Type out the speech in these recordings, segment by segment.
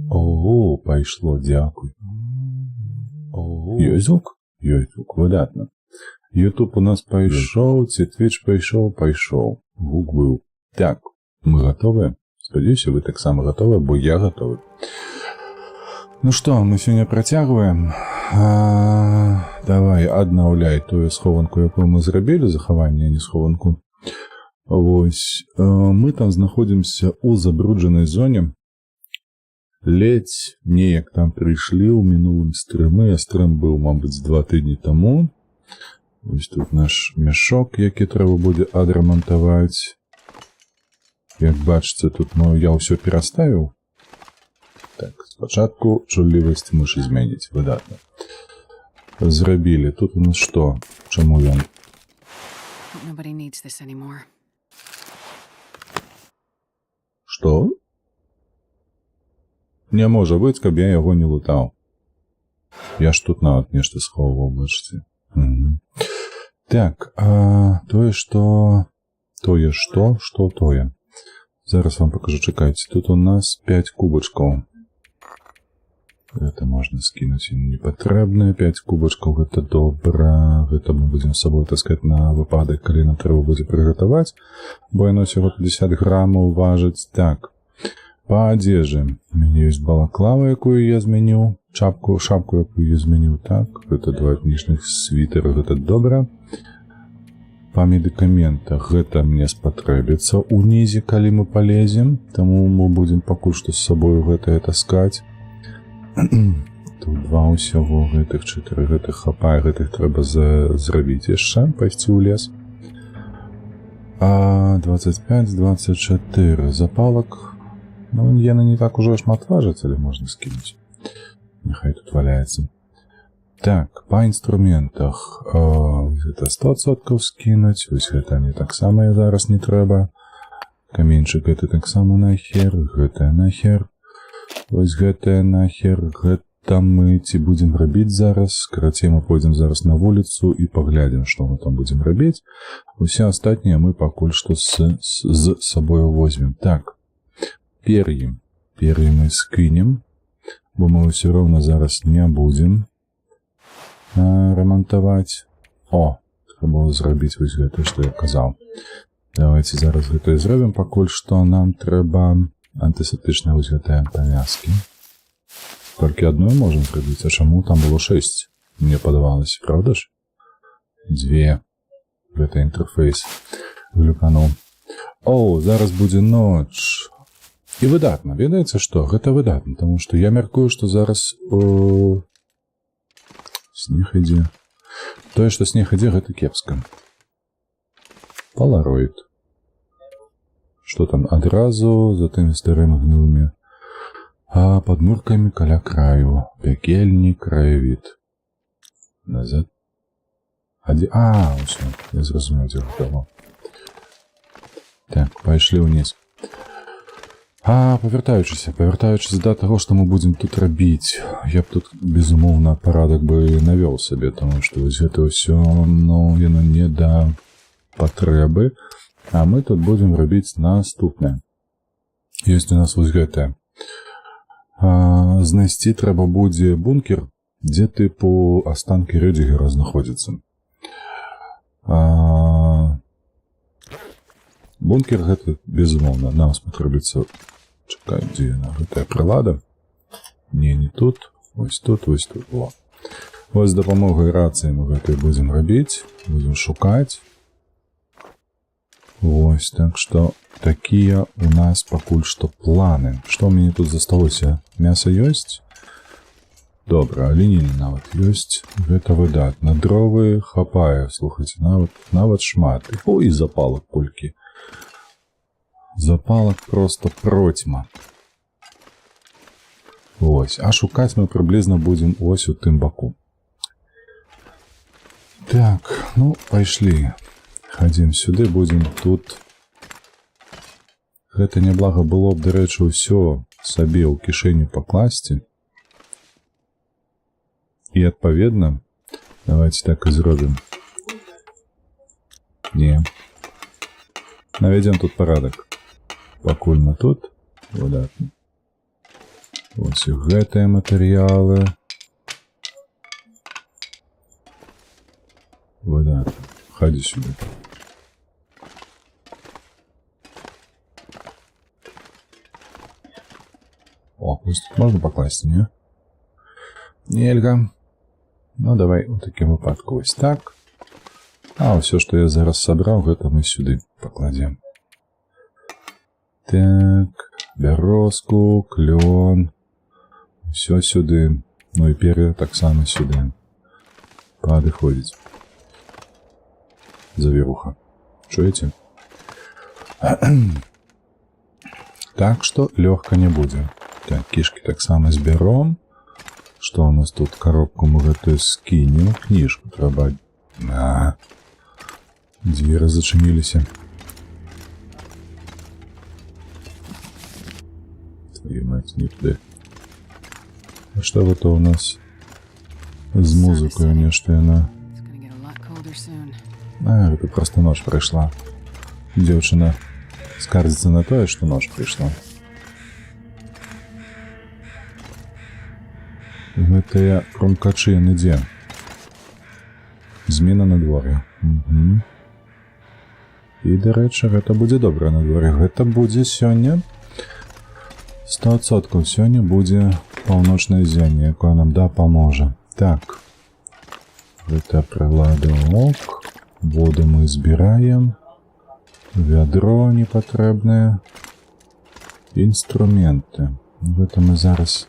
О, пайшло, дзякуй. Ёсць звук? Ёсць звук, выдатна. YouTube у нас пайшоў, ці Twitch пайшоў. Гук быў. Так, мы готовы? Спадзяюся, вы таксама готовы, бо я готовы. Ну што, мы сёння працягваем. Давай, аднаўляй тую схованку, якую мы зрабілі, захаванне, а не схованку. Вось, мы там знаходзімся ў забруджанай зоне. Ледзь неяк там прыйшлі ў мінулым стрымы, а стрым быў, мабыць, 2 тыдні таму. Вось тут наш мяшок, які трэба будзе адрамантаваць. Як бачыце, тут я ўсё пераставіў. Так, спачатку чуллівасць мышы зменіць, выдатна. Зрабілі. Тут у нас што? Чаму ён? Што? Не можа быць, каб я яго не лутаў. Я ж тут нават нешта схоўваў, бачыце. Так, тое, што... Што тое? Зараз вам пакажу, чакайце. Тут у нас 5 кубачкаў. Гэта можна скінуць, не патрэбна. 5 кубачкаў, гэта добра. Гэта мы будзем з сабой таскаць на выпадак, калі нам трэба будзе прыгатаваць. Бо яно всего 50 грамаў важыць. Так, па адзежы. У мяне ёсць балаклава, якую я змяніў. Шапку, якую я змяніў. Так, гэта 2 ніжных світера, гэта добра. Па медыкаментах гэта мне спатрэбіцца ўнізе, калі мы палезем. Таму мы будзем пакуль што з сабою гэтае таскаць. Тут 2 ўсяго, гэтых 4, гэтых хапае, гэтых трэба зрабіць яшчэ, пайсці ў лес. 25, 24 запалак. Ну, яны не так ужо шмат важаць, але можна скінуць. Няхай тут валяецца. Так, па інструментах. Гэта 100% скінуць. Вось гэта мне таксама зараз не трэба. Каменьчык гэта таксама нахер. Гэта нахер. Вось гэтае нахер. Гэта мы ці будзем рабіць зараз. Карацей, мы пойдзем зараз на вуліцу і паглядзім, што мы там будзем рабіць. Усе астатнія мы пакуль што з сабою возьмем. Так, пер'і. Пер'і мы скінем, бо мы ўсё роўна зараз не будзем рамантаваць. О, трэба зрабіць вось гэта, што я казаў. Давайте зараз гэта зробім. Пакуль што нам трэба антысептычныя вось гэтыя павязкі. Толькі адну можам зрабіць, а чаму там было 6? Мне падавалася, правда ж? 2. Гэта інтэрфейс глюкануў. О, зараз будзе ноч. І выдатна. Ведаеце што? Гэта выдатна, таму што я мяркую, што зараз снег ідзе. Тое, што снег ідзе, гэта кепска. Палароид. Што там адразу за тымі старымі гнылымі падмуркамі каля краю. Пекельны краявід. Назад. Усё. Я зразумеў, дзе гэта. Так, пайшлі ўніз. Павяртаючыся да таго, што мы будзем тут рабіць. Я б тут, безумоўна, парадак бы навёў сабе, таму што вось гэта ўсё, яно не да патрэбы. А мы тут будзем рабіць наступнае. Ёсць у нас вось гэтае. Знайсці трэба будзе бункер, дзе тыпу астанкі Рюдзігера знаходзяцца. Бункер гэты, безумоўна, нам спатрэбіцца. Чакай, дзе яна? Гэтая прылада? Не тут. Вось тут. Во. Вось з дапамогай рацыі мы гэтай будзем рабіць. Будзем шукаць. Вось, так што такія у нас пакуль што планы. Што ў мяне тут засталося? Мяса ёсць? Добра, аленіны нават ёсць. Гэта выдатна. Дровы хапае, слухайце, нават шмат. Ой, запалак колькі. Запалак просто процьма. Ось, а шукаць мы прыблізна будзем ось у тым баку. Так, пайшлі. Хадзім сюды, будзем тут. Гэта няблага было б, дарэчы, ўсё сабе ў кішэню пакласці. І адпаведна, давайте так і зробім. Не. Наведем тут порядок. Пакуль мы тут. Выдатно. Вось і гэтыя матэрыялы. Выдатна. Хадзі сюды. О, ось тут можна пакласці, не? Нельга. Ну, давай у такім выпадку ось так. А ўсё, што я зараз сабраў, гэта мы сюды пакладзем. Так, бярозку, клён. Усё сюды. Ну і пер'я таксама сюды. Падыходзіць. Завіруха. Чуеце? Так што лёгка не будзе. Так, кішкі таксама збяром. Што у нас тут? Коробку мы гэтую скінем. Кніжку трэба. Дзверы зачыніліся. Твою мать, не туды. А што гэта у нас з музыкою нешта яна? А, гэта просто ноч прыйшла. Дзяўчына скардзіцца на тое, што ноч прыйшла. Гэтыя крумкачы яны дзе? Змена надвор'я. Угу. І, дарэчы, гэта будзе добра надвор'е. Гэта будзе сёння 100%. Сёння будзе паўночнае зянне, якое нам дапаможа. Так. Гэта прылады ок. Воду мы збіраем. Вядро непатрэбнае. Інструменты. Гэта мы зараз...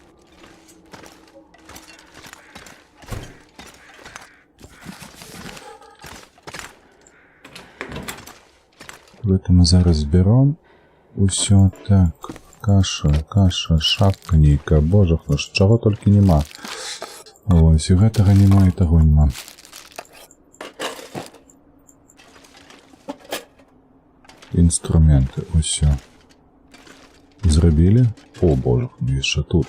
Гэта мы зараз зберем. Усё так. Каша, шапка нейкая. Божах наш, чаго толькі нема. Ось, і гэтага нема, і таго нема. Інструменты, усё. Зрабілі? О, божах, яшчэ тут.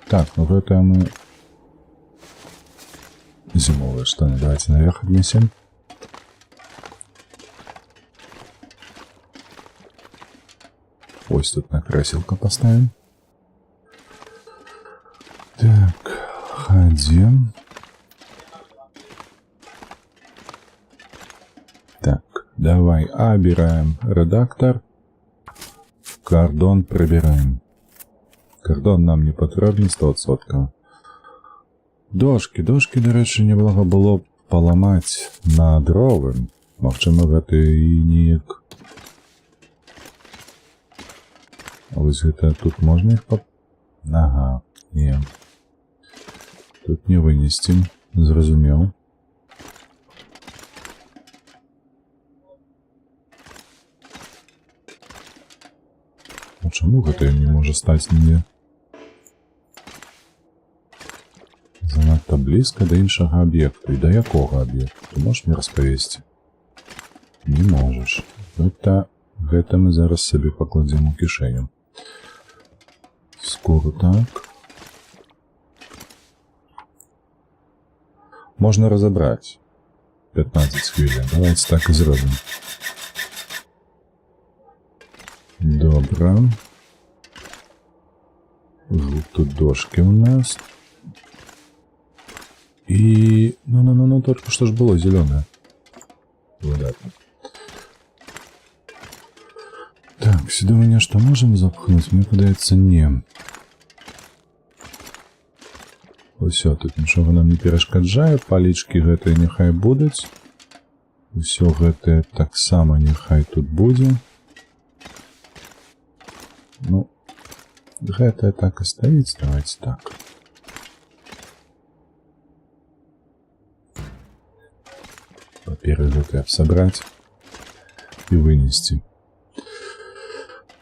Так, ну гэта мы... Зімовыя штаны, давайте наверх аднесем. Ось тут на креселко поставим. Так, ходим. Так, давай обираем редактор. Кордон прибираем. Кордон нам не потрібен 100%. Дошки, до речі, неблаго було б поламати на дрови. Магчыма, гэта і неяк. Ось гэта тут можна іх поп... Ага, не. Тут не вынесем, зразумеў. А чаму гэта не можа стаць мне? Занадта блізка да іншага аб'екту. І да якога аб'екту? Ты можаш мне распавесці? Не можаш. Гэта мы зараз сабе пакладзем у кішэню. Скоро так. Можно разобрать. 15 хвилин. Давайте так и зробим. Добро. Тут дошки у нас. И... Ну, только что ж было зеленое. Выдатно. Так, сюда мы нечто можем запхнуть? Мне подается не. Усё, тут нічога нам не перашкаджае. Палічкі гэтыя няхай будуць. Усё гэтае таксама няхай тут будзе. Ну, гэтае так і стаіць. Давайте так. Паперы гэтыя сабраць і вынесці.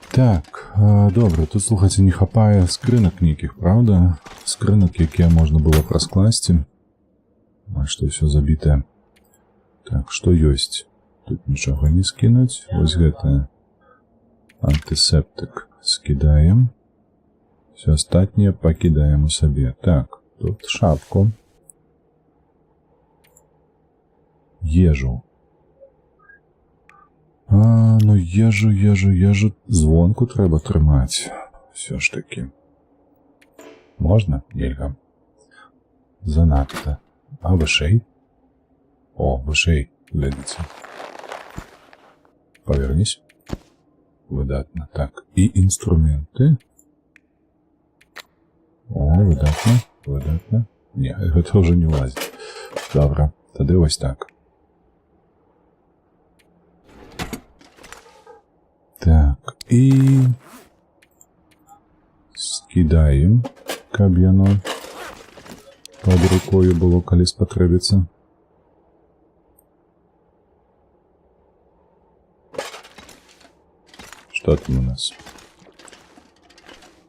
Так, добра, тут, слухайце, не хапае скрынак нейкіх, правда? Скрынак, якія можна было раскласці. А што ўсё забітае. Так, што ёсць? Тут нічога не скінуць. Вось гэта антысептык скідаем. Все астатняе пакідаем у сабе. Так, тут шапку. Ежу. Ну, ежу звонку треба тримати. Все ж таки. Можна? Нельга. Занадто. А вишей? О, вишей, глядите. Повернись. Видатно. Так, і інструменти. О, видатно. Ні, це вже не влазить. Добре, тоді ось так. Так, і скидаємо, каб яно під рукою було, коли спотребиться. Що там у нас?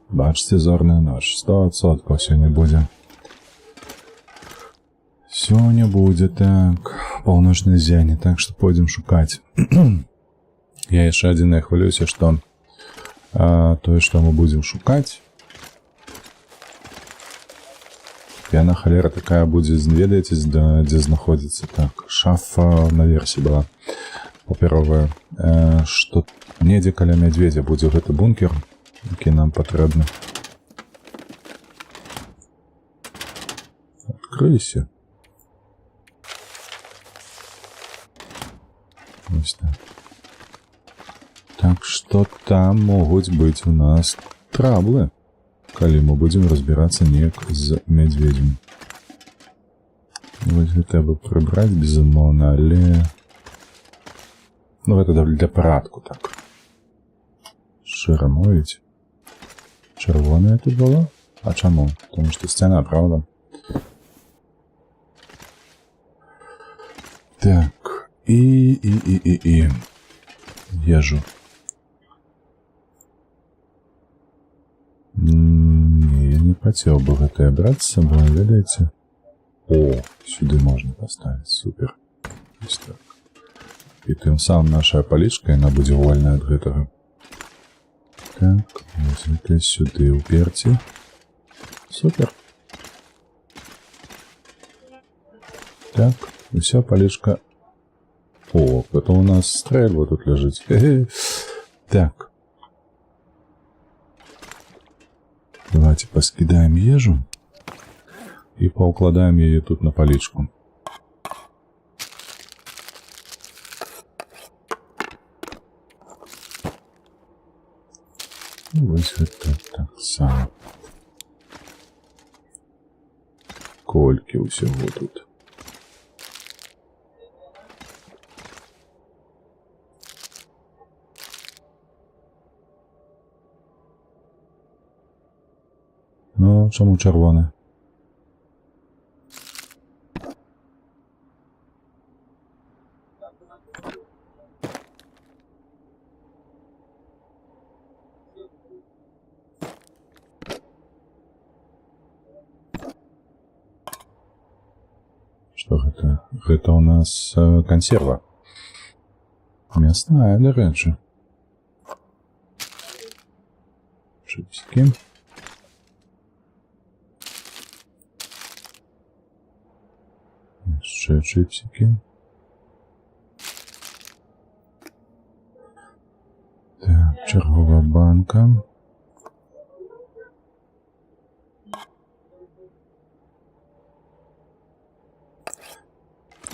Бачите, зорная ночь. 100% сьогодні буде. Сьогодні буде, так. Полночное зяние, так что пойдем шукать. Я еще один не хвалюся, что то, что мы будем шукать. Яна холера такая будет, ведаете, где находится. Так, шафа на версии была. По-первое, что недзе каля медведя будет гэты бункер, які нам потрібно. Открылись. Ось так. Так что там могут быть у нас траблы, коли мы будем разбираться неяк з медведем. Вот это бы прибрать безумовно, але... Ну, это для порядку так. Широмовить. Червоне тут було? А чому? Тому що стіна, правда? Так. І. Ежу. Не, я не хотел бы это брать с собой, видите? О, сюда можно поставить, супер. Ось так. И тем самым наша поличка, она будет вольна от этого. Так, вот это сюда уперти. Супер. Так, и вся поличка. О, это у нас стрельба тут лежит. Так. Давайте поскидаем ежу и поукладаем ее тут на поличку. Ось это так само. Кольки усього тут. Ну, чому червоне? Что это? Это у нас консерва. Мясная, до речі. Чипсики. Ще чипсики. Так, чергова банка.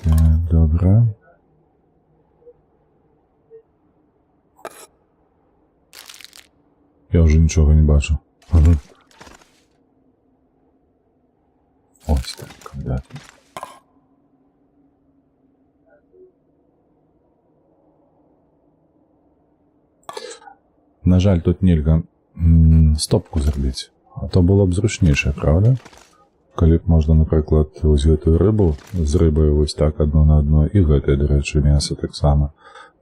Так, добре. Я вже нічого не бачу. Ось так, кандидатно. На жаль, тут нельга стопку зробити. А то було б зручніше, правда? Коли б можна, наприклад, ось гэту рибу з рибою ось так одно на одно, і гэте, до речі, м'ясо так само,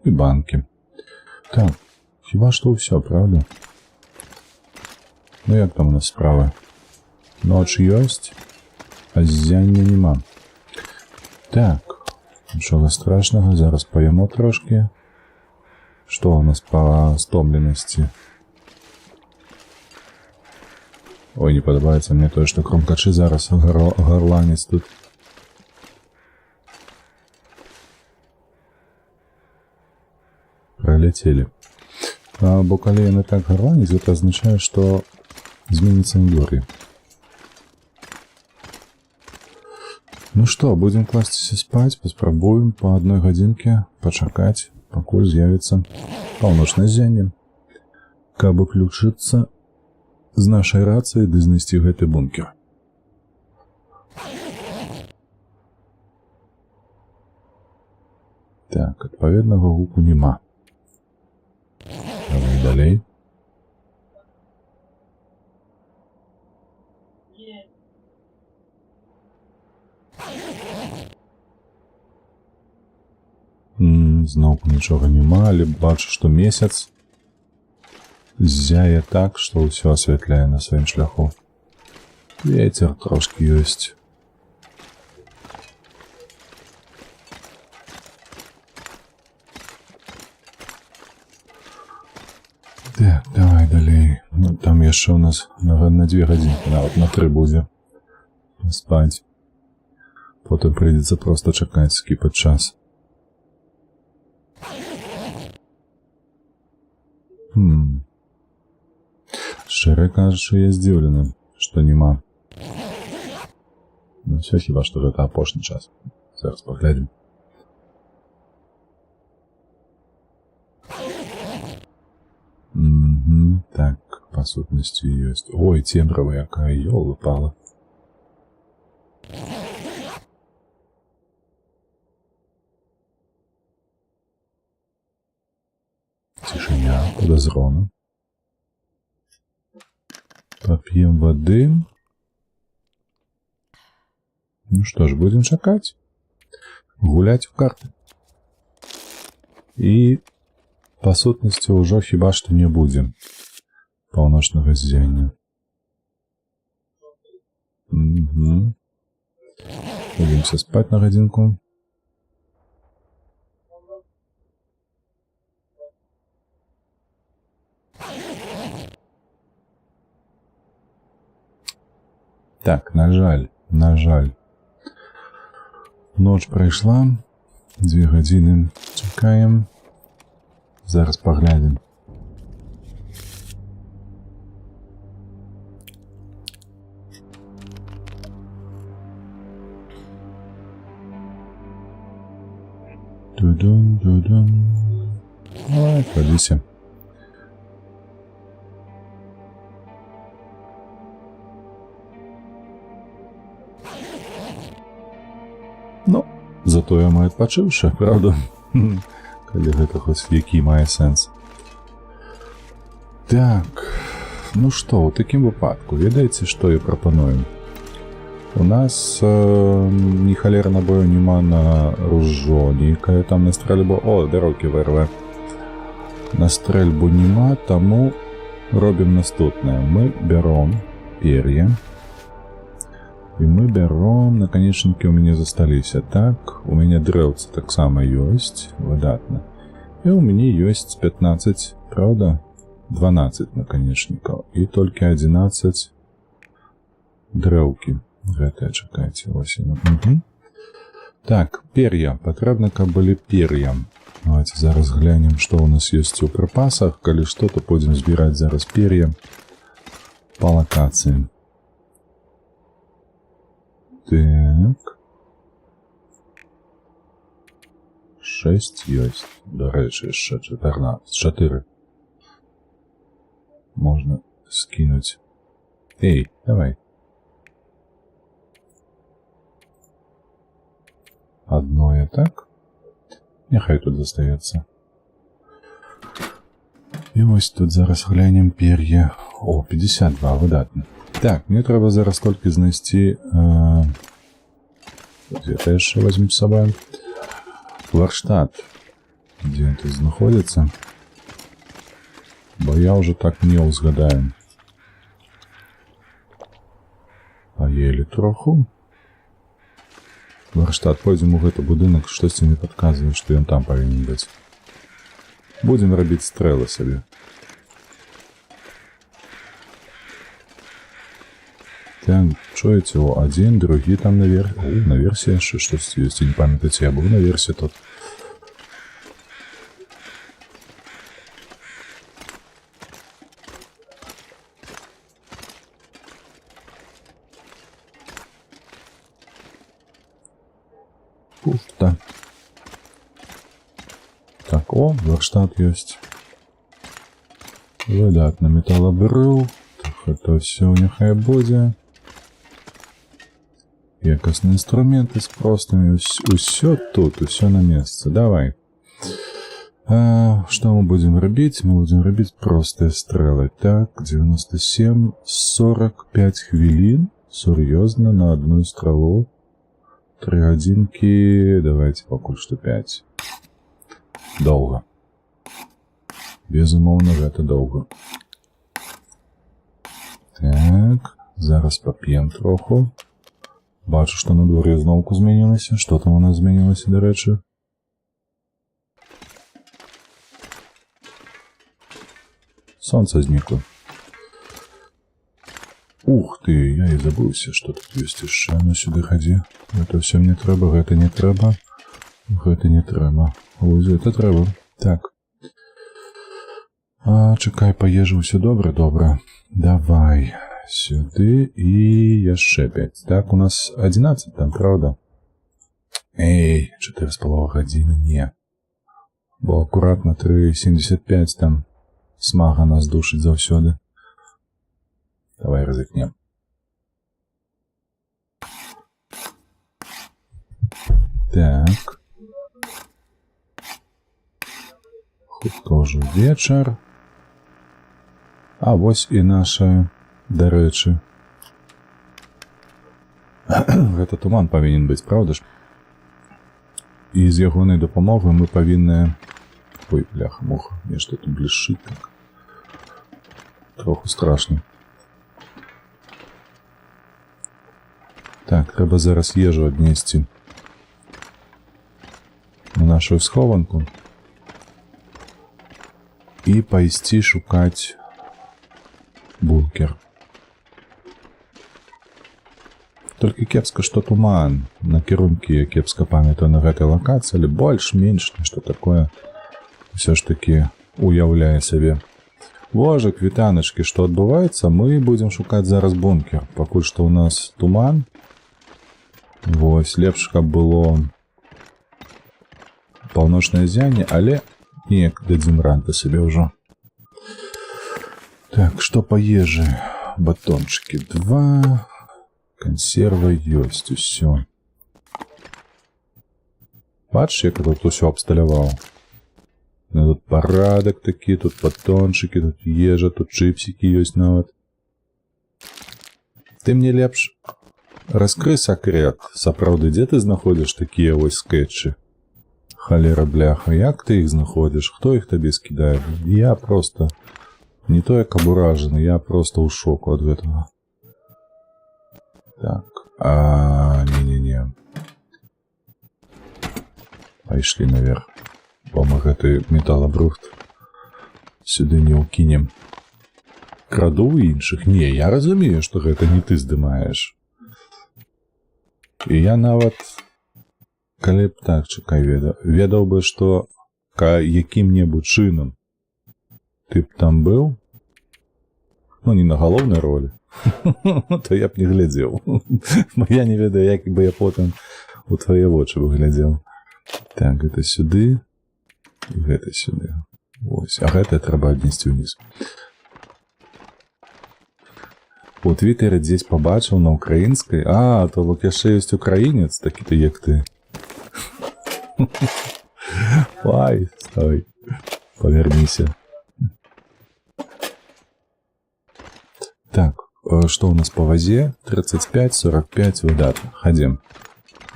і банки. Так, хіба що все, правда? Ну як там у нас справа? Ноч ёсть, а зяння нема. Так, нічого страшного, зараз поїмо трошки. Что у нас по стомленности? Ой, не подобається мені то, що кромкачи зараз горланець тут. полетели. Бо калі яны так гарваняць, гэта азначае, што зменіцца надвор'е. Ну што, будзем класціся спаць, паспрабуем па 1 гадзінке пачакаць, пакуль з'явіцца паўночнае ззянне, каб уключыцца з нашай рацыяй ды знайсці гэты бункер. Так, адпаведнага гуку няма. Давай далей. Зноўку нічога няма, але бачу, што месяц ззяе так, што ўсё асвятляе на сваім шляху. Вецер трошкі ёсць. Так, давай далей. Ну, там яшчэ ў нас на 2 гадзінкі, нават на 3 будзе спаць. Потым прыйдзецца проста чакаць, скіпаць час. Шчыра кажучы, я здзіўлены, што няма. Ну все, хіба што гэта апошні час. Зараз паглядзім. Так, па сутнасці ёсць. Ой, цемрава якая, ёл выпала. Цішыня, подазрона. Поп'ем воды. Ну что ж, будем чакаць. Гуляць в карты. І па сутнасці ўжо хіба што не будзе паўночнага ззяння. Будемся спаць на гадзінку. Так, на жаль. Ноч прайшла. 2 гадзіны чакаем. Зараз паглядзім. Дудум. Давай, кладіся. Ну, затое мы адпачыўшы, правда? Калі гэта хоць які мае сэнс. Так, ну што, у такім выпадку, ведаеце, што я прапаную? У нас ні халера набою няма на ружжо, нейкая там на стрельбу... О, дарогі ВРВ. На стрельбу няма, таму робім наступнае. Мы бяром пер'е. І мы бяром, наконечнікі ў мяне засталіся. Так, у мяне дрэўцы таксама ёсць, выдатна. І ў мяне ёсць 15, правда? 12 наконечнікаў. І толькі 11 дрэўкі. Гэтыя, чакайце, вось яны. Так, пер'я. Патрэбна, каб былі пер'я. Давайте зараз глянем, што ў нас ёсць у прыпасах. Калі што, то пойдзем збіраць зараз пер'я па лакацыі. Так. 6 ёсць. Дарэчы, яшчэ 14. 4. Можна скінуць. Эй, давай. Одно я так. Няхай тут застаецца. І вось тут зараз глянем пер'е. О, 52, выдатна. Так, мне трэба зараз толькі знайсці... Гэта яшчэ возьмем з сабой. Варштат. Дзе ён тут знаходзіцца? Бо я ўжо так не ўзгадаю. Паелі троху. Варштат, пойдзем у гэты будынак, штосьці мне падказвае, што ён там павінен быць. Будзем рабіць стрэлы сабе. Так, чуеце, о, адзін, другі там наверх. О, наверсе яшчэ штосьці ёсць, не памятаеце, я быў наверсе тут. Пусто. Так, о, верштат есть. Выдатно, металлобрыл. Так, это все нехай буде. Якісні інструменти з простими. Усё тут, усё на месте. Давай. Что мы будем робить? Мы будем робить простые стрелы. Так, 97, 45 хвилин. Серьезно, на одну стрелу. 3 годинки. Давайте пока что 5. Долго. Безумовно, это долго. Так, зараз поп'ем троху. Бачу, що на дворі знову змінилося. Що там у нас змінилося, до речі? Сонце зникло. Ух ты, я и забылся, что тут есть еще. Ну сюда ходи. Это все не треба, это не треба. Это не треба. Ось это треба. Так. Чекай, поїжу, все добре? Добре. Давай. Сюди і яшчэ 5. Так, у нас 11 там, правда? Эй, 4,5 годины, не. Бо аккуратно 3,75 там смага нас душить заўсёды. Давай рызыкнем. Так. Хутка ўжо вечар. А вось і наша, да рэчы. Гэта туман павінен быць, правда ж? І з ягонай дапамогай мы павінны... Ой, бляха-муха, нешта тут блішчыць так. Троху страшна. Так, трэба зараз ежу аднесці на нашу схованку і пайсці шукаць бункер. Толькі кепска, што туман. Накірункі я кепска памятаю на гэтай лакацыі, але больш-менш нешта такое ўсё ж такі уяўляе сабе. Божа, квітаначкі, што адбываецца? Мы будзем шукаць зараз бункер. Пакуль што ў нас туман. Вось, лепш, каб было паўночнае зянне, але неяк дадзім ранты сабе ўжо. Так, што па ежы? Батончыкі 2. Консерва ёсць, усё. Бачиш, як я тут усё абсталяваў? Тут парадак такі, тут батончыкі, тут ежа, тут чыпсікі ёсць нават. Ты мне лепш раскрый сакрэт. Сапраўды, дзе ты знаходзіш такія вось скетчы? Халера бляха, як ты іх знаходзіш? Хто іх табе скідае? Я просто... Не то як абуражаны, я просто ў шоку ад гэтага. Так, не-не-не. Пайшлі наверх. Бо мы гэты металлабрухт сюды не ўкінем. Краду ў іншых? Не, я разумею, што гэта не ты здымаеш. І я нават, калі б так, чакай, ведаў бы, што якім-небудзь чынам ты б там быў, ну, не на галоўнай ролі, то я б не глядзеў. Я не ведаю, як бы я потым у твае вочы выглядзеў. Так, гэта сюды, і гэта сюды. Вось, а гэта трэба аднесці ўніз. У твітары дзесь пабачыў на украінскай, то бок яшчэ ёсць украінец, такі-то як ты. Ой, стой, паверніся. Так, што ў нас па вазе? 35, 45, выдатна. Хадзем.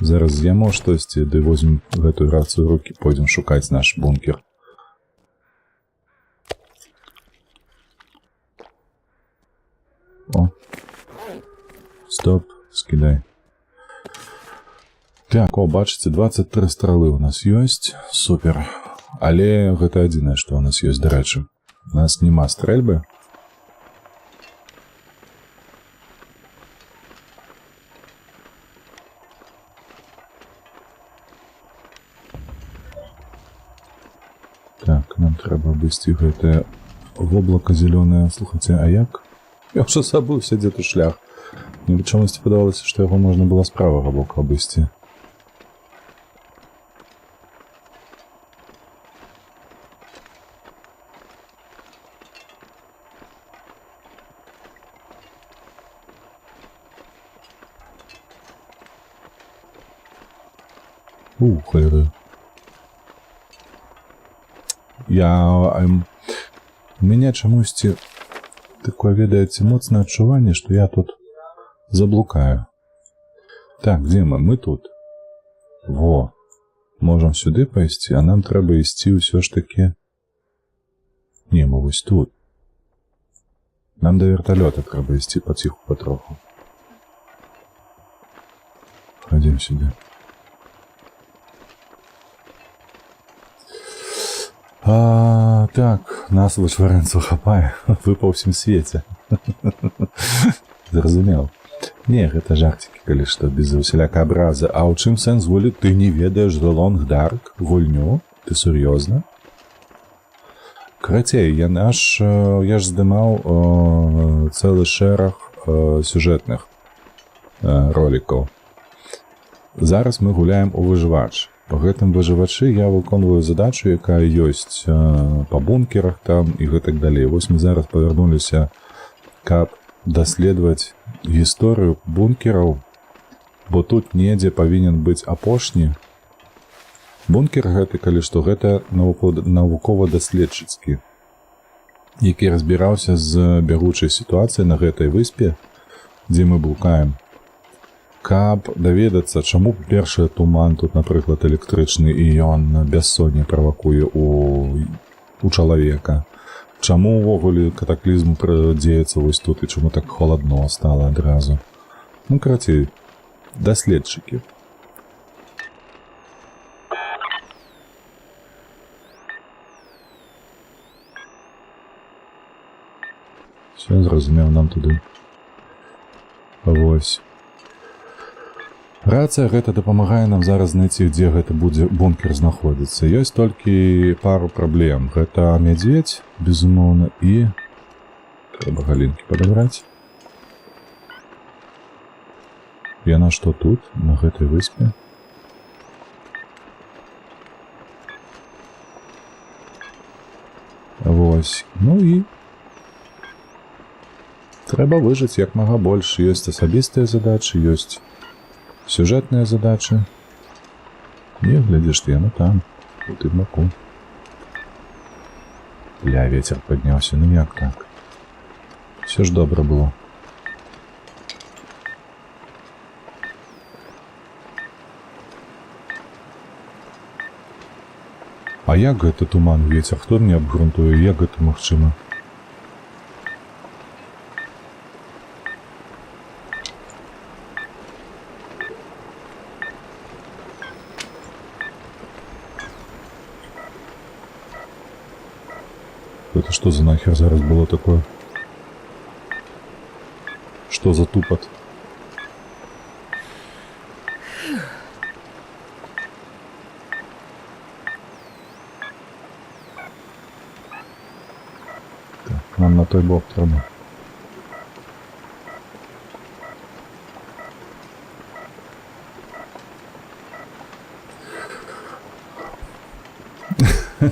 Зараз з'ямо штосьці, ды возьмем гэтую рацыю ў рукі, пойдзем шукаць наш бункер. О. Стоп, скідай. Так, о, бачыце, 23 стралы ў нас ёсць. Супер. Але гэта адзінае, што ў нас ёсць, дарэчы. У нас няма стрэльбы. Так, нам трэба абысці гэтае воблака зялёнае. Слухайце, а як? Я ўжо забыўся, дзе тут шлях. Мне чамусьці падавалася, што яго можна было з правага боку абысці. Холера. У мяне чамусьці такое, ведаеце, моцнае адчуванне, што я тут заблукаю. Так, дзе мы? Мы тут. Во. Можам сюды пайсці, а нам трэба ісці ўсё ж такі... Не, мы вось тут. Нам да верталёта трэба ісці паціху патроху. Хадзім сюды. Так, нас вычварэнцаў хапае. Вы па ўсім свеце. Зразумеў. Не, гэта жарцікі, калі што, без усяляка абразы. А ў чым сэнс гулі? Ты не ведаеш The Long Dark гульню? Ты сур'ёзна? Карацей, я ж здымаў цэлы шэраг сюжэтных ролікаў. Зараз мы гуляем у выжывач. Па гэтым выжывачы я выконваю задачу, якая ёсць па бункерах там і гэтак далей. Вось мы зараз павярнуліся, каб даследаваць гісторыю бункераў, бо тут недзе павінен быць апошні. Бункер гэты, калі што, гэта навукова-даследчыцкі, які разбіраўся з бягучай сітуацыяй на гэтай выспе, дзе мы блукаем. Каб даведацца, чаму першы туман тут, напрыклад, электрычны, і ён бяссонне правакуе у чалавека. Чаму увогуле катаклізм дзеецца вось тут, і чаму так холадно стала адразу. Ну, карацей, даследчыкі. Все, зразумеў, нам туды. Вось. Рацыя гэта дапамагае нам зараз знайсці, дзе гэта будзе бункер знаходзіцца. Ёсць толькі пару праблем. Гэта мядзведзь, безумоўна, і трэба галінкі падабраць. Яна што тут, на гэтай выспе? Вось. Ну і трэба выжыць як мага больш. Ёсць асабістыя задачы, ёсць сюжэтныя задачы. Не, глядзіш ты, яно там, у тым баку. Бля, вецер падняўся, ну як так? Все ж добра было. А як гэта туман, вецер? Хто мне абгрунтуе, як гэта магчыма? Это что за нахер зараз было такое? Что за тупот? Так, нам на той бок треба.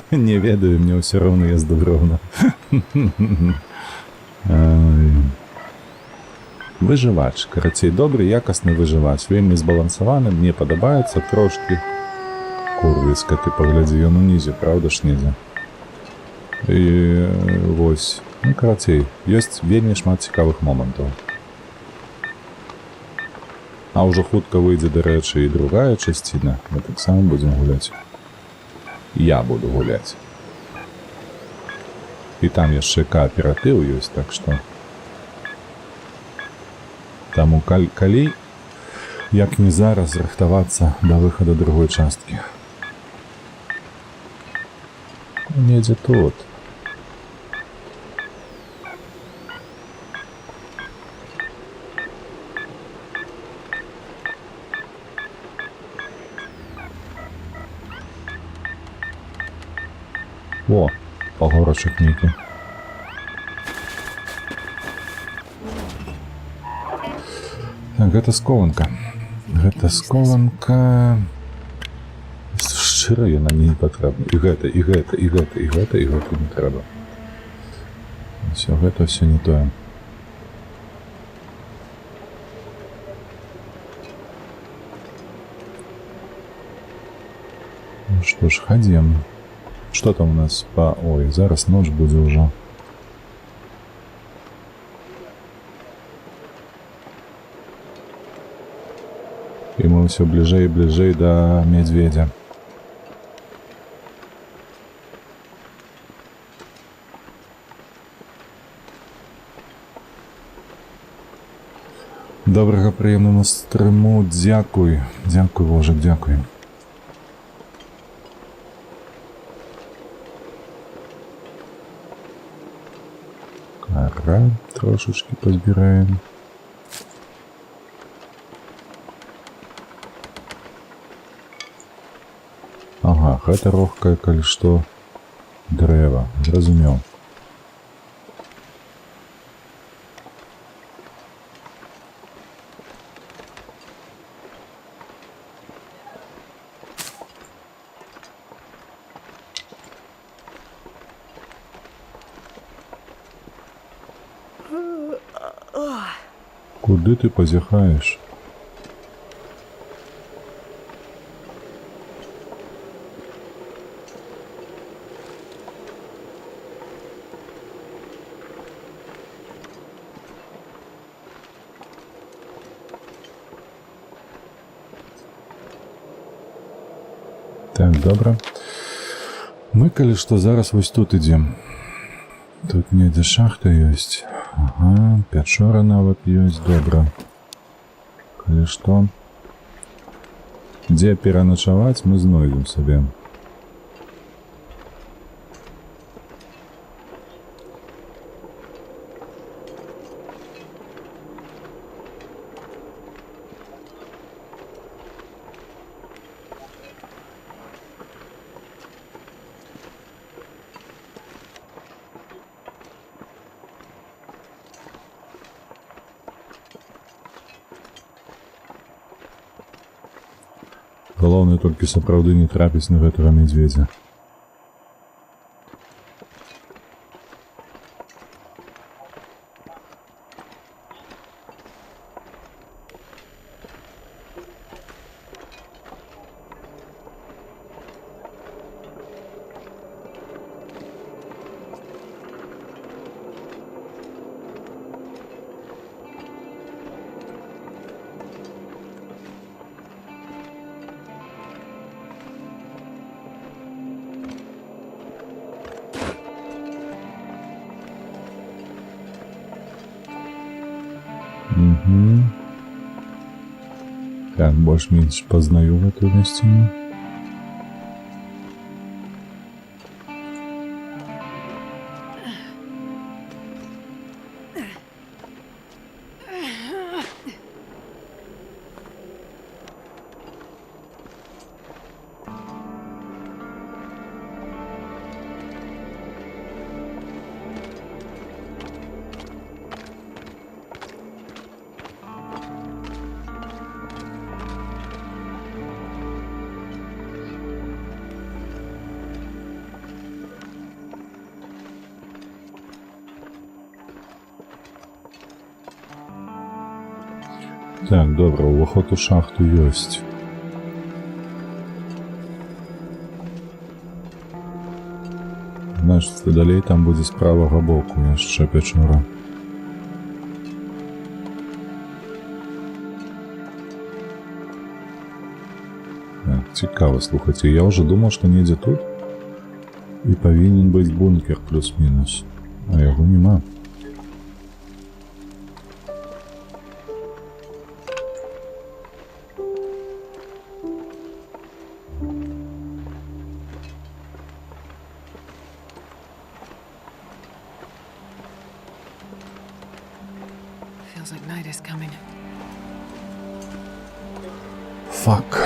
Не ведаю, мне все равно езду ровно. Выжывач. Карацей, добрый, якасны выжывач. Вельмі збалансаваны, мне падабаецца трошки. Курвіска, ты паглядзі, ён унізе, правда ж недзе? І вось. Ну, карацей, ёсць вельмі шмат цікавых момантаў. А ўжо хутка выйдзе, дарэчы, і другая часціна. Мы таксама будзем гуляць. Я буду гуляць. І там яшчэ кааператыў ёсць, так што... Таму калі, як не зараз, рыхтавацца да выхаду другой часткі. Недзе тут. О, пагорачак нейкі. Так, гэта скованка. Гэта скованка... Шчыра яна мне не патрэбна. І гэта, і гэта, і гэта, і гэта, і гэта не трэба. Всё, гэта все не тое. Ну что ж, ходим. Что там у нас по... Ой, зараз ночь будет уже. И мы все ближе и ближе до медведя. Доброго, приємного стриму. Дякую. Дякую, Вожик, дякую. Кара трошечки позбираємо. Ага, гэта рогка, калі што, дрэва. Зразумеў. Куды ты позяхаешь? Так, добра. Мы, калі што, зараз вось тут ідзем. Тут недзе шахта ёсць. Ага, пячора нават ёсць, добра. Калі што, дзе пераначаваць, мы знойдзем сабе. Галоўнае толькі сапраўды не трапіць на гэтага медведзя. Угу. Так, больш-менш пазнаю гэтую мясціну. Так, добра, уваход у шахту ёсць. Значыць, далей там будзе з правага боку яшчэ пячора. Так, цікава, слухайце, я ўжо думаў, што недзе тут і павінен быць бункер плюс-мінус, а яго няма. Фак,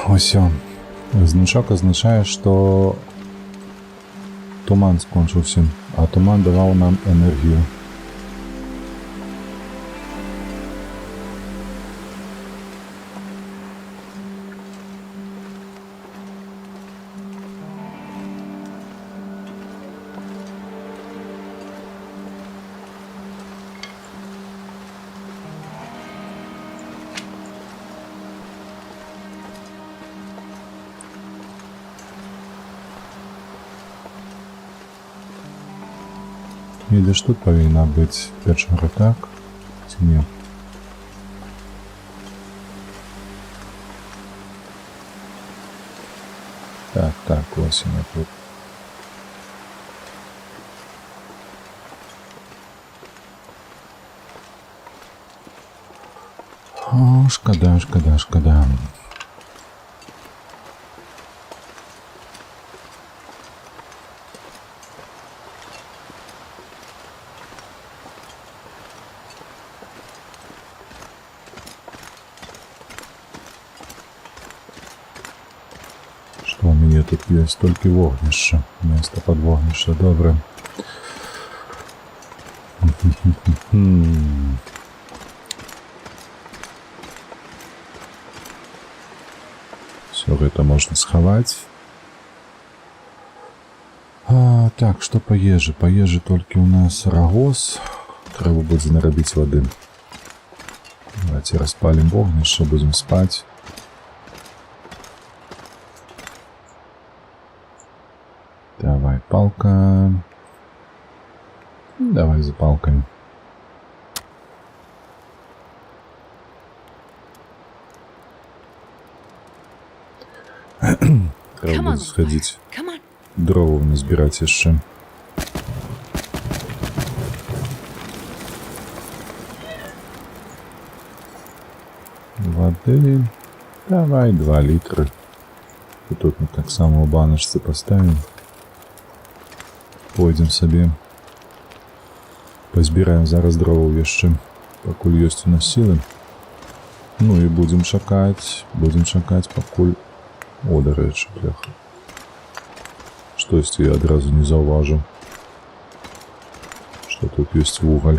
ось он. Значок означае, што туман скончыўся, а туман даваў нам энергію. Видишь, тут повинна быть печера, так? Ці так, ось вона тут. О, шкода. Что у меня тут есть? Только вогнище. Место под вогнище, добре. Все это можно сховать. Так, что по ежи? По ежи только у нас рагоз. Треба будет наробить воды. Давайте распалим вогнище, будем спать. Давай, палка. Давай за палками. Треба буде сходить. Дрова назбирать еще. Воды. Давай 2 литра. И тут мы так само баночцы поставим. Пойдем себе. Позбираем зараз дрова еще. Покуль есть у нас силы. Ну и будем чекать, покуль... О, до речі, бляха. Щось я одразу не зауважив, що тут є вуголь.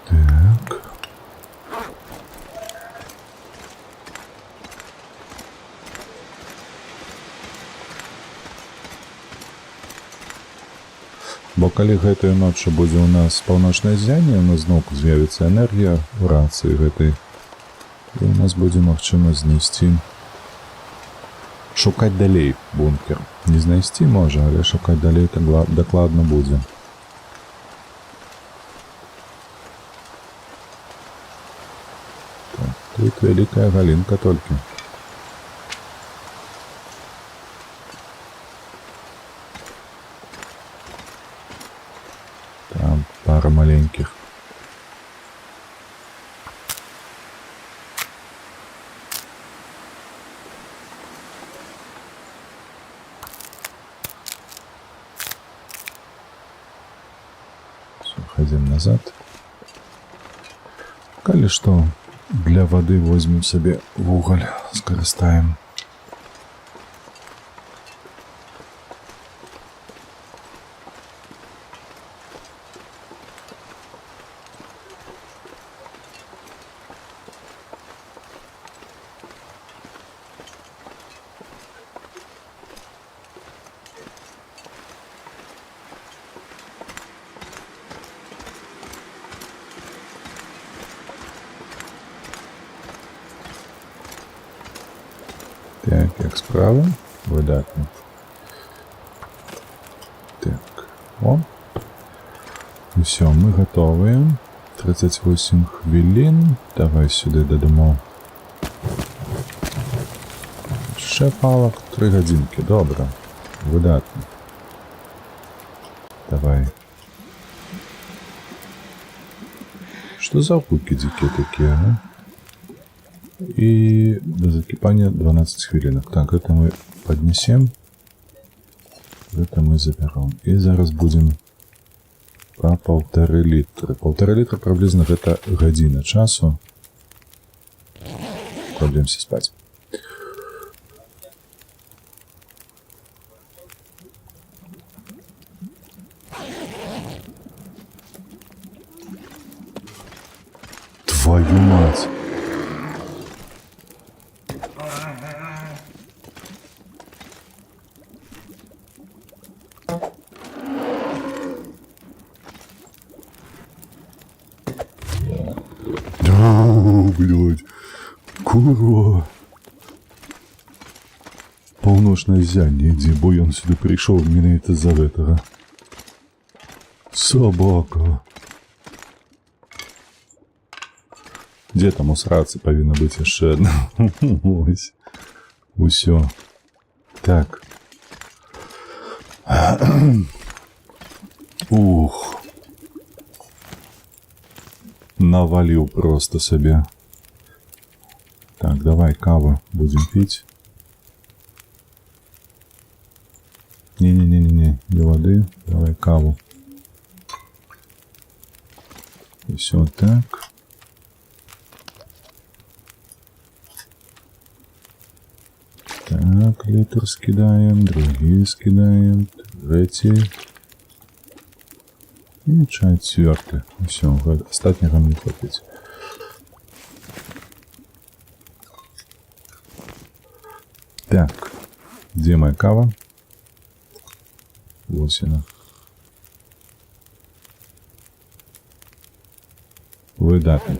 Так. Бо калі гэтай ноччу будзе у нас паўночнае ззянне, у нас зноў з'явіцца энергія ў рацыі гэтай. І у нас будзе магчымасць знайсці. Шукаць далей бункер. Не знайсці можа, але шукаць далей дакладна будзе. Так, тут вялікая галінка толькі. Там пара маленьких. Все, ходим назад. Калі што, для воды возьмем себе вуголь, скористаем. Так, як справа? Видатно. Так, о. Все, ми готові. 38 хвилин. Давай сюди додамо. Ще палок. 3 годинки. Добре. Видатно. Давай. Что за звуки дикие такие, а? И до закипания 12 хвилинок. Так, это мы поднесем. Это мы заберем. И зараз будем по 1,5 литра. 1,5 литра приблизно это година часу. Кладемся спать. Твою мать! Да, блядь. Курва. паўночнае ззянне ідзе, бо ён сюды прыйшоў менавіта з-за гэтага. Собака. Дзе там у срацы павінна быць яшчэ адна? Ось. Усё. Так. Ух. Наваліў просто сабе. Так, давай каву будем пить. Не воды, давай каву. И все так. Так, литр скидаем, другие скидаем, третий. И чай четвертый. Все, остатнего не хватит. Так, где моя кава? Вот она. Выдатно.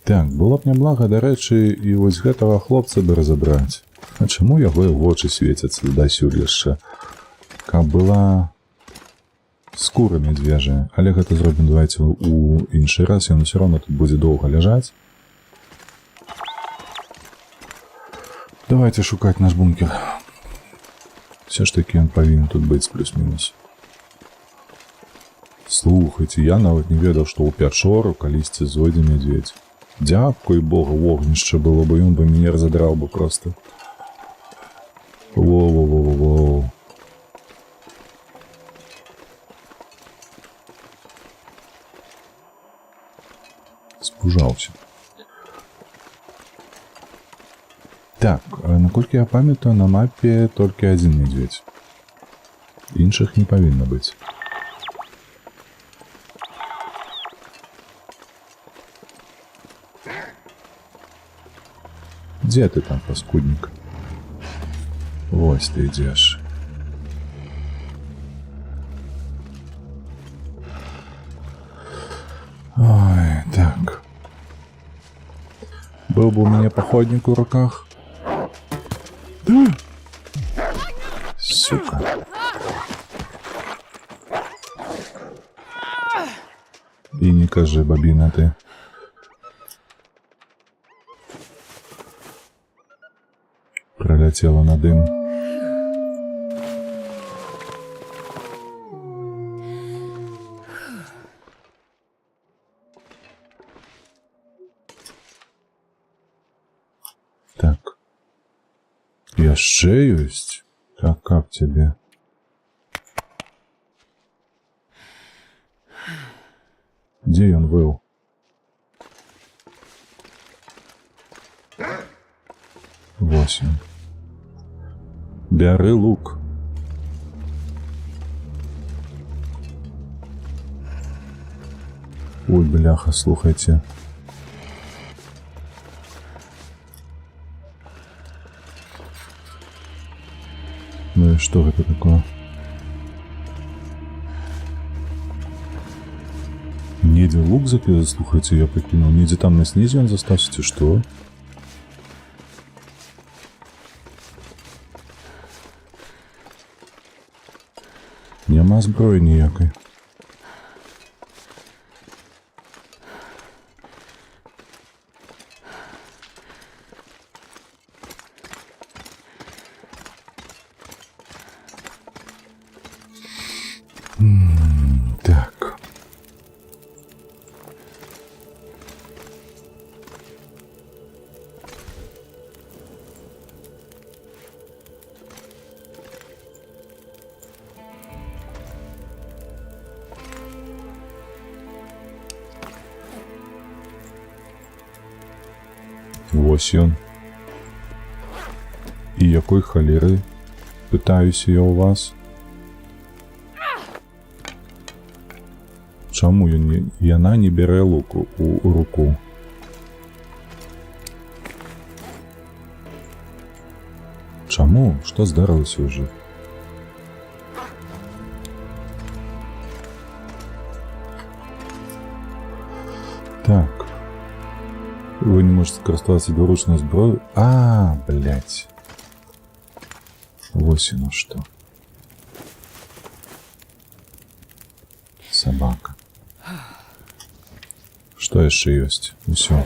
Так, было б няблага, дарэчы, і вось гэтага хлопца бы разабраць. А чаму яго вочы свецяцца дасюль яшчэ? Каб была скура мядзвежая. Але гэта зробім, давайте, у іншы раз. Ён усё роўна тут будзе доўга ляжаць. Давайте шукать наш бункер. Все ж таки он повинен тут быть плюс-минус. Слухайте, я нават не ведал, что у пячору калісьці зойдзе мядзведь. Дякуй Богу, вогнішча было бы, ён бы мяне разодрал бы просто. Воу-воу-воу-воу. Спужаўся. Так, наколькі я памятаю, на мапе толькі адзін медведь. Іншых не павінна быць. Дзе ты там, паскуднік? Вось ты ідзеш. Ой, так. Был бы у меня походник в руках. Сука. И не кажи, бабина ты. Пролетела на дым. Так. Яшчэ ёсць? Так, как тебе? Где он был? Восемь. Бяры лук. Ой, бляха, слухайте. Ну и что это такое? Недзе лук закидывает, слухайте, я покинул. Недзе там на снезе он застался, что? Нема зброї ніякої. Так. Вось ён. І якой халеры, пытаюся я у вас? Чаму яна не бярэ луку у руку? Чаму? Што здарылася ўжо? Так. Вы не можете користуватися двуручной зброей. А, блядь. Вот оно что. Собака. Что еще есть? Все.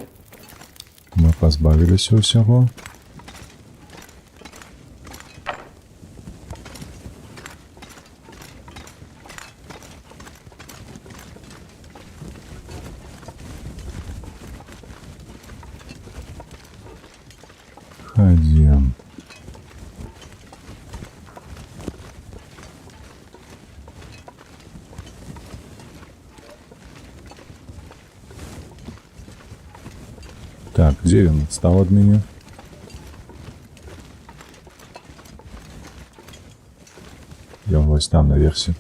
Мы позбавились всего. Ходим. Так, где он отстал от меня? Я вот там наверху.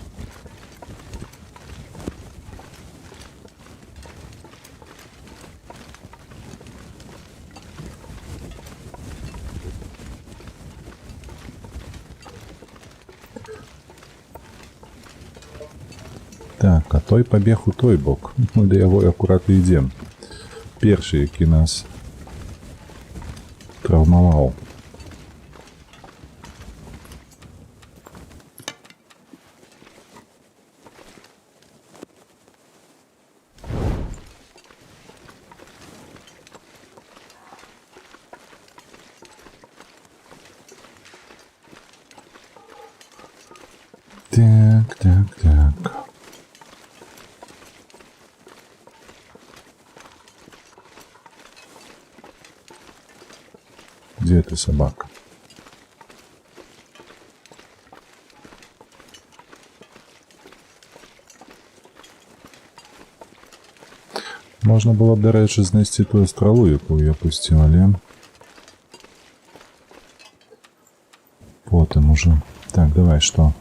Так, а той побег у той бок. Мы до яго аккуратно идем. Перший, який нас травмовал. Так, так, так. Где эта собака? Можна було б, до речі, знайти ту стрелу, яку я пустив, але потім уже. Так, давай, что?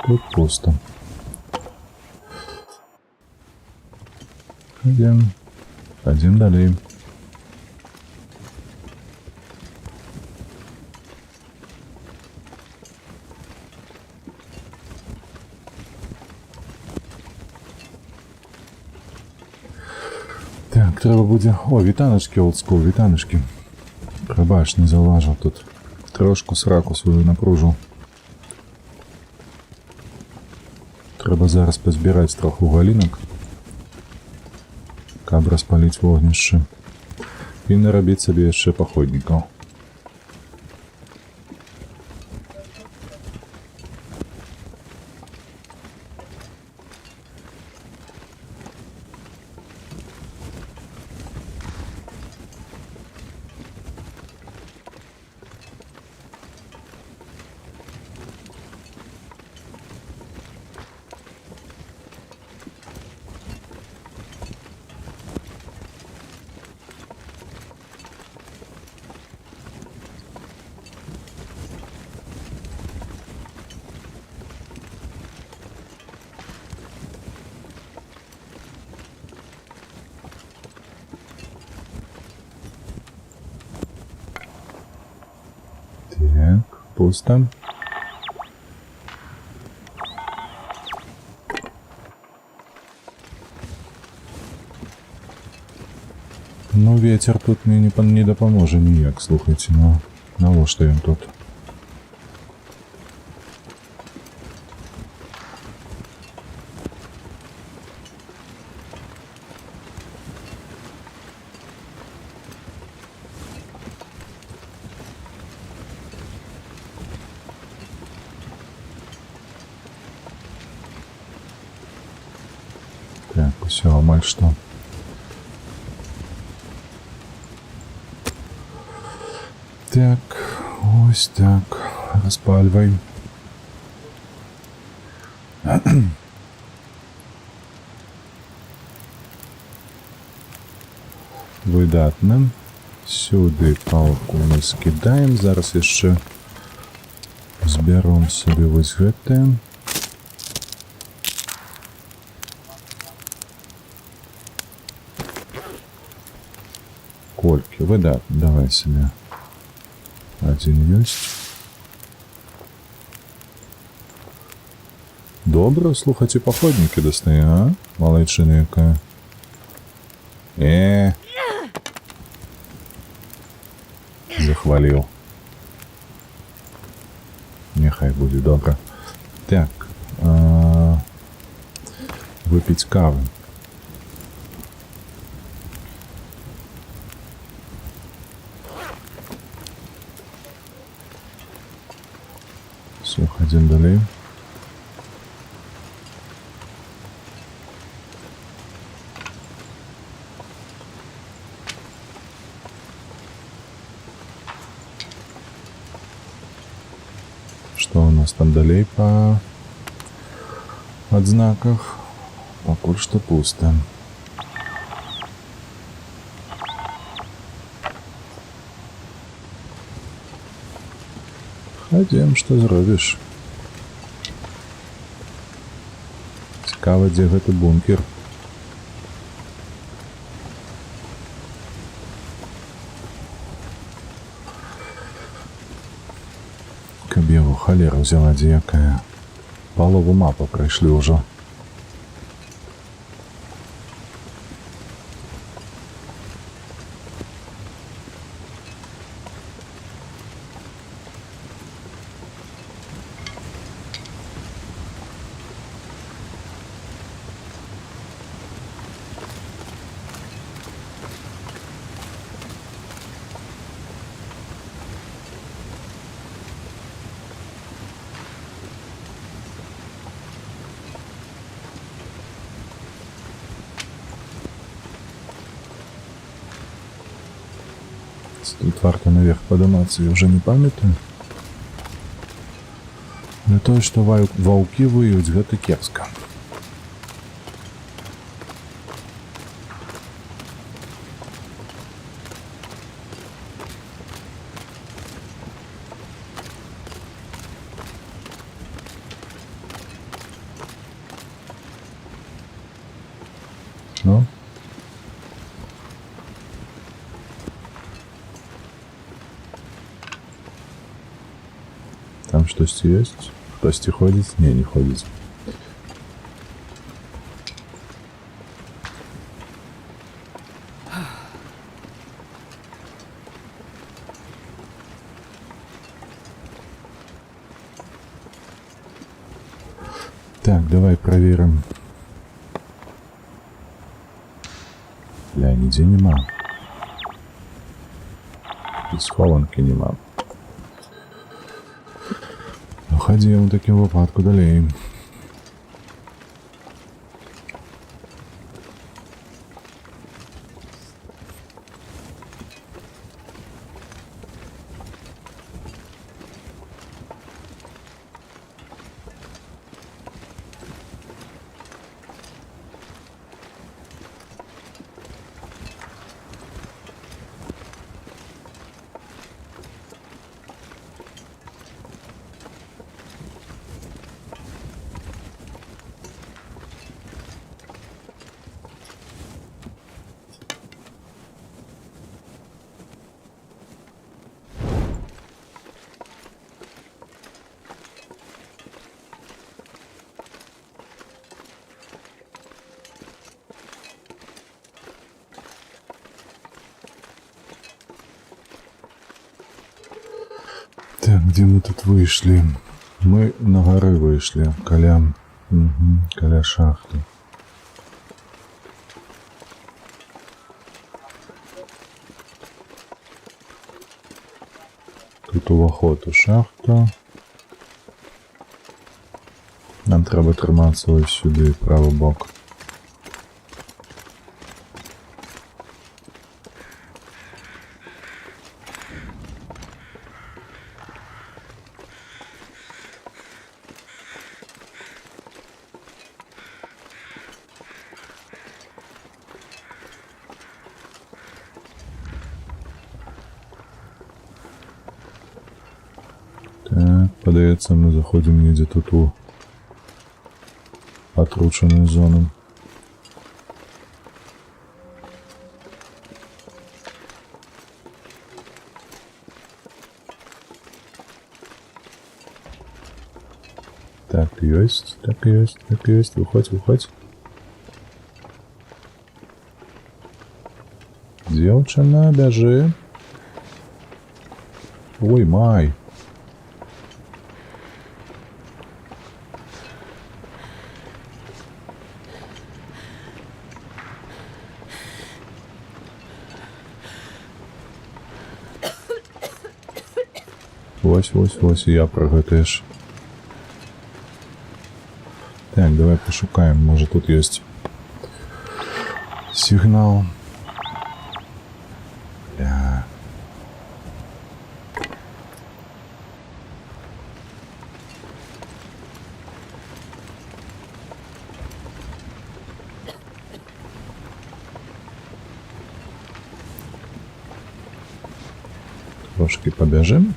Тут пусто. Ходим далее. Так, треба буде... О, вітаночки, олдскул, вітаночки. Пробач, не зауважив тут. Трошку сраку свою напружу. Треба зараз позбирати трохи галінок. Каб распалить вогнище. И наробить себе еще походников. Пусто. Ну, ветер тут мне не допоможе ніяк, слухайте, ну, навошта він тут? Так, все, амаль что. Так, ось так, розпалюй. Видатно. Сюди палку ми скидаємо. Зараз ще зберемо собі ось це. Кольки, видатно, давай себе. Один есть. Добре, слухайте, походники достає, а? Малайчина яка. Захвалив. Нехай буде добре. Так. Випить кави. Все, ходим далее. Что у нас там далее по отзнаках? Пока что пусто. Ходим, что зробишь? Цікаво, де гэты бункер. Каб яго халера взяла, дзе якая. Палову мапу прайшлі ўжо. Тут варто наверх подниматься, я уже не памятаю. Но то, что ваўкі выюць, гэта кепска. Ну? Там штось есть? Хтось ходит? Не, не ходит. Так, давай проверим. Бля, нигде нема. И схованки нема. Ходим в таким выпадку далее. Так, где мы тут вышли? Мы на горы вышли, каля шахты. Тут уваход у шахту. Нам треба триматися ось сюди, правий бок. Так, подається, ми заходимо ніде тут у отрученную зону. Так, есть, так есть, так есть. Выходь, выходь. Девчина, бежи. Ой, май. Вось, я про гэта ж. Так, давай пошукаем, может тут есть сигнал. Да. Трошки побежим.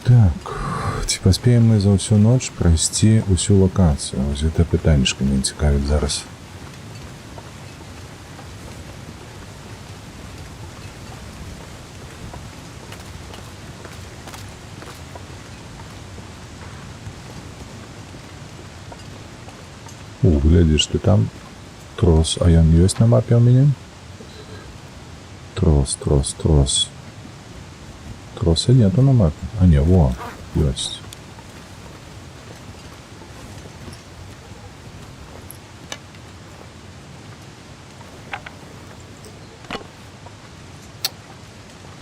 Так, ці паспеем мы за ўсю ноч прайсці ўсю лакацыю? Вось гэта пытаннішка мяне цікавіць зараз. Глядзіш, ты там трос, а ён ёсць на мапе ў мяне? Трос. Троса нету на мапе. А не, во, есть.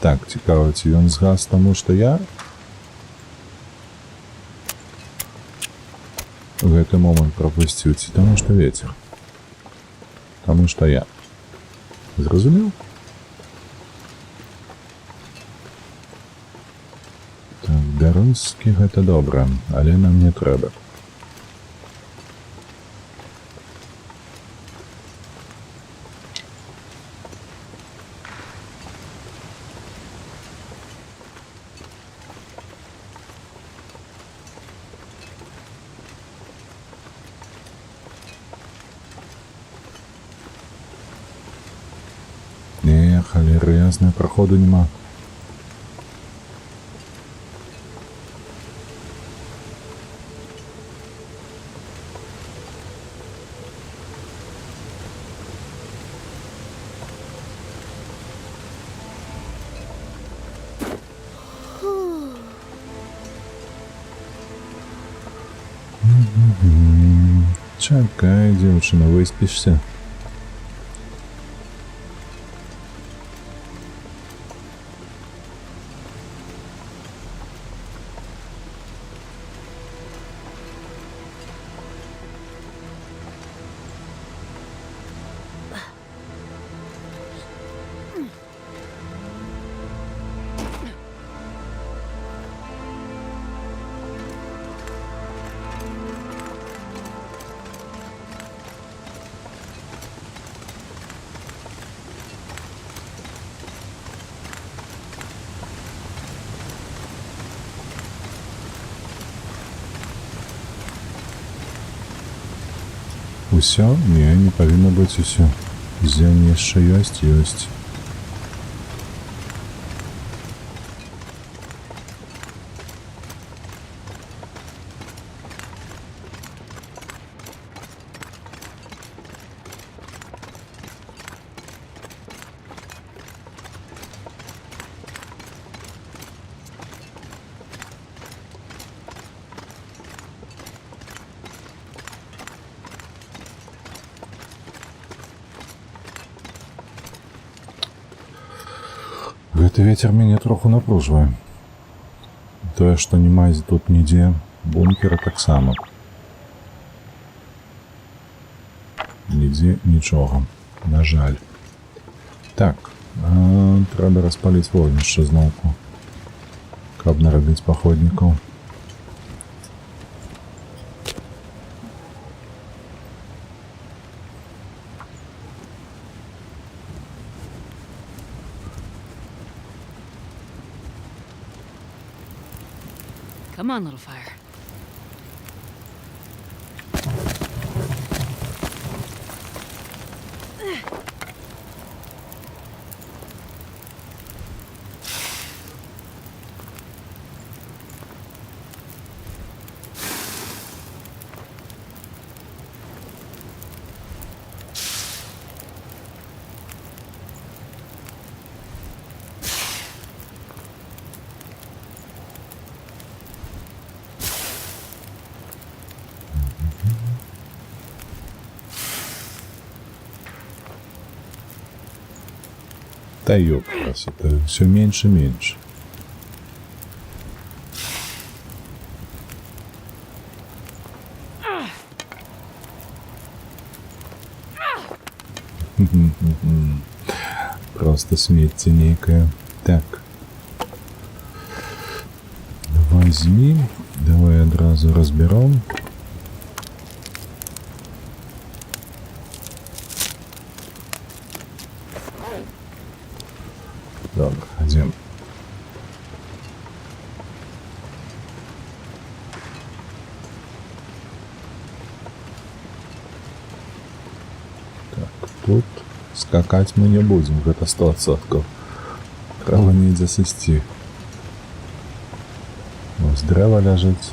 Так, цікаво, ці ён згас таму, што я гэты момант прапусціў, ці таму, што ветер. Таму, што я. Зразумеў? Бярозкі гэта добра, але нам не трэба. Не, халеры ясныя, праходу нема. Чакай, дзевчына, выспішся. Усё? Не, не павінна быць усё. Зелень яшчэ ёсць. Гэты вецер мяне троху напружвае. Тое, што няма тут нідзе бункера, таксама. Нідзе нічога. На жаль. Так, трэба распаліць вогнішча зноўку, каб нарабіць паходнікаў. Come on, little fire. Да ёпрст, это все меньше и меньше. Просто смерть некая. Так. Возьми. Давай одразу разберем. Добре, ходім. Так, тут скакать мы не будем, это 100%. Право не засысти. Ось древо лежить.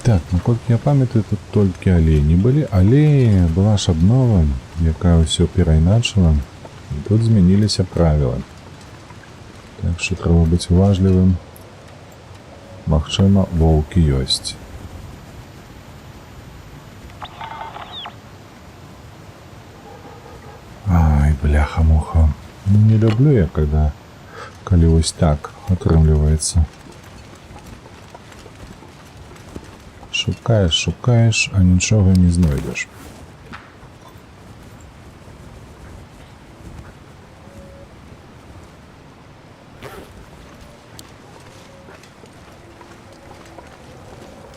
Так, наколькі я памятаю, тут толькі алені былі, але была ж абнова, якая ўсё перайначыла, і тут змяніліся правілы. Так што трэба быць уважлівым. Магчыма, воўкі ёсць. Ай, бляха-муха. Не люблю я, калі вось так атрымліваецца. Шукаеш, шукаеш, а нічога не знойдеш.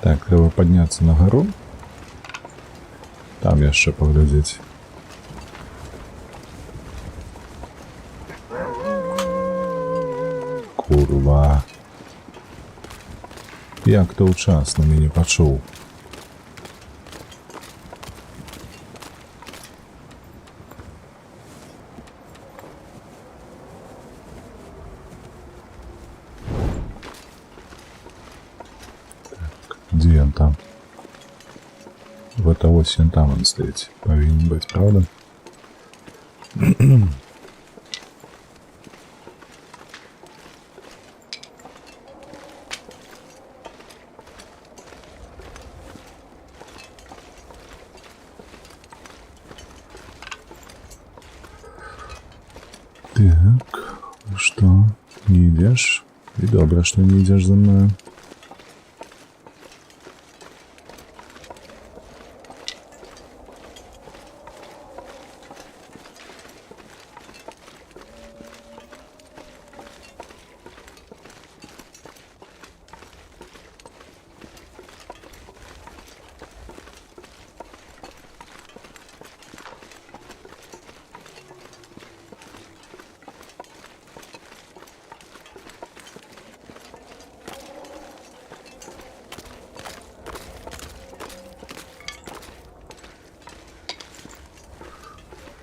Так, трэба падняцца на гару. Там яшчэ паглядзець. Курва. Як то ўчасна мяне пачуў. Так, дзе ён там? Вот ось ён там он стаіць. Павінен быць, правда? Так, что, не идешь? И добро, что не идешь за мной.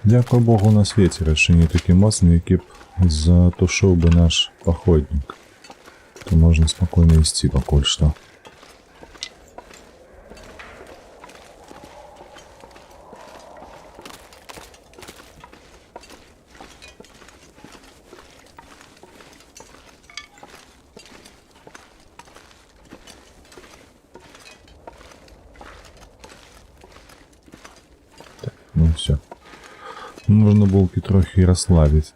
Дякую Богу, на свеце яшчэ не такі моцны, які б затушыў бы наш паходнік. То можна спакойна ісці пакуль што. Так, ну все. Можна булки трохи расслабіць,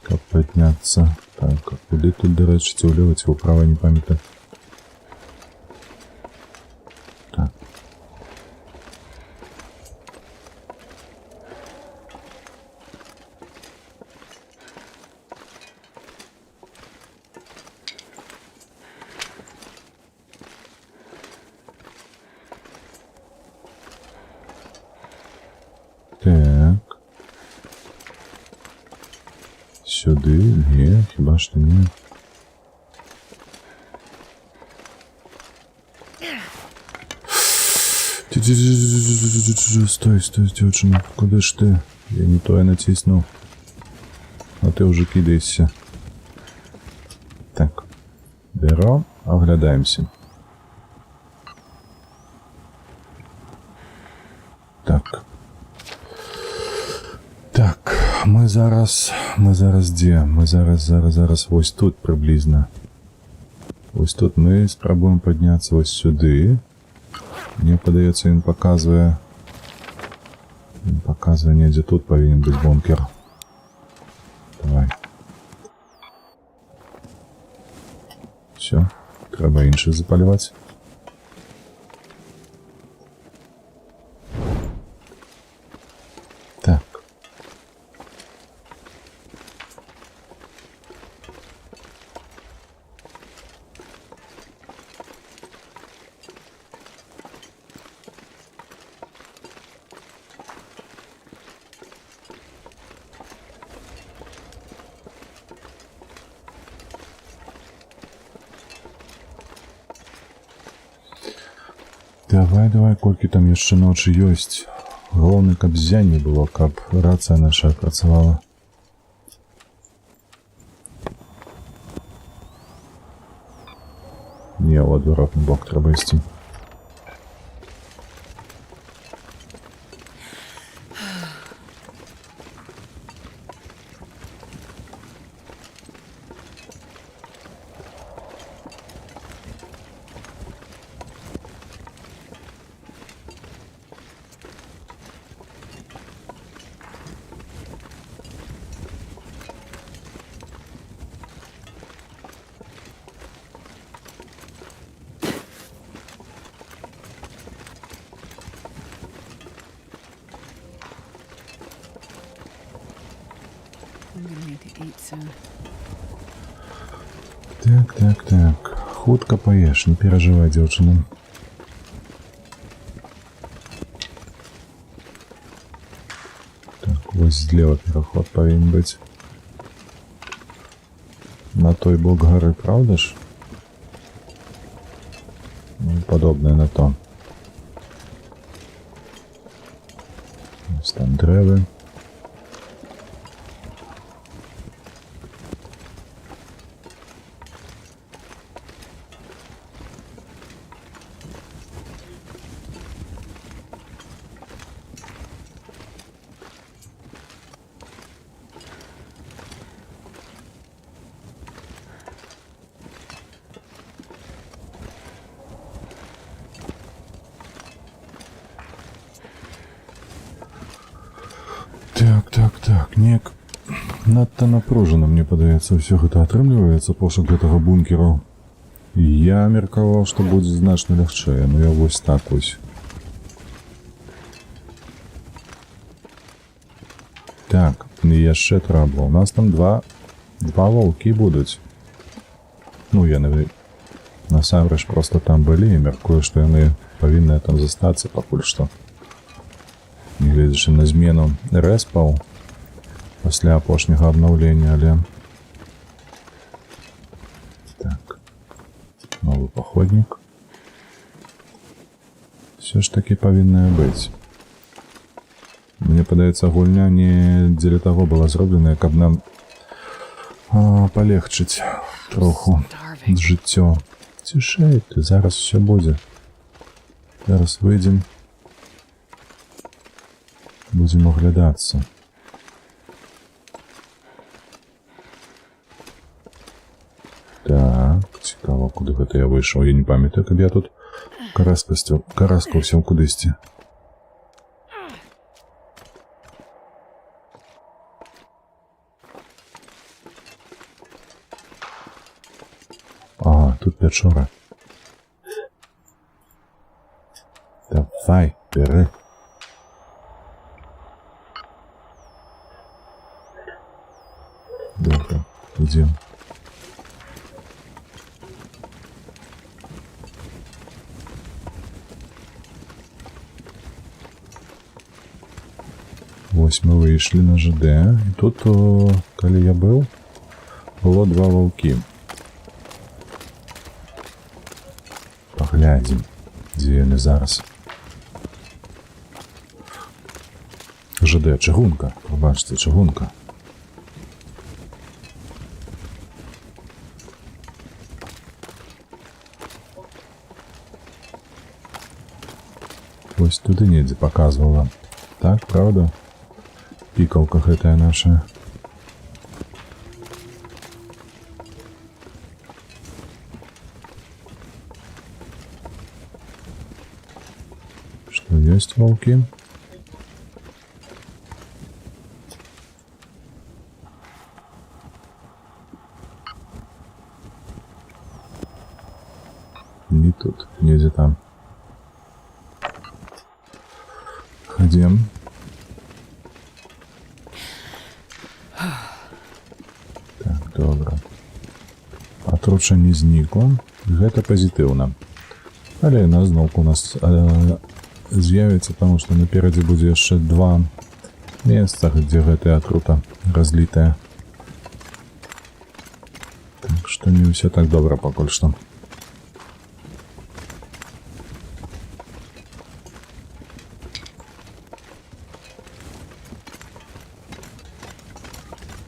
каб падняцца. Так, а куды тут, да рэчы, ці ўлева, ці ўправа, не памятаю. Так. Так. Сюди? Ні, хіба що ні. Стой, дівчина, куди ж ти? Я не то я натиснув. А ти вже кидаєшся. Так. Берем, оглядаємося. Так. Так, ми зараз де? Ми зараз ось тут приблизно. Ось тут ми спробуємо піднятися ось сюди. Мені подається, він показує... ні, де тут повинен бути бункер. Давай. Все, треба інших запалювати. Так. Давай, колькі там яшчэ ночы ёсць. Галоўна, каб ззянь не было, каб рацыя наша працавала. Не, ў адваротны бок трэба ісці. Так. Хутка паеш, не перажывай, дзяўчына. Так, вось злева пераход павінен быць. На той бок гары, праўда ж? Ну, падобнае на то. Ось там дрэвы. Так, неяк надта напружана, мне падаецца, ўсё гэта атрымліваецца, пошук гэтага бункеру. Я меркаваў, што будзе значна лягчэй, но я вось так вось. Так, і яшчэ трабла. У нас там два ваўкі будуць. Ну, яны насамрэч проста там былі, і меркую, што яны павінны там застацца пакуль што. Нягледзячы на змену рэспаў пасля апошняга абнаўлення, але... Так. Новы паходнік. Все ж таки павінная быць. Мне падаецца, гульня не дзеля таго была зробленая, каб нам палегчыць троху жыццё. Цішэй ты, зараз все будзе. Зараз выйдзем. Будзем оглядацца. Так, цікава, куды гэта я выйшаў. Я не памятаю, каб я тут караскаўся кудысьці. Ага, тут пячора. Давай, бяры. Добра, ідзем. Вось мы выйшлі на ЖД. І тут, калі я быў, было 2 ваўкі. Паглядзім, дзе яны зараз. ЖД, чыгунка. Пабачце, чыгунка. Вось туды недзе паказвала. Так, правда? Пікалка гэтая наша. Што ёсць ваўкі? Не тут, недзе там. Ходім. Так, добра. Атручанне знікло. Гэта пазітыўна. Але яна зноўку у нас з'явіцца, таму што наперадзе будзе яшчэ 2 месца, дзе гэтая атрута разлітая. Так што не ўсё так добра пакуль што.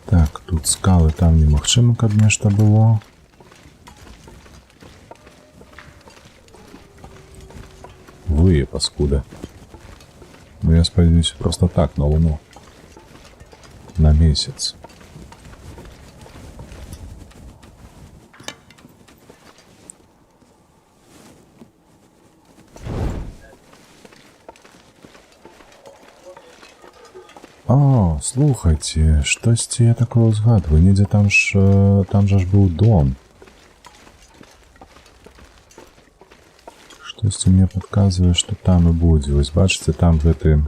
Так, тут скалы, там немагчыма, каб нешта было. Вые, паскуда. Ну, я спадзяюся просто так, на Луну. На месяц. О, слухайте, штосьці я такое згадваю. Недзе там жа ж быў дом. Штосьці мне падказвае, што там і будзе. Вось бачыце, там гэты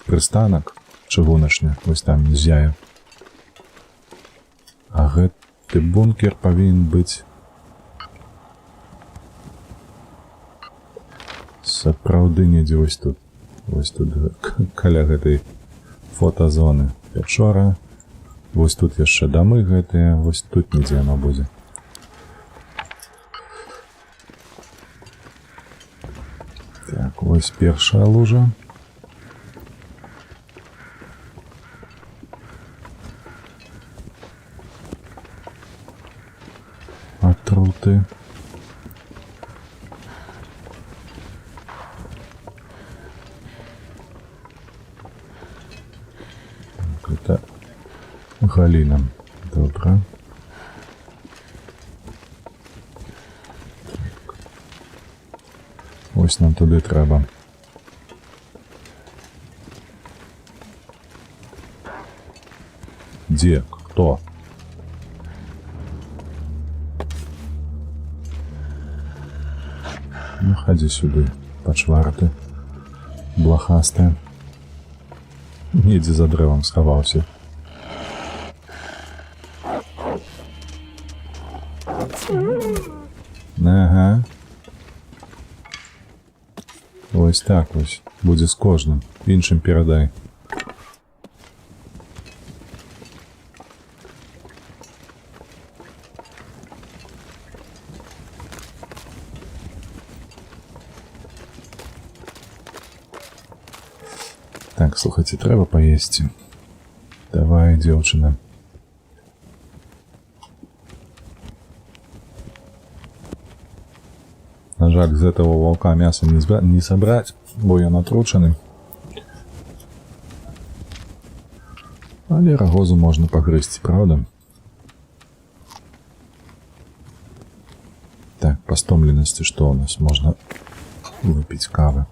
прыстанак чыгуначны, вось там з'яе. А гэты бункер павінен быць сапраўды недзе вось тут. Вось тут каля гэтай фотазоны пячора. Вось тут яшчэ дамы гэтыя. Вось тут недзе яно будзе. Так, вось першая лужа. Атруты. Это Галина. Добра. Ось нам туди треба. Где? Кто? Ну, ходи сюда, пачварты. Блохастая. Недзе за дрэвам схаваўся. Ага. Вось так вось. Будзе з кожным. Іншым перадай. Так, слухайте, трэба паесці. Давай, дзяўчына. На жаль, з этого волка мяса не собрать, бо ён атручаны. Але рагозу можна пагрызці, правда? Так, па стомленасці што у нас? Можна выпіць кавы.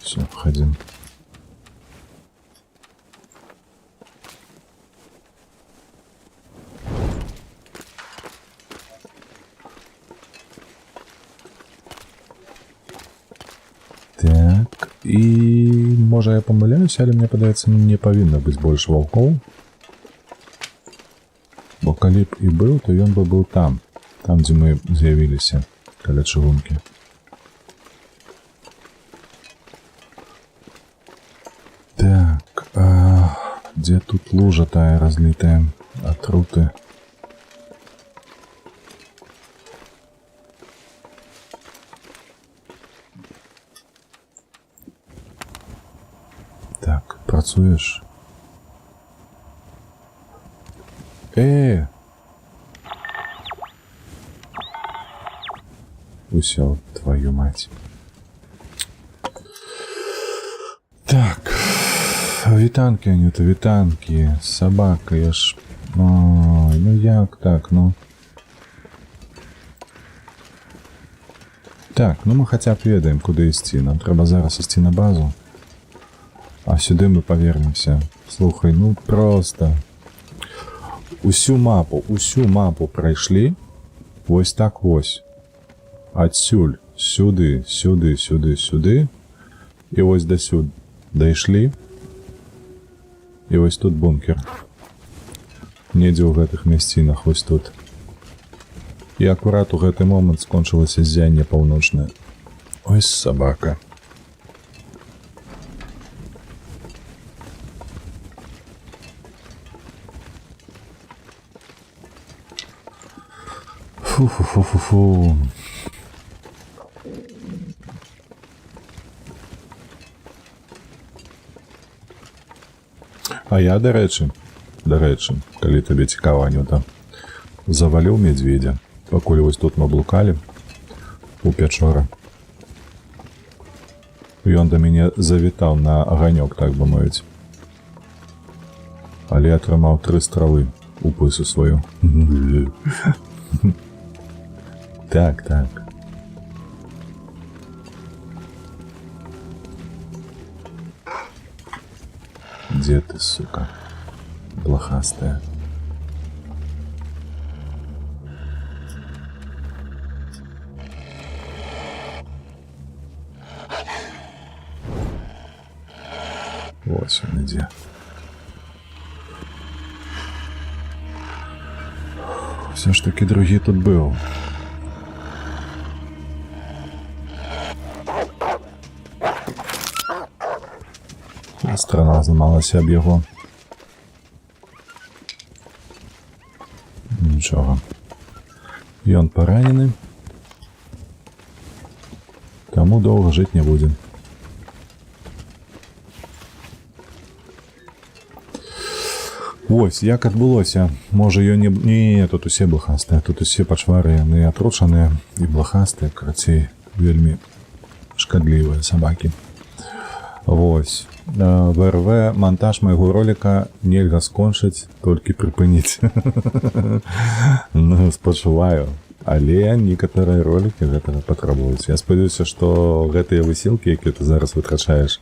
Все, входим. Так, і можа я памыляюся, але мне падаецца, не павінна быць больш ваўкоў. Бо калі б і быў, то ён бы быў там, дзе мы з'явіліся, каля чыгункі. Где тут лужа тая разлитая отруты? Так, працуешь? Усё, твою мать. Так. Вітанки, Анюта, вітанки. Собака, я ж... Ой, ну як так, ну... Так, ну мы хотя б ведаем, куды ісці. Нам трэба зараз ісці на базу. А сюды мы повернемся. Слухай, ну просто... Усю мапу прайшлі. Вось так вось. Адсюль, сюды, сюды, сюды, сюды. І вось дасюль дайшлі. І вось тут бункер. Недзе ў гэтых мясцінах вось тут. І акурат у гэты момант скончылася ззянне паўночнае. Ой, собака. Фу-фу-фу-фу-фу. А я, до рэчы, калі табе цікава, Анюта, заваліў медведя, пакуль вось тут мы блукалі у пячоры. Ён да мяне завітаў на аганёк, так бы мовіць. Але атрымаў 3 стралы у пысу сваю. Так, так. Где ты, сука, блохастая? Вот он где. Все ж таки другі тут был. Страна зламалася об його. Нічого. Ён поранений. Тому довго жити не буде. Ось, як адбулося. Може, ён не... Не, тут усе блохастыя. Тут усе пачвары, яны атручаныя і блохастыя, карацей, вельмі шкадлівыя сабакі. Вось. В РВ монтаж майго ролика нельга скончыць, толькі прыпыніць. Ну, спачуваю. Але некаторыя ролики гэтага патрабуюць. Я спадзяюся, што гэтыя высілкі, якія ты зараз вытрачаеш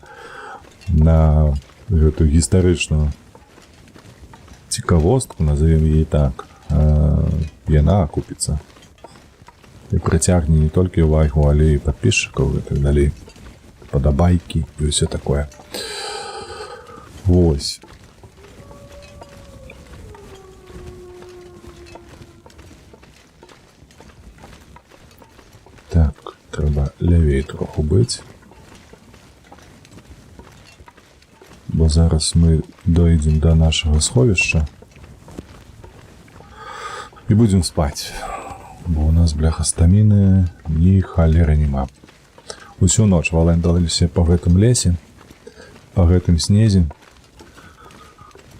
на гэтую гістарычную цікавостку, назовем яе так, яна акупіцца. І прыцягне не толькі ўвагу, але і падпісчыкаў і так далей. Падабайкі і ўсё такое. Вось. Так, трэба лявей троху быць. Бо зараз мы дойдзем до нашага сховішча і будзем спаць. Бо у нас, бляха, стаміны ні халеры няма. Усю ноч валандаліся па гэтым лесе, па гэтым снезе.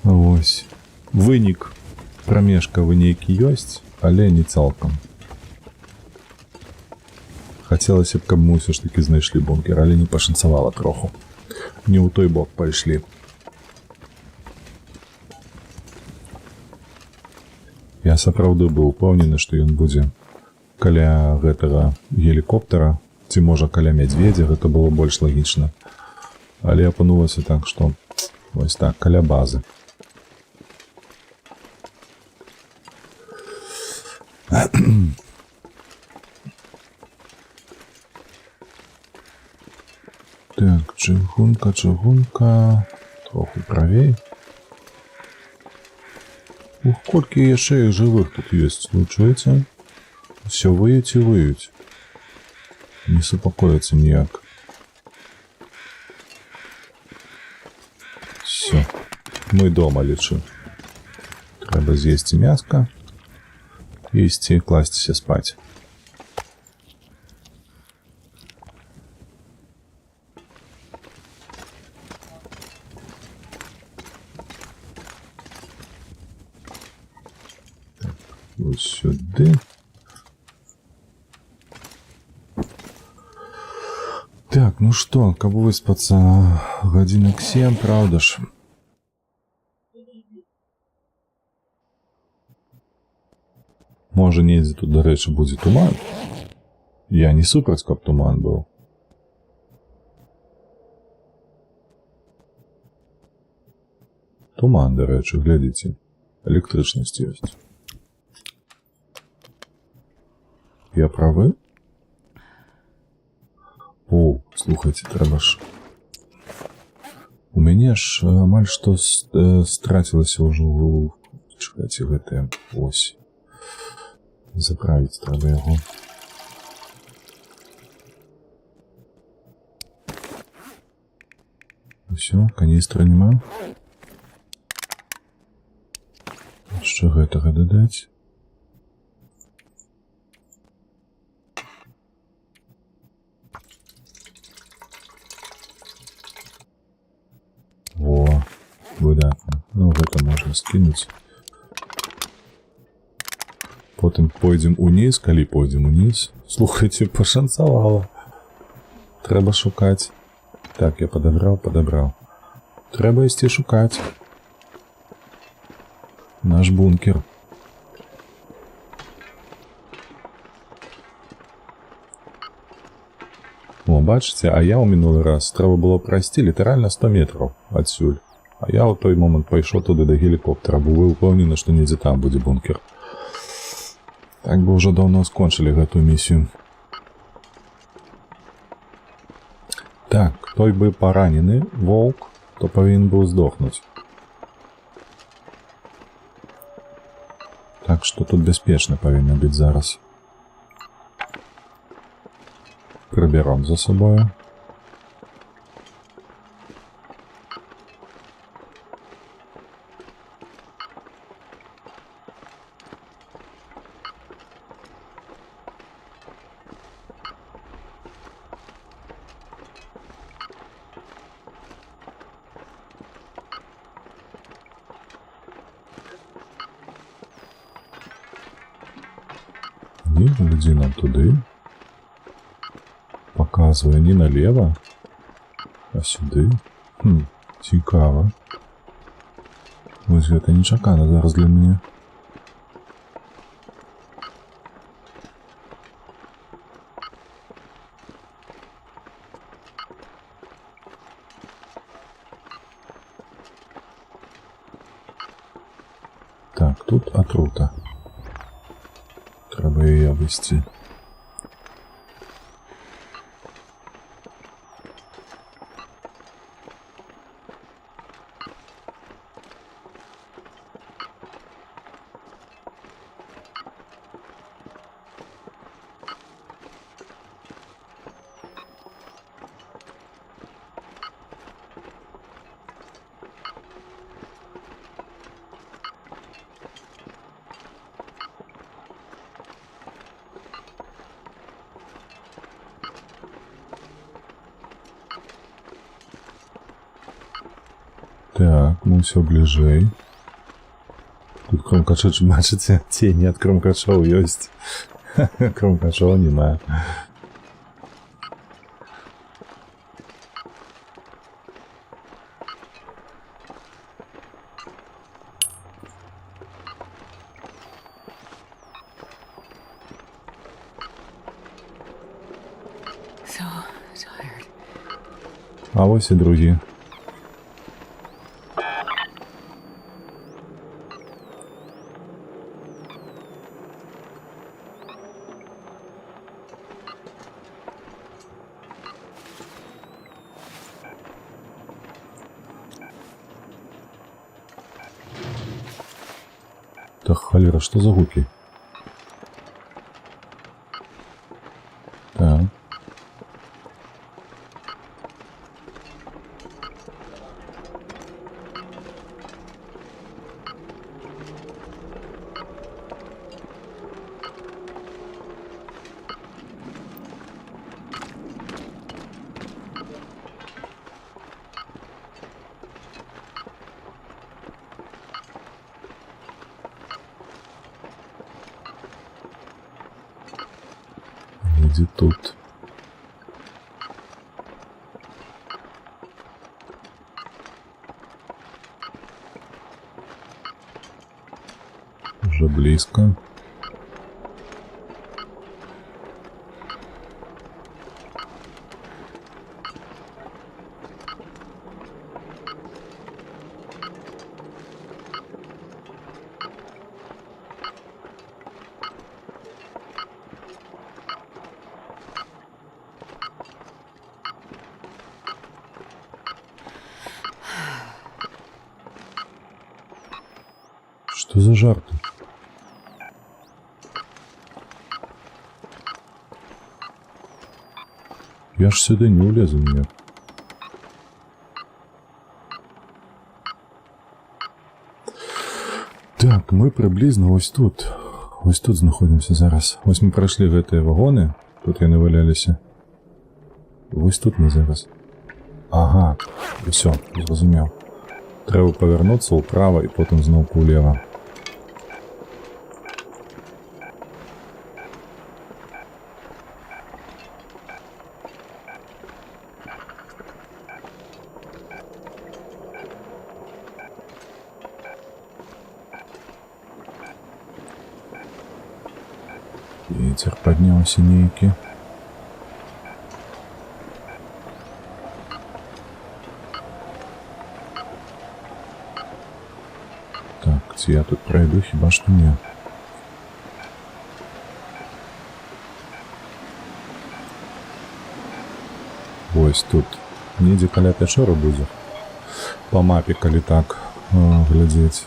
Вось. Вынік прамежкавы нейкі ёсць, але не цалкам. Хацелася б, каб мы ўсё ж такі знайшлі бункер, але не пашанцавала троху. Не ў той бок пайшлі. Я сапраўды быў упэўнены, што ён будзе каля гэтага гелікоптера, ці можа каля мядзведзя, гэта было больш лагічна. Але апынулася так, што вось так, каля базы. Так, чыгунка, троху правей. Ух, колькі яшчэ іх жывых тут ёсць, вы чуеце? Усё выюць і выюць. Не супакоіцца ніяк. Все. мы дома, лічу. Трэба з'есці мяска і ісці класціся спаць. Так, ось сюди. Так, ну что, каб выспаться гадзінак 7, правда ж? Можа, недзе тут, дарэчы, будзе туман? Я не супраць, каб туман быў. Туман, дарэчы, глядзіце. Электрычнасць ёсць. Я правы? О, слухайте, трэба ж. У мяне ж амаль што страцілася ўжо. Чакайце, гэтая ось. Заправіць трэба яго. Усё, каністра няма. Яшчэ гэтага дадаць. Выдатна. Ну, гэта можна скінуць. Потым пойдзем уніз, калі пойдзем уніз. Слухайце, пашанцавала. Трэба шукаць. Так, я падабраў. Трэба ісці шукаць. Наш бункер. О, бачыце, а я ў мінулы раз трэба было прайсці літаральна 100 метраў адсюль. А я ў той момант пайшоў туды да гелікоптера, бо вы ўпэўнены, што недзе там будзе бункер. Так бы ўжо даўно скончылі гэтую місію. Так, той бы паранены воўк, то павінен быў здохнуць. Так што тут бяспечна павінна быць зараз. Прыбяром за сабою. Ідзі нам туды. Показвае не налево, а сюды. Цікава. Вось гэта нечакана зараз для мяне. Так, тут атрута. Трэба яе абысці. Так, мы ўсё бліжэй. Тут кромкачы, бачыце, цені ад кромкачоў ёсць. Кромкачоў няма. А вось і другі. Так, холера, что за гуки? Так. Где тут? Уже близко. Что за жар тут? Я ж сюда не улезу ніяк. Так, мы приблизно ось тут. Ось тут знаходимося зараз. Ось ми пройшли гэтыя вагоны. Тут яны валяліся. Ось тут мы зараз. Ага, все, зразумеў. Трэба павярнуцца ўправа і потым зноўку ўлева. Вецер падняўся нейкі. Так, ці я тут пройду, хіба што не. Вось тут. Недзе каля пячоры будзе. Па мапе, калі так глядзець.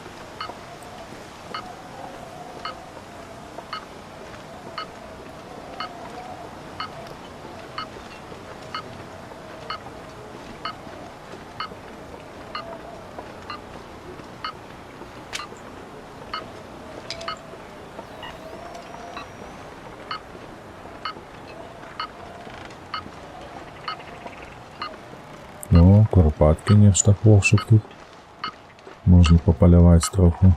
Ну, куропатки нечто хлопших тут. Можно попаляваць троху.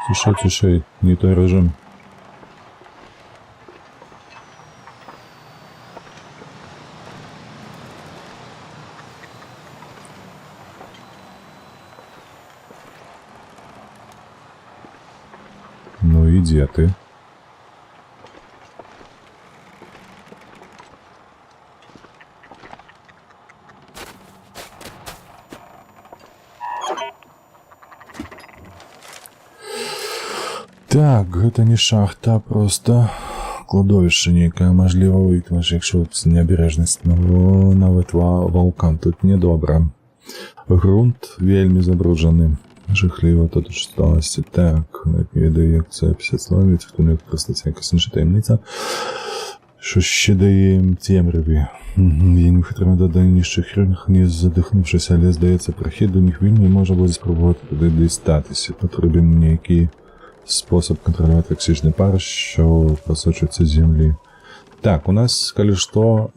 Тише, тише, не той режим. Ну и где ты? Так, гэта не шахта, просто кладовішча нейкае, мажліва выкваш, якщо неабережнасць. Ну, нават ваўкам тут недобра. Грунт вельмі забруджаны. Жахліва тут сталася. Так, навіть не ведаю, як це післясловіць, хто не використається якась інша таємниця. Що ще дає їм темряві. Їм хитрими додань ніжчих ринах, не задихнувшись, але, здається, прохід до них вільний, може буде спробувати туди дістатися. Потрібен ніякий спосіб контролювати токсичний пар, що просочується з землі. Так, у нас, калі што,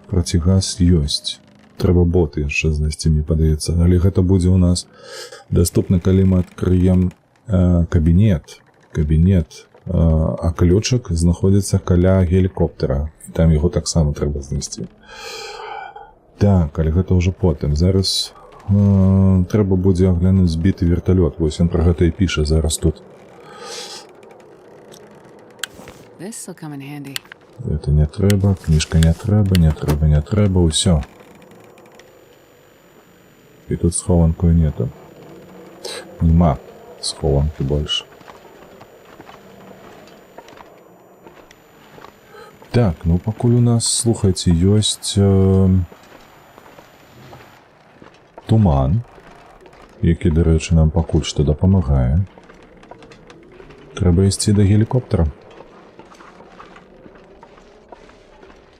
процігаз ёсць. Трэба боты яшчэ знайсці, мне падаецца. Але гэта будзе у нас даступна, калі мы адкрыем кабінет. А ключик знаходзіцца каля гелікоптера. Там яго таксама трэба знайсці. Так, але гэта ўжо потым. Зараз трэба будзе аглянуць збіты верталёт. Вось ён пра гэта і піша зараз тут. Гэта не трэба, кніжка не трэба, ўсё. И тут схованку нету. Нема схованки больше. Так, ну пакуль у нас, слухайте, есть туман, які, до речі, нам пакуль што дапамагае. Трэба ісці до гелікоптера.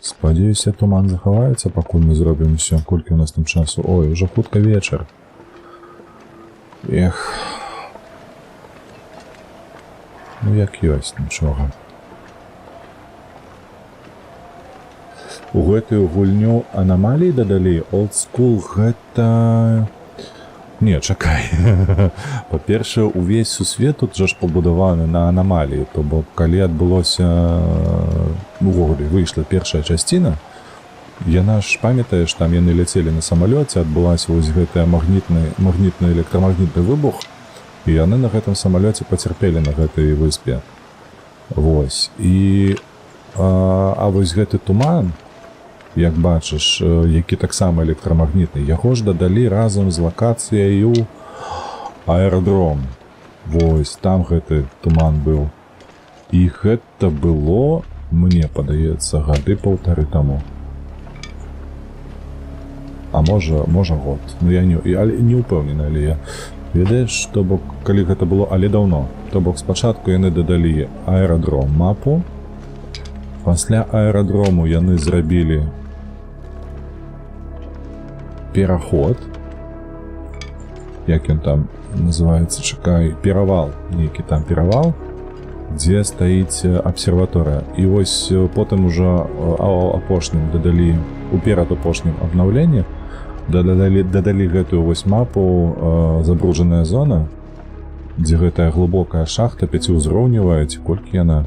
Спадзяюся, туман захаваецца, пакуль мы зробім усё. Колькі у нас там часу? Ой, уже хутка вечар. Эх. Ну, як ёсць, нічога. У гэтую гульню анамалій дадалі? Old School гэта... Не, чакай. Па-першае, увесь сусвет тут жа ж пабудаваны на анамаліі. То бок, калі адбылося... Увогуле, выйшла першая часціна, яна ж, памятаеш, там яны ляцелі на самалёце, адбылася вось гэтая магнітны электрамагнітны выбух, і яны на гэтым самалёце пацярпелі на гэтай выспе. Вось. І... А вось гэты туман, як бачыш, які таксама электрамагнітны, яго ж дадалі разам з лакацыяю аэрадром. Вось, там гэты туман быў. І гэта было, мне падаецца, гады 1,5 таму. А можа год. Ну, я не ўпэўнены, але я... Ведаеш, то бок, калі гэта было, але даўно. То бок, спачатку яны дадалі аэрадром мапу. Пасля аэрадрому яны зрабілі пераход. Як ён там называецца, чакай, перавал. Нейкі там перавал, дзе стаіць абсерваторыя. І вось потым ужо апошнім дадалі, уперад апошнім абнаўленні, дадалі гэтую вось мапу забруджаная зона, дзе гэтая глыбокая шахта 5-узроўневая, ці колькі яна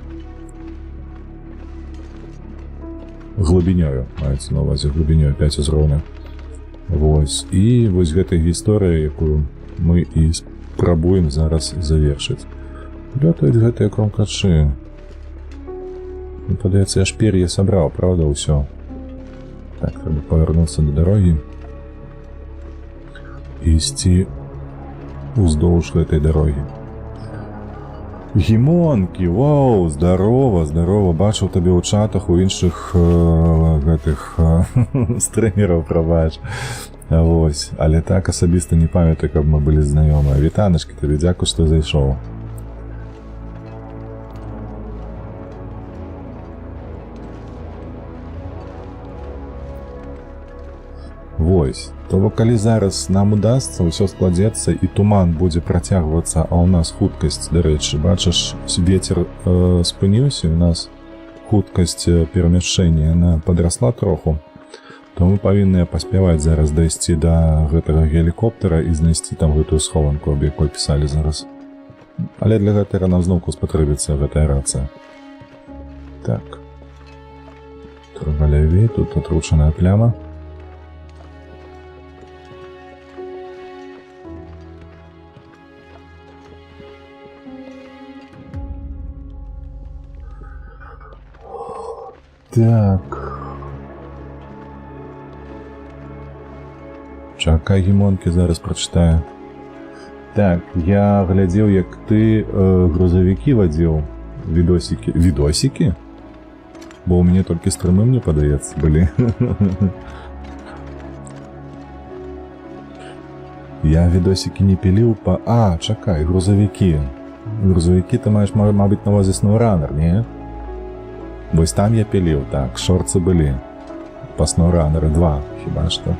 глыбінёю, маецца на ўвазе глыбінёю 5 узроўняў. Вось. І вось гэтая гісторыя, якую мы і спрабуем зараз завершыць. Лётаюць гэтыя кромкачы. Мне падаецца, я ж пер'е сабраў, правда, ўсё. Так, трэба павярнуцца да дарогі. Ісці уздоўж гэтай дарогі. Гімонкі, вау, здарова. Бачыў табе ў чатах у іншых гэтых стрэмераў, прабач. Вось, але так асабіста не памятаю, каб мы былі знаёмыя. Вітаначкі табе, дзякуй, што зайшоў. Вось, то бок, калі зараз нам удасца, ўсё складзецца і туман будзе працягвацца, а ў нас хуткасць, дарэчы, бачыш, вецер спыніўся, у нас хуткасць перамяшчэння, яна падрасла троху, то мы павінны паспяваць зараз дайсці да гэтага гелікоптера і знайсці там гэтую схованку, аб якой пісалі зараз. Але для гэтага нам зноўку спатрэбіцца гэтая рацыя. Так. Трэба лявей, тут атручаная пляма. Так. Чакай, гімонкі, зараз прачытаю. Так, я глядзеў, як ты грузавікі вадзіў, відосікі. Відосікі? Бо ў мяне толькі стрымы, мне падаецца, былі. Я відосікі не піліў па... А, чакай, грузавікі. Грузавікі ты маеш, мабыць, на ўвазе SnowRunner, не? Вось там я піліў, так, шорцы былі. Па SnowRunner 2, хіба што.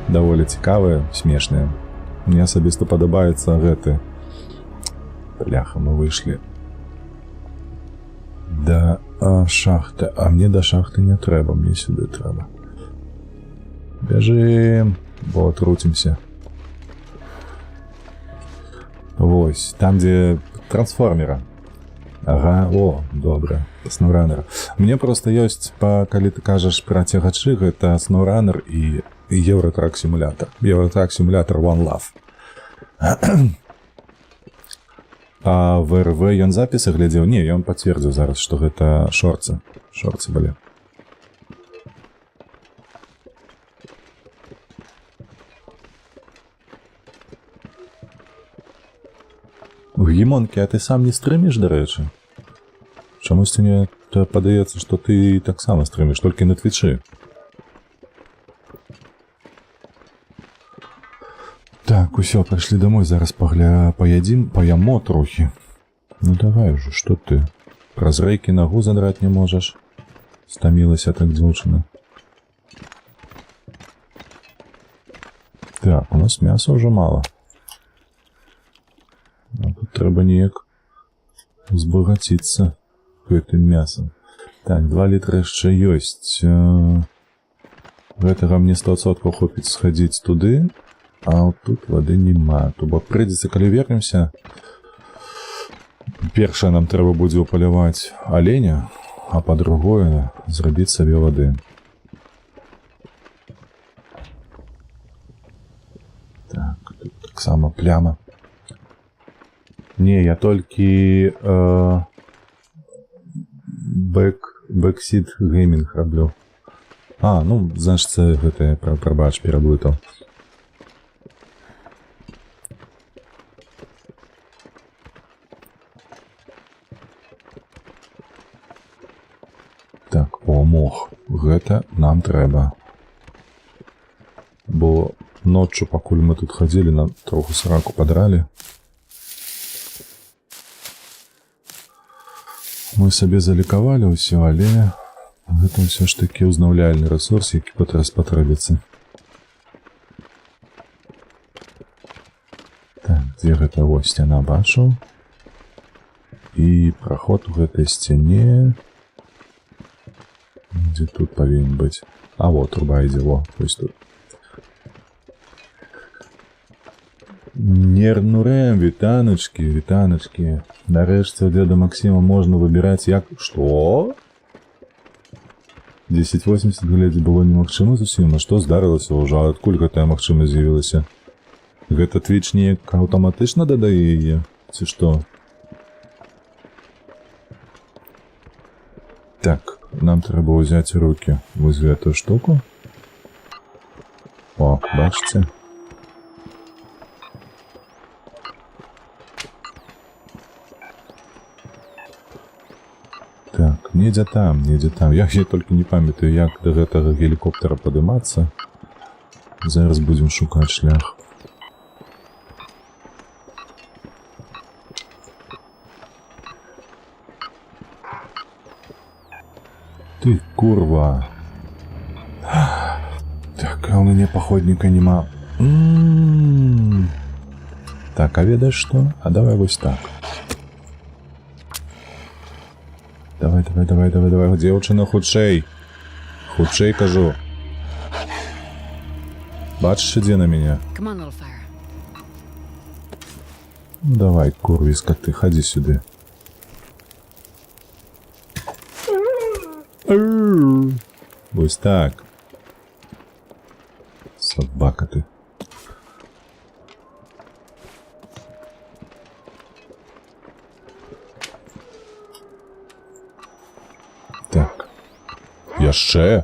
Даволі цікавыя, смешныя. Мне асабіста падабаецца гэты. Бляха, мы выйшлі да шахты. А мне да шахты не трэба, мне сюды трэба. Бяжым, бо атруцімся. Вось, там, дзе трансформера. Ага, о, добра, SnowRunner. Мне проста ёсць, калі ты кажаш пра цягачы, гэта SnowRunner і Евротрак сімулятор. Евротрак сімулятор One Love. А в РВ ён запісы глядзеў? Не, ён пацвердзіў зараз, што гэта шорцы. Шорцы былі. Гімонкі, а ты сам не стрыміш, дарэчы? Чамусьці мне падаецца, што ты таксама стрыміш, толькі на твічы. Так, усё, прыйшлі домой, зараз паядзім, паямо трохі. Ну давай ужо, што ты? Праз рэйкі нагу задраць не можаш? Стамілася так дзяўчына. Так, у нас мяса ўжо мала. А тут трэба неяк узбагаціцца гэтым мясам. Так, 2 літра яшчэ ёсць. Гэтага мне 100% хопіць схадзіць туды, а тут вады няма. То бок прыйдзецца, калі вернемся, першае нам трэба будзе ўпаляваць аленя, а па-другое зрабіць сабе вады. Так, тут таксама пляма. Не, я толькі бэксид гейминг раблю. А, ну, значит, гэта прабач, пераблытаў. Так, о, мох. Гэта нам трэба. Бо ноччу, пакуль мы тут хадзілі, нам троху сраку падралі. Мы сабе залікавалі ўсё, але гэта ўсё ж такі ўзнаўляльны рэсурс, які спатрэбіцца. Так, дзе гэта? Вось сцяна бачу. І праход у гэтай сцяне. Дзе тут павінен быць? А вот труба ідзе, во, вось тут. Нернурэм, вітаначкі, вітаначкі. Нарэшце у дзеда Максіма можна выбіраць як... Што? 1080 глядзець было немагчыма зусім. А што здарылася ўжо? Адкуль гэтая магчымасць з'явілася? Гэта Twitch неяк аўтаматычна дадае яе? Ці што? Так, нам трэба ўзяць у рукі вось гэтую штуку. О, бачыце? Так, недзе там, недзе там. Я толькі не памятаю, як да гэтага гелікоптера падымацца. Зараз будзем шукаць шлях. Ты курва. Так, а у мяне паходніка няма. Так, а ведаеш што? А давай вось так. Давай, давай, давай, давай, давай, дзеўчына, хутчэй. Хутчэй, кажу. Бачыш, ідзе на мяне. Давай, курвіска, ты хадзі сюды. Вось так. Собака ты. Так. Яшчэ?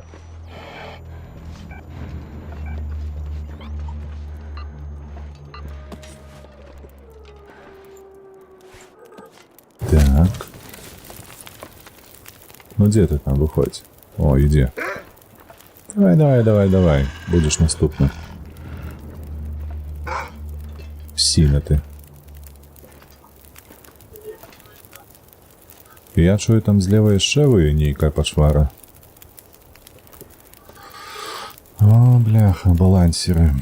Так. Ну дзе ты там, выходзь? О, ідзе. Давай, давай, давай, давай. Будеш наступны. Сіна ты. Я чую, там злева яшчэ вы нейкая пачвара. О, бляха, балансеры.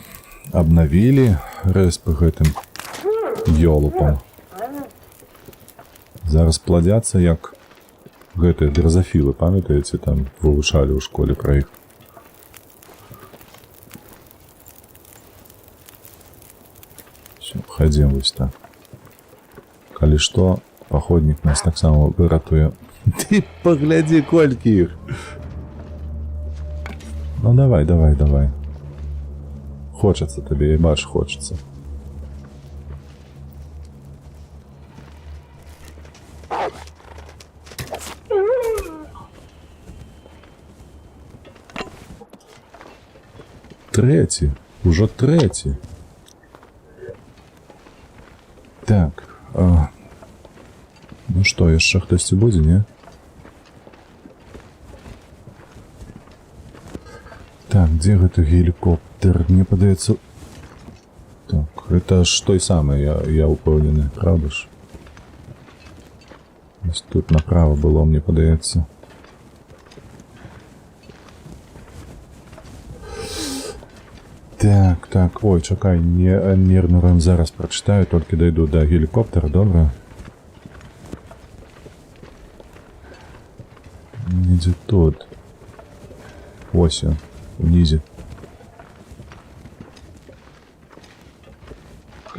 Абнавілі рэспы гэтым ёлупам. Зараз пладзяцца як гэтыя дрозафілы, памятаеце, там вывучалі ў школе пра іх. Всё, хадзім вось так. Калі што, паходнік нас таксама выратуе. Ты паглядзі, колькі іх. Ну давай, давай, давай. Хочацца табе, я бачу, хочацца. Трэці, ужо трэці. Так, ну што, яшчэ хтосьці будзе, не? Так, дзе гэты гелікоптер? Мне падаецца... Так, гэта ж той самы, я упэўнены, правда ж? Тут направо было, мне падаецца. Так, так, ой, чакай, нервным зараз прачытаю, толькі дайду да гелікоптера, добра? Недзе тут. Ось ён, унізе.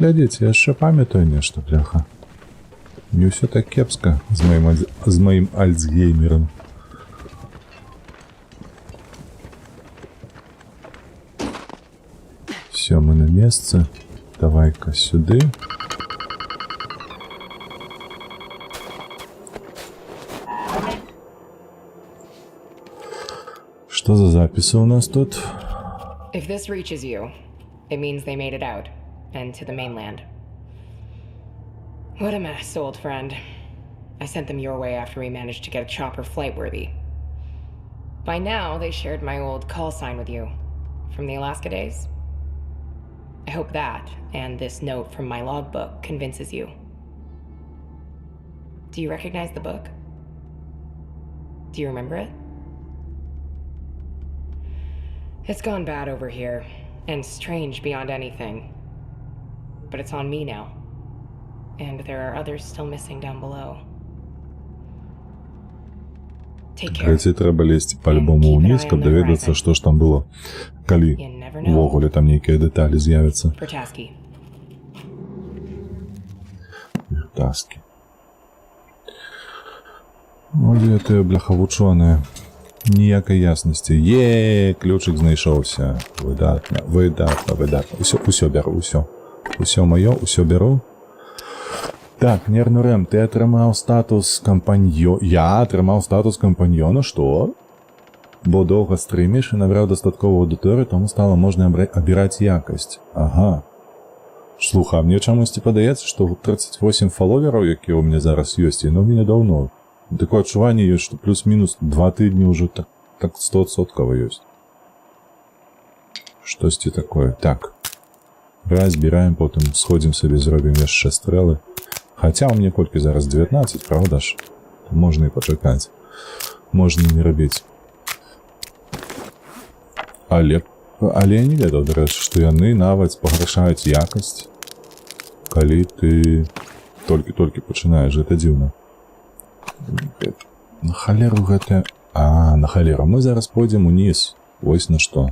Глядзіце, яшчэ памятаю нешта, бляха. Не ўсё так кепска з маім альцгеймерам. Все, мы на месцы. Давай-ка сюды. Что за записи у нас тут? If this reaches you, it means they made it out, and to the mainland. What a mess, old friend. I sent them your way after we managed to get a chopper flight-worthy. By now, they shared my old call sign with you, from the Alaska days. I hope that, and this note from my logbook, convinces you. Do you recognize the book? Do you remember it? It's gone bad over here, and strange beyond anything. But it's on me now. And there are others still missing down below. Take care. Кстати, треба лезть по-любому униз, каб даведацца, што ж там было. Калі увогуле там нейкія дэталі з'явяцца. Вертаскі. Ну, дзе ты, бляха, вучоная. Ніякай яснасці. Ключик знайшоўся. Выдатна, выдатна, выдатна. Усё бяру, усё. Усё маё, усё бяру. Так, Нервный Рэм, ты атрымаў статус кампаньёна. Я атрымаў статус кампаньёна, што? Бо доўга стрыміш і набраў дастаткова аўдыторыю, таму стала можна абіраць якасць. Ага. Слухай, мне чамусьці падаецца, што 38 фаловераў, якія ў мяне зараз ёсць, яно ў мяне даўно. Такое адчуванне ёсць, што плюс-мінус 2 тыдні ўжо так 100% ёсць. Штосьці такое. Так. Разбіраем, потым сходзім сабе, зробім яшчэ стрэлы. Хаця ў мяне колькі зараз 19, правда ж? Можна і пачакаць. Можна і не рабіць. Але я не ведаў, дарэчы, што яны нават пагаршаюць якасць, калі ты толькі пачынаеш. Гэта дзіўна. На халеру гэта... на халеру. Мы зараз пойдзем уніз. Вось на што.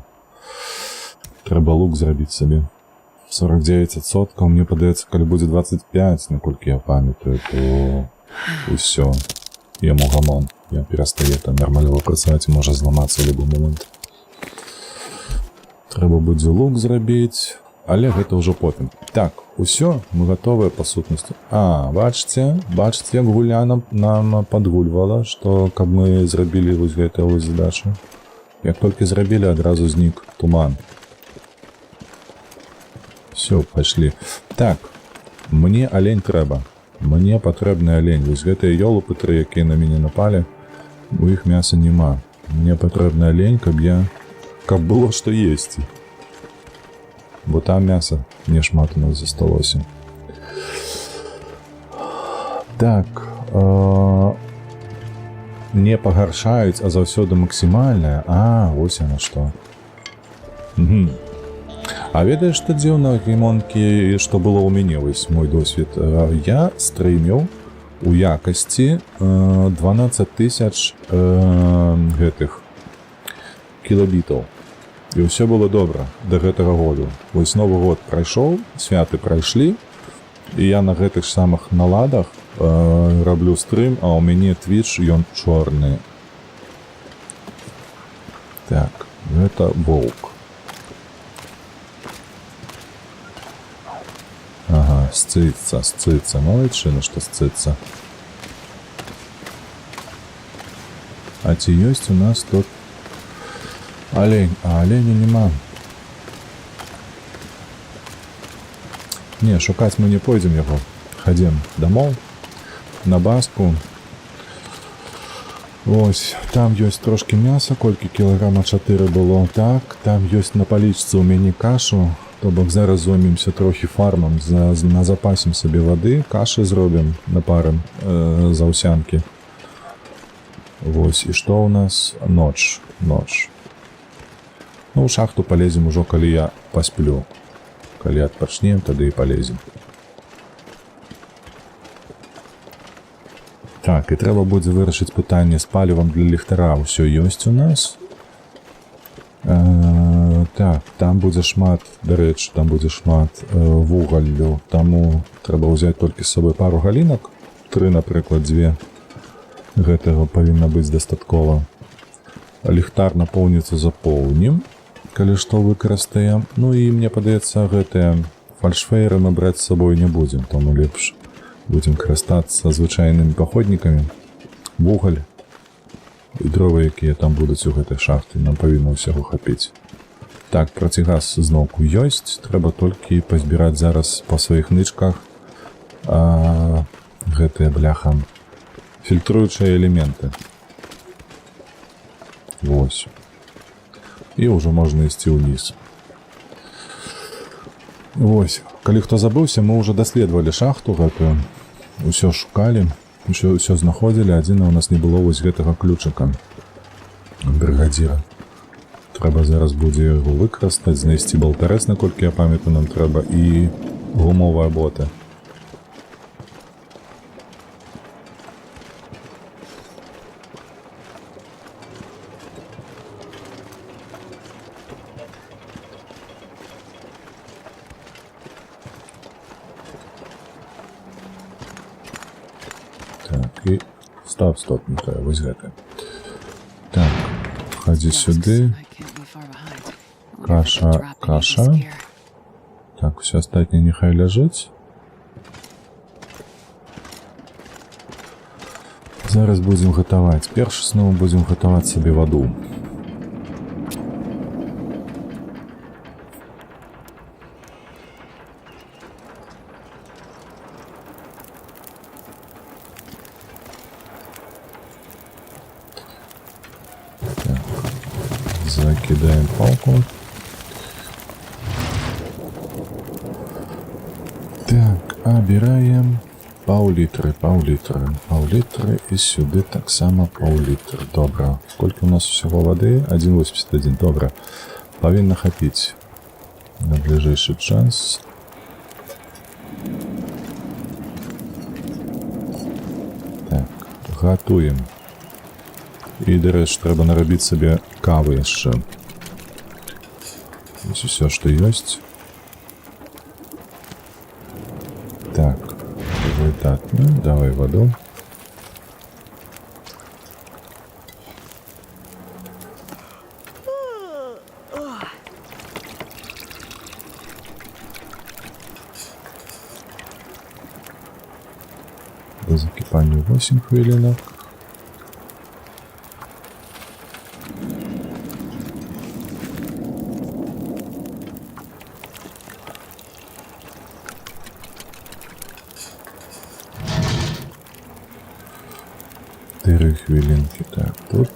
Трэба лук зрабіць сабе. 49%, мне падаецца, калі будзе 25, наколькі я памятаю, то усё. Яму гамон. Я перастае там нармалёва працаваць, можа зламацца ў любы момент. Трэба будзе лук зрабіць, але гэта ўжо потым. Так, усё, мы гатовыя па сутнасці. Бачце, як гуля нам падгульвала, што каб мы зрабілі вось гэтую вось задачу. Як толькі зрабілі, адразу знік туман. Все, пайшлі. Так, мне алень трэба. Мне патрэбны алень. Вось гэтыя ёлупы тры, якія на мяне напалі, у іх мяса няма. Мне патрэбны алень, каб было што есці. Бо там мяса не шмат у нас засталося. Так, не пагаршаюць, а заўсёды максімальная. Вось яна што. А ведаеш, што дзіўна, геймонкі, што было ў мяне, вось мой досвед. Я стрыміў у якасці 12 000 гэтых кілабітаў. І ўсё было добра да гэтага году. Вось Новы год прайшоў, святы прайшлі, і я на гэтых самых наладах раблю стрым, а ў мяне Twitch, ён чорны. Так, гэта воўк. Сцыцца. Малайчына, што сцыцца. А ці ёсць у нас тут алень? Аленя няма. Не, шукаць мы не пойдзем яго. Хадзем дамоў, на баску. Ось, там ёсць трошкі мяса, колькі кілаграма 4 было. Так, там ёсць на палічцы ў мяне кашу. То бок зараз зоймемся трохі фармам, назапасім сабе вады, кашы зробім, напарым з аўсянкі. Вось, і што ў нас? Ноч. Ну, ў шахту палезем ужо, калі я пасплю. Калі адпачнем, тады і палезем. Так, і трэба будзе вырашыць пытанне з палівам для ліхтара. Усё ёсць у нас. Так, там будзе шмат, дарэчы, там будзе шмат вугаллю. Таму трэба ўзяць толькі з сабой пару галінак. 3, напрыклад, 2. Гэтага павінна быць дастаткова. Ліхтар напоўніцца запоўнім, калі што выкарыстаем. Ну і мне падаецца, гэтыя фальшфейры мы браць з сабой не будзем, таму лепш будзем карыстацца звычайнымі паходнікамі. Вугаль і дровы, якія там будуць у гэтай шахты, нам павінна ўсяго хапіць. Так, процігаз зноўку ёсць, трэба толькі пазбіраць зараз па сваіх нычках гэтыя, бляха, фільтруючыя элементы. Вось. І ўжо можна ісці ўніз. Вось. Калі хто забыўся, мы ўжо даследавалі шахту гэтую. Усё шукалі, усё знаходзілі, адзіна ў нас не было вось гэтага ключыка брыгадзіра. Трэба зараз будзе яго выкарыстаць, знайсці болтарэс, наколькі я памятаю, нам трэба, і гумовыя боты. І стоп, не тое, вось гэта. Так, хадзі сюды. Каша. Так, усё астатняе няхай ляжыць. Зараз будзем гатаваць. Перш зноў будзем гатаваць сабе ваду. Закидаем палку. Так, обираем пол-литры. І сюди так само пол-літр. Добре. Сколько у нас всього води? 1,81. Добре. Повинно хапить на ближайший час. Так, готуем. І, до речі, треба наробити собі кави ще. Ось все, що є. Так, результатно. Давай воду. До закипання 8 хвилинок. Хвилинки. Так, тут.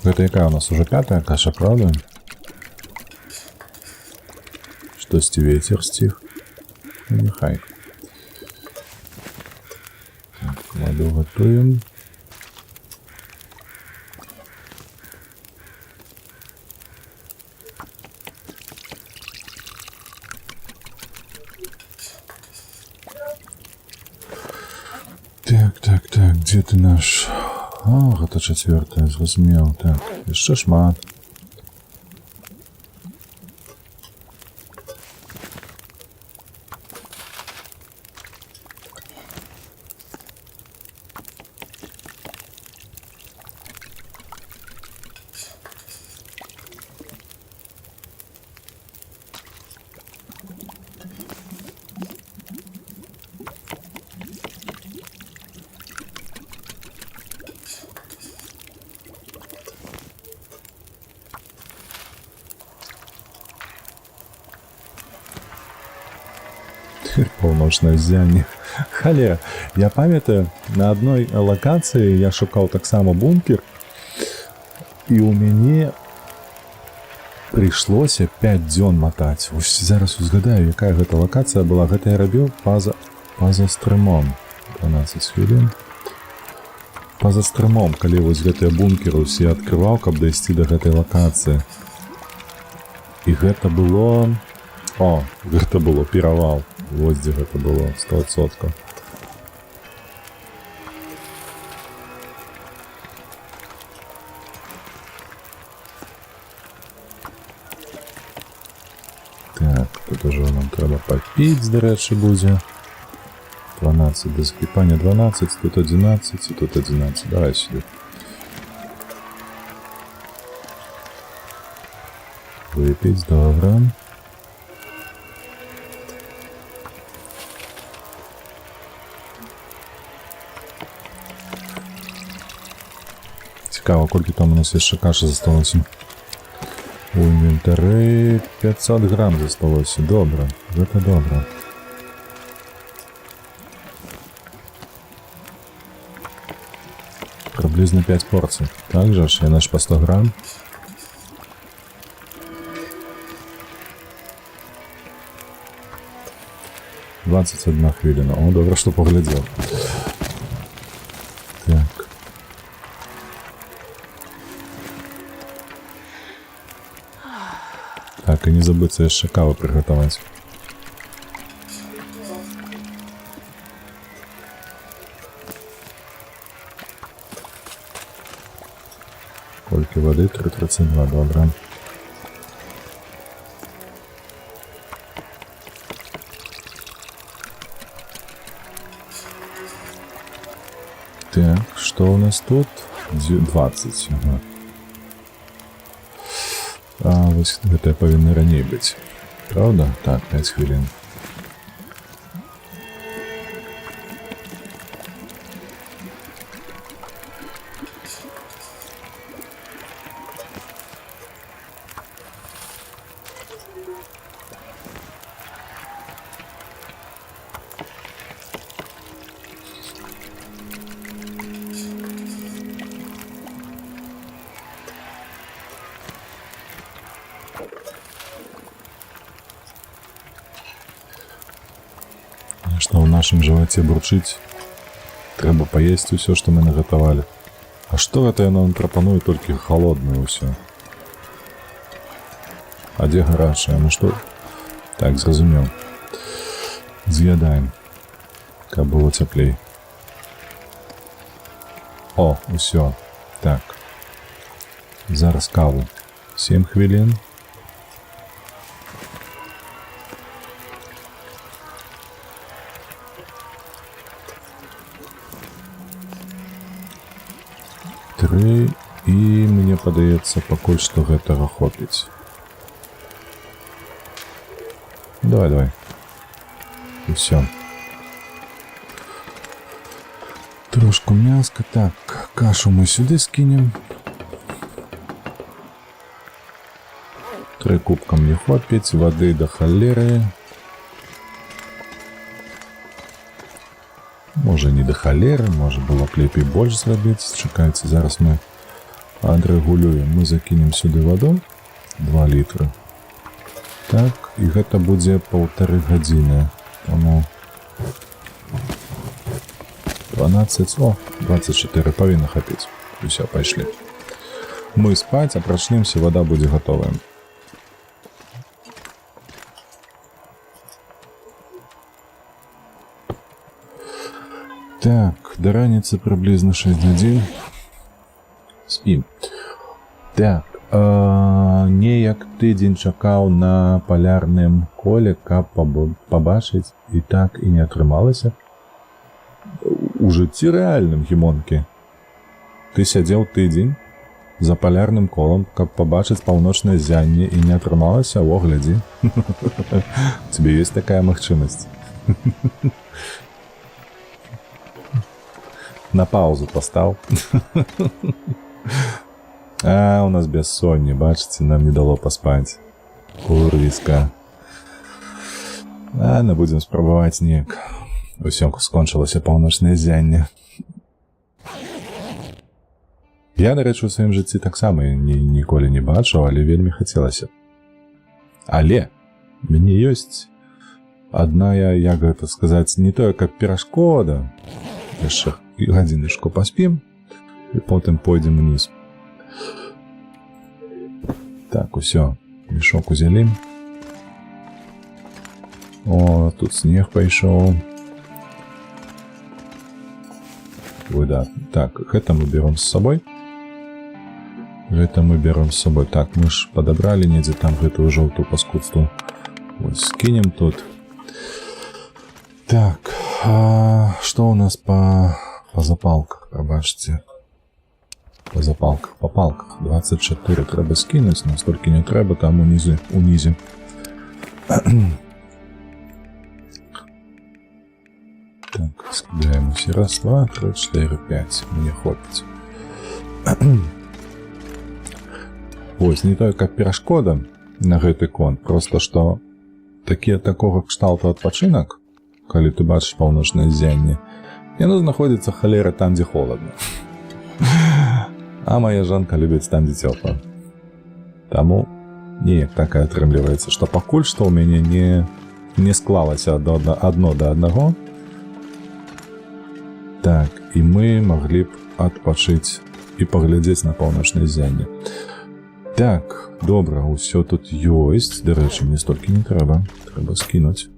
Это яка у нас уже 5-я каша, правда? Штось ветер стих. Ну, нехай. Так, воду готуем. Так, где ты наш? А, это 4-я, зрозумів. Так, еще шмат. Паўночнае ззянне. Халера, я памятаю, на адной лакацыі я шукаў таксама бункер, і ў мяне прыйшлося 5 дзён матаць. Вось зараз узгадаю, якая гэта лакацыя была. Гэта я рабіў па-за стрымом. 12 хвілін. Па-за стрымом, калі вось гэтыя бункеры ўсе адкрываў, каб дайсці да гэтай лакацыі. І гэта было... О, гэта было перавал. Вось дзе гэта было, 100%. Тут уже нам треба попить, до речі, буде. 12 до закипання 12, тут 11 і тут 11. Давай сюди. Випіть, добре. Цікаво, скільки там у нас ще каші залишилося. У інвентарі 500 грам залишилося. Добре, це добре. Приблизно 5 порций. Также ж, я наш по 100 грам. — 21 хвилина. О, добре, що поглядів. Так. Так, і не забудьте ще каву приготувати. Сколько воды? 3,32, добре. Так, что у нас тут? 20. Ага. А ось гэта павінна раней быць. Правда? Так, 5 хвилин. Что в нашем животе бурчить, треба поесть все, что мы наготовали. А что это нам пропонует только холодное все? А где гарячее? Ну что? Так, зрозумел. З'їдаємо. Как было теплей. О, все. Так. Зараз каву. 7 хвилин. І мені подається поки що гэтага хопіць. Давай. І все. Трошку м'яска. Так, кашу ми сюди скинем. 3 кубка мне хопить, воды до холеры. Може не до холеры, може було б лепей больше зробити. Чекайте, зараз ми отрегулюємо. Ми закинем сюди воду 2 літри. Так, і гэта будзе 1,5 години. Тому 12, 24 повинно хопить. І все, пошли. Мы спать, а прочнемся, вода будет готовая. Так, до раніці приблизно 6 годин. Спім. Так, неяк тыдзень чакаў на полярным коле, каб побачыць, і так і не атрымалася. У жыцці рэальным, гімонкі. Ты сядзеў тыдзень за полярным колом, каб побачыць паўночнае ззянне, і не атрымалася? О, глядзі. Тебе есть такая магчымасць. На паузу постав. А, у нас бессонні, бачите, нам не дало поспать. Курвіска. Ладно, будем спробовать ніяк. Усё, скончилося паўночнае ззянне. Я, до речі, у сваім жыцці таксама ніколі не бачыў, але вельмі хацелася. Але мне ёсць одна, як гэта сказаць, не тое, как перашкода. Яшчэ гадзінышку паспім, і потым пойдзем униз. Так, усё, мешок узялі. О, тут снег пайшоў. Выдатна. Так, гэта мы берем с собой. Так, мы ж подобрали недзе там гэтую жоўтую паскудству Вот скинем тут. Так, что у нас по запалках, пробачьте. По запалках, по палках. 24 треба скинуть, настолько не треба, там унизе. Так, скидаем все. Раз, два, три, 4, 5. Мне хватит. Ось, не только перашкода на гэты кон, просто что такого кшталту адпачынак, калі ты бачыш паўночнае ззянне, яно знаходзіцца халера там, дзе холодно. А моя жонка любіць там, дзе цёпла. Таму неяк так і атрымліваецца, што пакуль што ў мяне не склалася адно да аднаго. Так, і мы маглі б адпачыць і паглядзець на паўночнае ззянне. Так, добра, ўсё тут ёсць. Дарэчы, мне столькі не трэба. Трэба скінуць.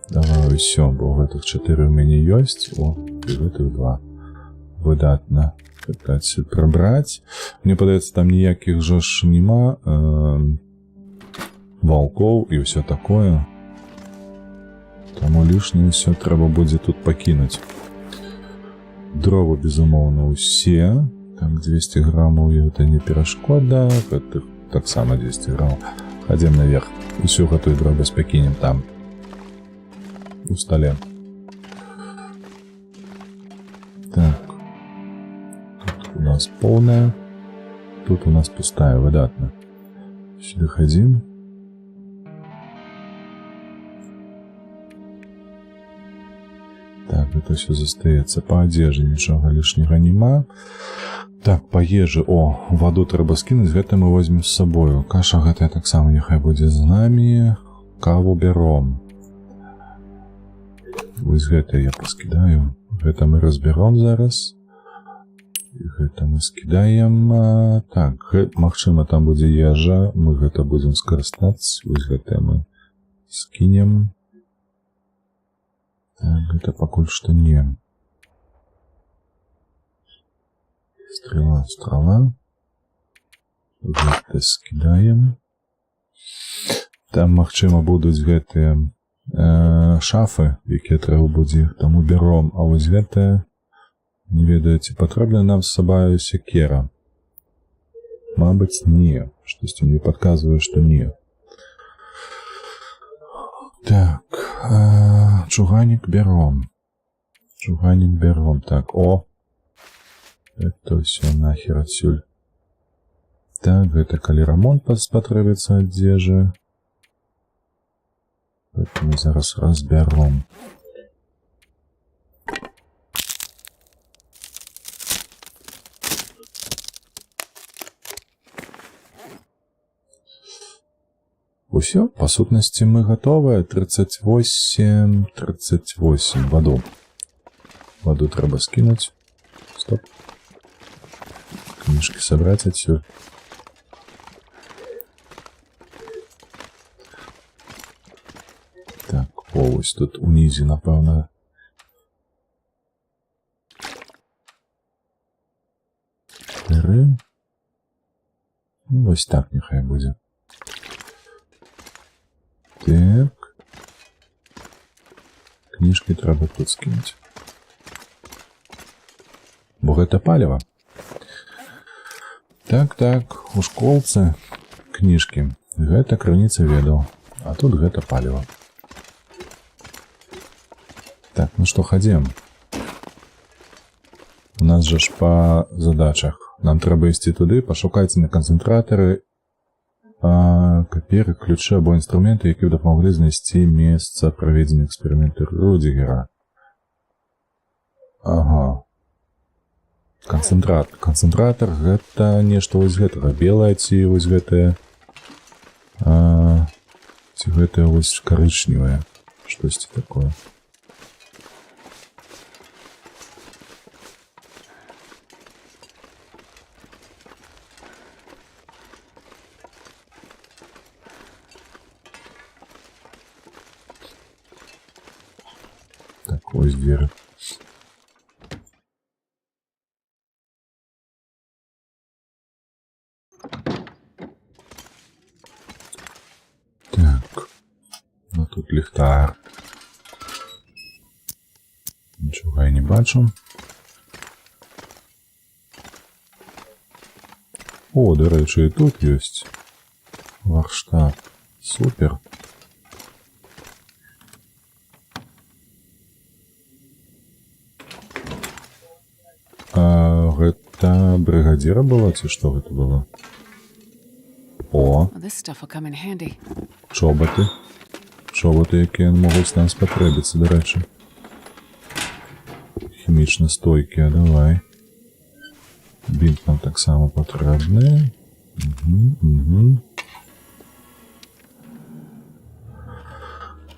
Давай ўсё, бо гэтых 4 у мяне ёсць. О, і гэтых 2. Выдатна. Пытаць прыбраць. Мне падаецца, там ніякіх жа ж нема ваўкоў і ўсё такое. Таму лішняе ўсё трэба будзе тут пакінуць. Дровы, безумоўна, усе. Так, 200 граммаў, і гэта не перашкода. Гэтых таксама 200 граммаў. Хадзім наверх. Усю гэтую дробязь пакінем там. У столе. Так. Тут у нас полная. Тут у нас пустая, выдатна. Сюда хадзім. Так, это все застаецца. По адзежы нічога лішняга няма. Так, по ежы. О, ваду трэба скінуць, гэта мы возьмем з сабою. Каша гэтая таксама няхай будзе з намі. Каву бяром. Вось гэта я паскідаю. Гэта мы разбяром зараз. І гэта мы скідаем. Так, магчыма, там будзе ежа. Мы гэта будзем скарыстаць. Вось гэта мы скінем. Так, гэта пакуль што не. Стрела. Гэта скідаем. Там, магчыма, будуць гэтыя шафы, якія трэба будзе, таму бяром. А вось гэта, не ведаю, ці патрэбна нам з сабою сякера. Мабыць, не. Штосьці мне падказвае, што не. Так, чуганік бяром. Так, о! Это все нахер отсюль. Так, гэта калі рамонт спатрэбіцца адзежы. Это мы зараз разбяром. Усё, па сутнасці мы гатовыя. 38 ваду. Ваду трэба скінуць. Стоп. Книжки собрать отсюда. Так, ось тут унізе, напевно. Ну, ось так нехай буде. Так. Книжки треба тут скинуть. Бо гэта паліва. Так, у школцы книжки. Гэта крыніца ведаў. А тут гэта паліва. Так, ну што, хадзем. У нас жа ж па задачах. Нам трэба ісці туды, пашукайце на канцэнтратары, каперы, ключы або інструменты, які б дапамаглі знайсці месца праведзення эксперыменту Рудзігера. Ага. Канцэнтратар гэта нешта вось гэтага. Белае ці вось гэтае. Ці гэтае вось карычневае. Штосьці такое. Так, ось дзверы. тут ліхтар. Нічого я не бачу. О, до речі, і тут є варштат. Супер. А гэта бригадира была, ці што гэта было? О, Well, this stuff will come in handy. чоботи. Чоботи, які можуть нам спотребитися, до речі. Хімічно стойкі, а давай. Бінт нам так само потрібний. Угу.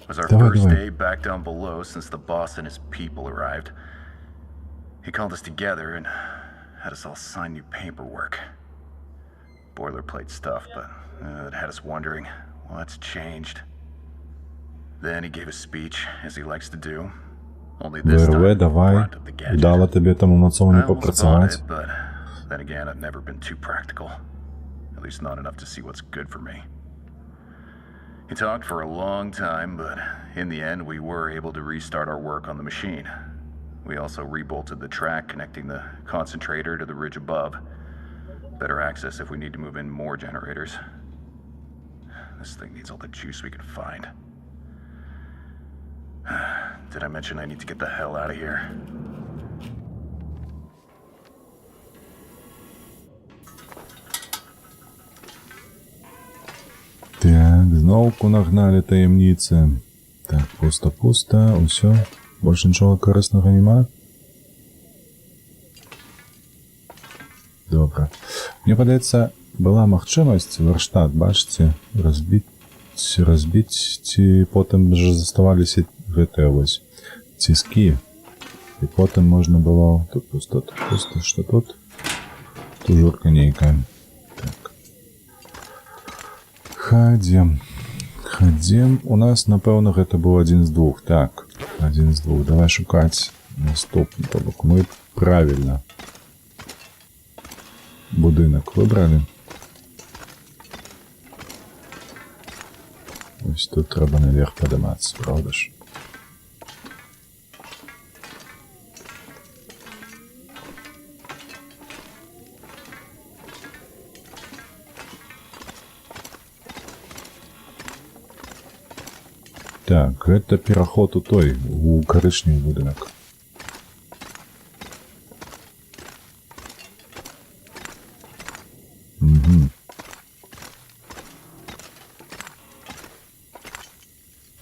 It was our Давай, first давай. day back down below since the boss and his people arrived. He called us together and had us all sign new paperwork. Boilerplate stuff, but it had us wondering what's changed. Then he gave a speech, as he likes to do. Only this time, ВРВ, in давай. front of the gadget. Вдало тобі там емоційно I almost bought попрацювати. it, but then again, I've never been too practical. At least not enough to see what's good for me. He talked for a long time, but in the end, we were able to restart our work on the machine. We also rebolted the track connecting the concentrator to the ridge above. Better access if we need to move in more generators. This thing needs all the juice we can find. Did I mention I need to get the hell out of here? Так, знову нагнали таємниці. Так, пусто, усё. Больше нічого корисного нема. Добре. Мне падаецца, была магчымасць варштат, бачыце, разбіць, ці потым же заставаліся гэтыя вось ціскі. І потым можна было... Тут пусто, што тут? Тужурка нейкая. Так. Хадзем. У нас, напэўна, гэта быў адзін з двух. Так, адзін з двух. Давай шукаць наступны. То бок мы правільна будынак выбралі. Ось тут трэба наверх падымацца, правда ж? Так, гэта пераход у той, у карычневы будынак.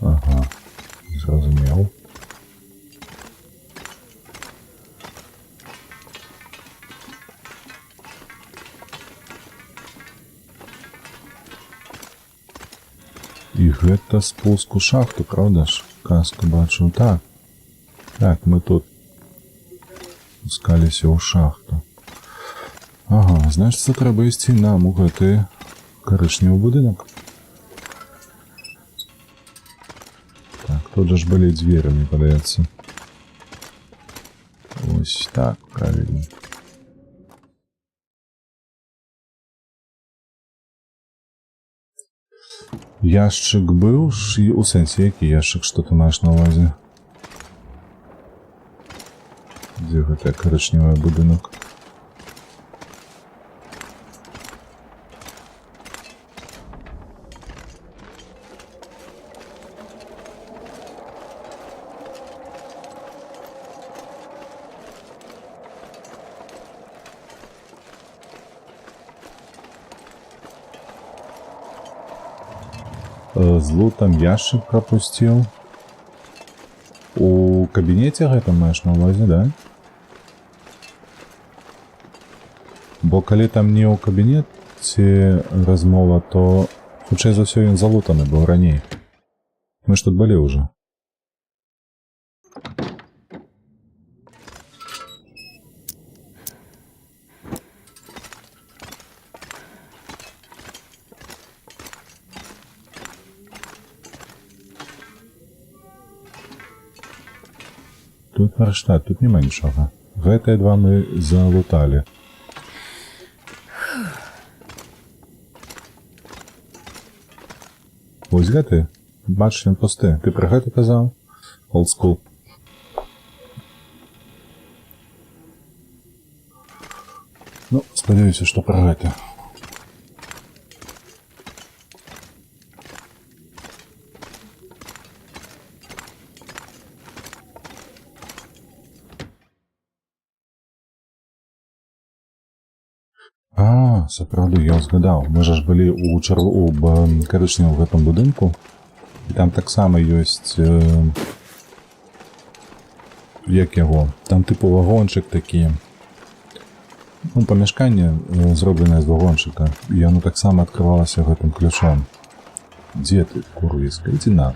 Ага, зразумеў. І гэта спуск у шахту, правда ж? Каску бачу. Так. Так, мы тут спускаліся ў шахту. Ага, значыцца, трэба ісці нам у гэты карычневы будынак. Так, тут же ж былі дзверы, мне падаецца. Ось так, правильно. Яшчык быў, і у сэнсе, які яшчык, што ты маеш на ўвазе? Дзе гэта карычневы будынак? З лутам яшчык прапусціў. У кабінеце гэта маеш на ўвазе, да? Бо калі там не ў кабінеце размова, то хутчэй за ўсё ён залутаны быў раней. Мы ж тут былі ўжо. Тут варштат, тут няма нічога. Гэтыя два мы залуталі. Вось гэты Бачиш, він пусты. Ты про гэта казаў? Old school. Ну, спадзяюся, што пра гэта. Сапраўды, я ўзгадаў. Мы ж былі ў карычневым гэтым будынку. І там таксама ёсць... як яго? Там тыпу вагончык такі. Ну, памяшканне зробленае з вагончыка. І яно таксама адкрывалася гэтым ключом. Дзе ты, курвіска? Ідзі на.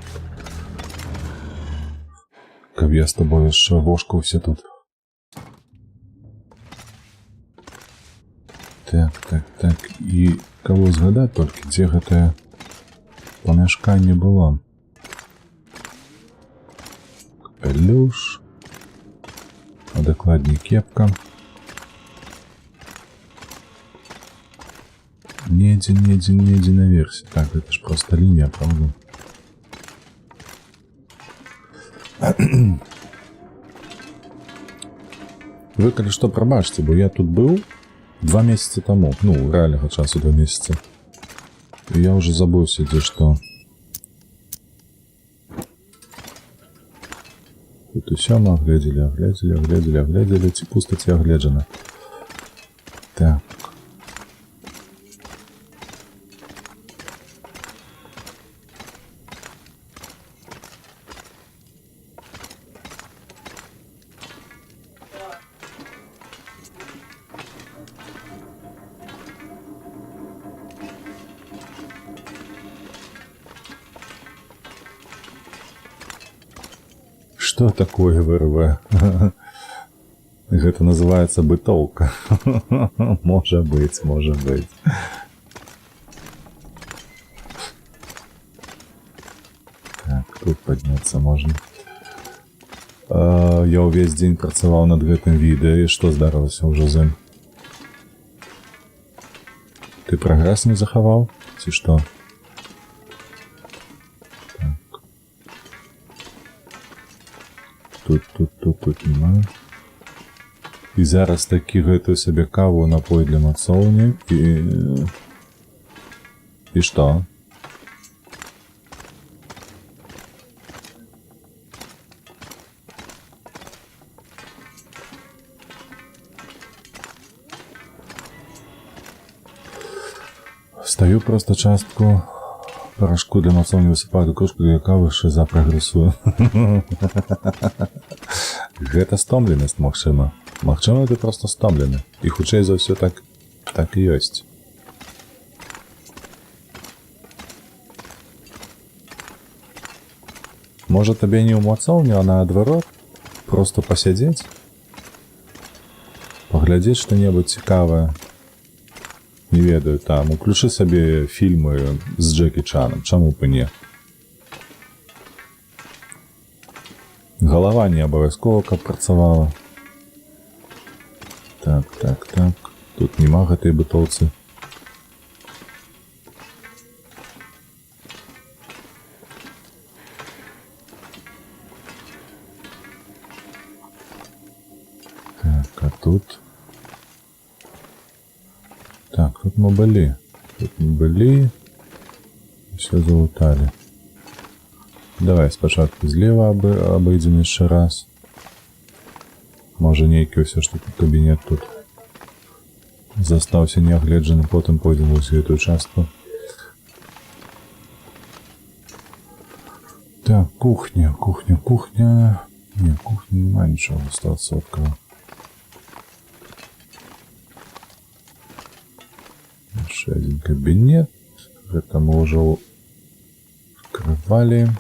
Каб я з тобой яшчэ вошкаўся тут. Так. І каго згадаць толькі, дзе гэтае памяшканне было? Капелюш. А дакладней кепка. Недзе наверсе. Так, гэта ж проста лінія, правда? Вы, калі што, прабачце, бо я тут быў 2 месяцы таму. Ну, рэальнага часу 2 месяцы. І я ўжо забыўся, дзе што. Тут усё мы агледзелі, ці пуста, ці агледжана. Так. Что такое ВРВ? Гэта называется бытовка. Можа быть. Так, тут подняться можно. Я увесь дзень працаваў над гэтым відэа, і што здарылася ўжо з ім? Ты прагрэс не захаваў? Ці што? Тут нема. І зараз такі гэтую сабе каву напой для мацоўні і што? Стаю просто частку порошку для мацоўні высыпаю кружку для кавы, шиза прагрэсую. Гэта стомленасць, магчыма. Магчыма, ты просто стомлены. І хутчэй за ўсё так і ёсць. Можа, табе не ў мацоўню, а наадварот? Просто пасядзець? Паглядзець што-небудзь цікавае? Не ведаю, там, уключы сабе фільмы з Джекі Чаном. Чаму б і не? Галава не абавязкова, каб працавала. Так. Тут нема гэтай бытоўцы. Так, а тут... Так, тут мы былі. Все залуталі. Давай спачатку злева абыдзем яшчэ раз. Можа, нейкі ўсё ж такі кабінет тут застаўся неагледжаны, потым пойдзем вось гэтую частку. Так, кухня. Не, кухня нема нічога, 100%. Яшчэ адзін кабінет. Гэта мы ўжо открывалі.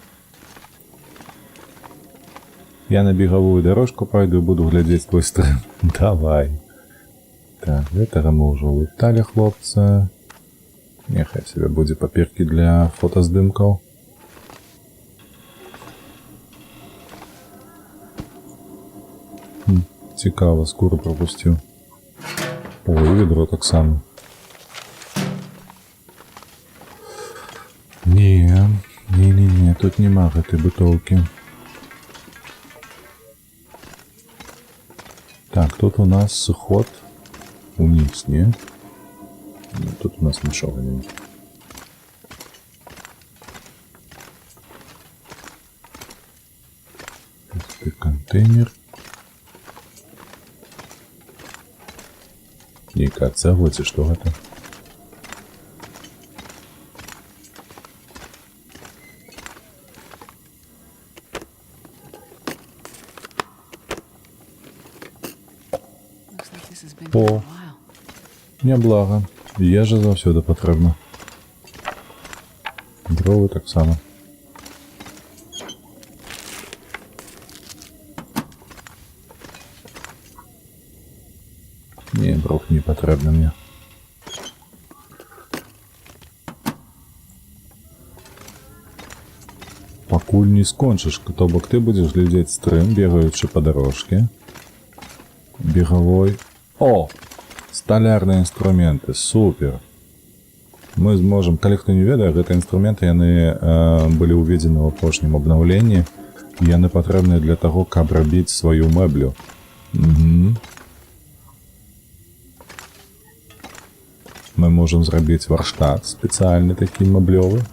Я на бегавую дорожку пойду и буду глядеть твой стрим. Давай. Так, гэтага мы ўжо луталі, хлопца. Няхай себе будзе паперкі для фотаздымкаў. Цікава, скуру пропусціў. Ой, ведро таксама. Не, тут нема гэтай бытоўкі. Так, тут у нас сход униз, не? Тут у нас нічого няма. Пусты контейнер. Нейкая цэгла, ці што гэта? О, няблага. Ежа заўсёды патрэбна. Дровы таксама. Не, дров не патрэбна мне. Пакуль не скончыш, то бок ты будзеш глядзець стрым, бегаючы па дарожке. Бегавой. О! Сталярныя інструменты, супер. Мы зможам, калі хто не ведае, гэтыя інструменты, яны былі ўведзены ў апошнім абнаўленні. Яны патрэбныя для таго, каб рабіць сваю мэблю. Мы можам зрабіць варштат спецыяльны такі мэблёвы.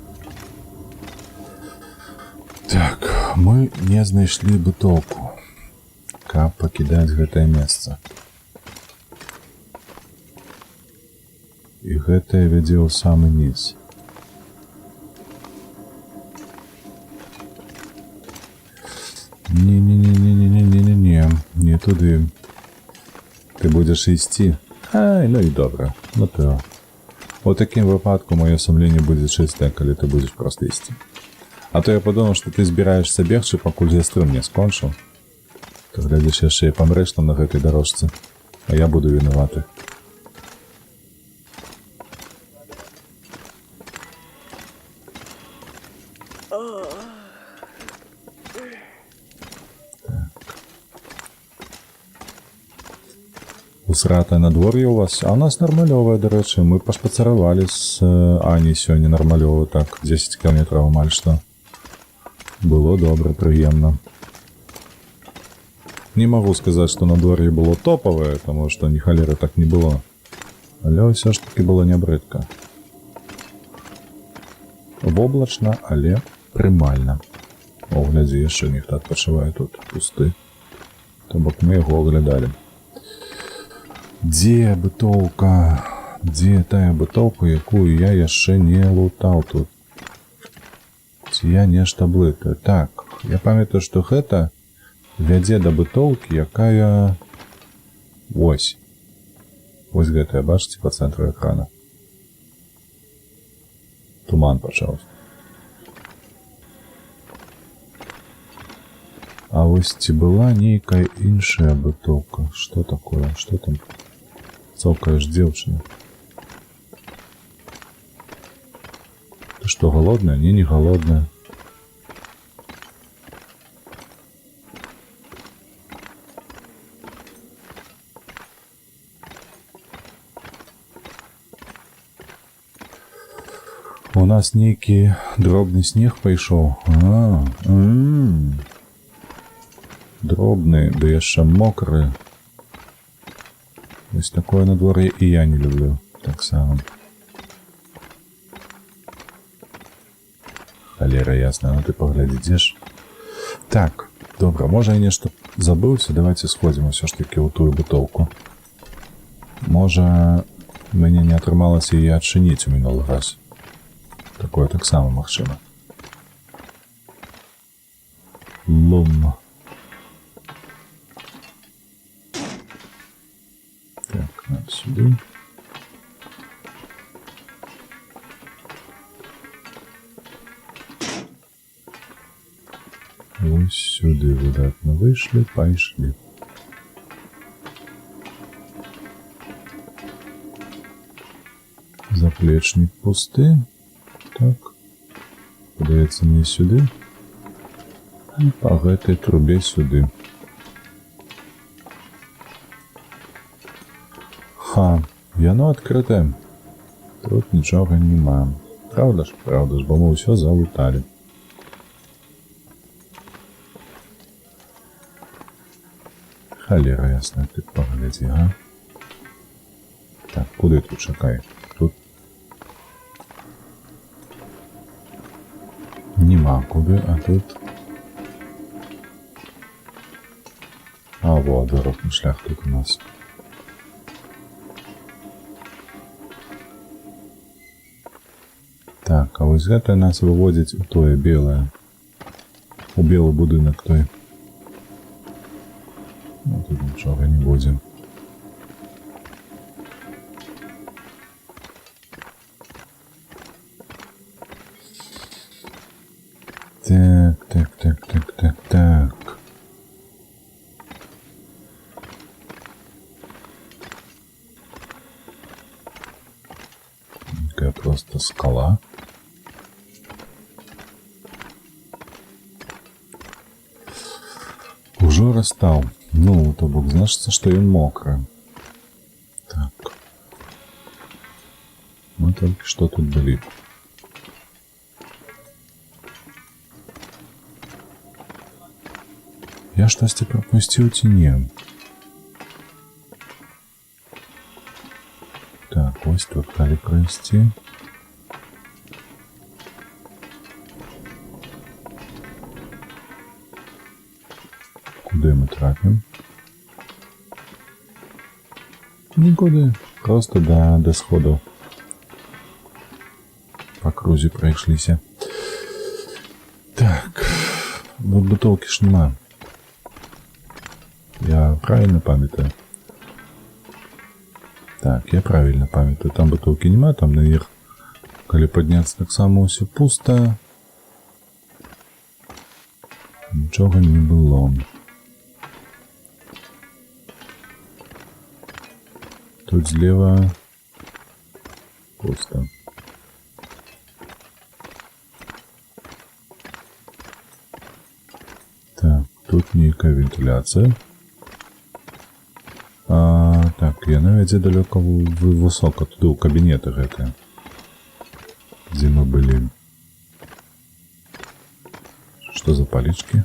Так, мы не знайшлі бытоўку, каб пакідаць гэтае месца. І гэтае вядзе ў самы низ. Не-не-не-не-не-не-не-не, не туды. Ты будзеш ісці. Ай, ну і добра. Ну то. У такім выпадку маё сумленне будзе чыстае, калі ты будзеш проста ісці. А то я падумаў, што ты збіраешся бегчы, пакуль я стрым не скончыў. То глядзіш, яшчэ і памрэш там на гэтай дарожцы. А я буду вінаваты. Усратае надвор'е у вас, а у нас нармалёвае, дарэчы. Мы пашпацаравалі з Аняй сёння нармалёва, так, 10 кілометраў амаль што. Было добра, прыемна. Не магу сказаць, што надвор'е было топавае, таму што ні халеры так не было. Але ўсё ж такі было нябрыдка. Воблачна, але прымальна. О, глядзі, яшчэ нехта адпачывае тут, пусты. То бок мы яго аглядалі. Дзе бытоўка? Дзе тая бытоўка, якую я яшчэ не лутаў тут? Ці я нешта блытаю? Так, я памятаю, што гэта вядзе да бытоўкі, якая... Вось. Вось гэтая, бачыце, па цэнтру экрана. Туман пачаўся. А вось ці была нейкая іншая бытоўка? Што такое? Што там? Цокаеш, дзеўчына. Ты што, голодная? Не голодная. У нас нейкі дробны снег пайшоў. Дробны, да яшчэ мокры. Вось такое надвор'е і я не люблю. Таксама. Халера ясна, ну ты паглядзі, дзе ж. Так, добра, можа я нешта забыўся, давайте сходзім усё ж такі ў тую бытоўку. Можа, мяне не атрымалася яе адчыніць у мінулы раз. Такое таксама магчыма. Лом. Так, сюды. Ось сюды выдатна выйшлі, пайшлі. Заплечнік пусты. Так. Падаецца мне сюды. І па гэтай трубе сюды. Ха, яно адкрытае. Тут нічога няма. Правда ж, бо мы ўсё залуталі. Халера ясна, ты паглядзі, га? Так, куды тут, чакай? Тут нема куды, а тут... А, вот, дорожный шлях тут у нас. Так, а вось гэта нас выводзіць у тое белае. У белы будынак той. Ну, тут нічога не будзе. Так. Такая просто скала. Уже растал. Ну, то бок значится, что он мокрый. Так. Мы только что тут были. Я штосьці пропустил ці не? Так, ось тут далі пройти. Куди ми трапимо? Нікуди. Просто до сходу. По крузі пройшлися. Так. Вот бутылки ж нема. Я правильно памятаю? Так, я правильно памятаю. Там бутылки нема, там наверх. Коли подняться, так само все пусто. Нічого не було. Тут злева пусто. Так, тут некая вентиляция. Так, я навіть далеко высоко туди у кабінети гэты, где мы были. Что за палички?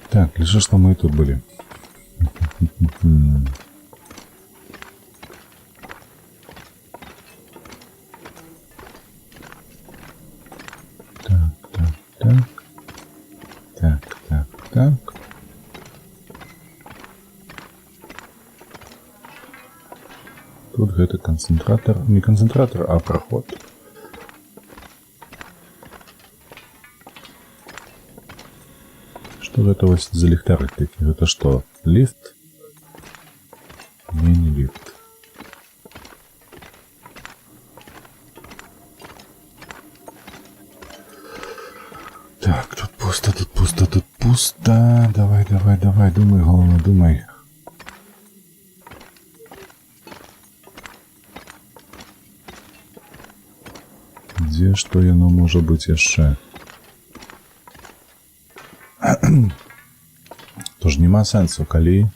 Так, лишь что мы тут были. Так. Тут это концентратор. Не концентратор, а проход. Что это у вас за ліхтари такие? Это что, лифт? Не лифт. Так, тут пусто. Давай, думай, головне, думай. Где, что оно может быть еще? Тож нема сенсу, калі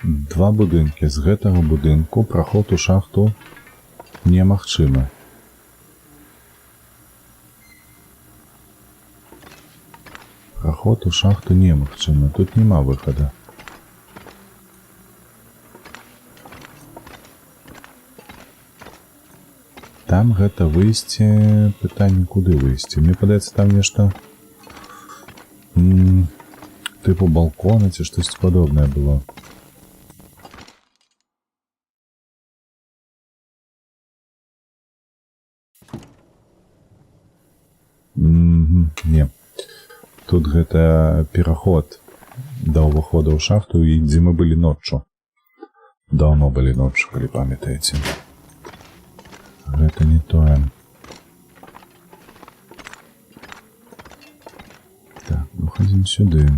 два будынкі. З гэтага будынку праход у шахту немагчымы. Проход у шахту немагчымы. Тут нема выхода. Там гэта выйсці... Пытанне, куды выйсці? Мне падаецца, там нешта... типу балкона ці штось падобнае было. Не. Тут гэта пераход да ўвахода ў шахту, і дзе мы былі ноччу. Даўно былі ноччу, калі памятаеце. Гэта не тое. Так, выходзім сюды.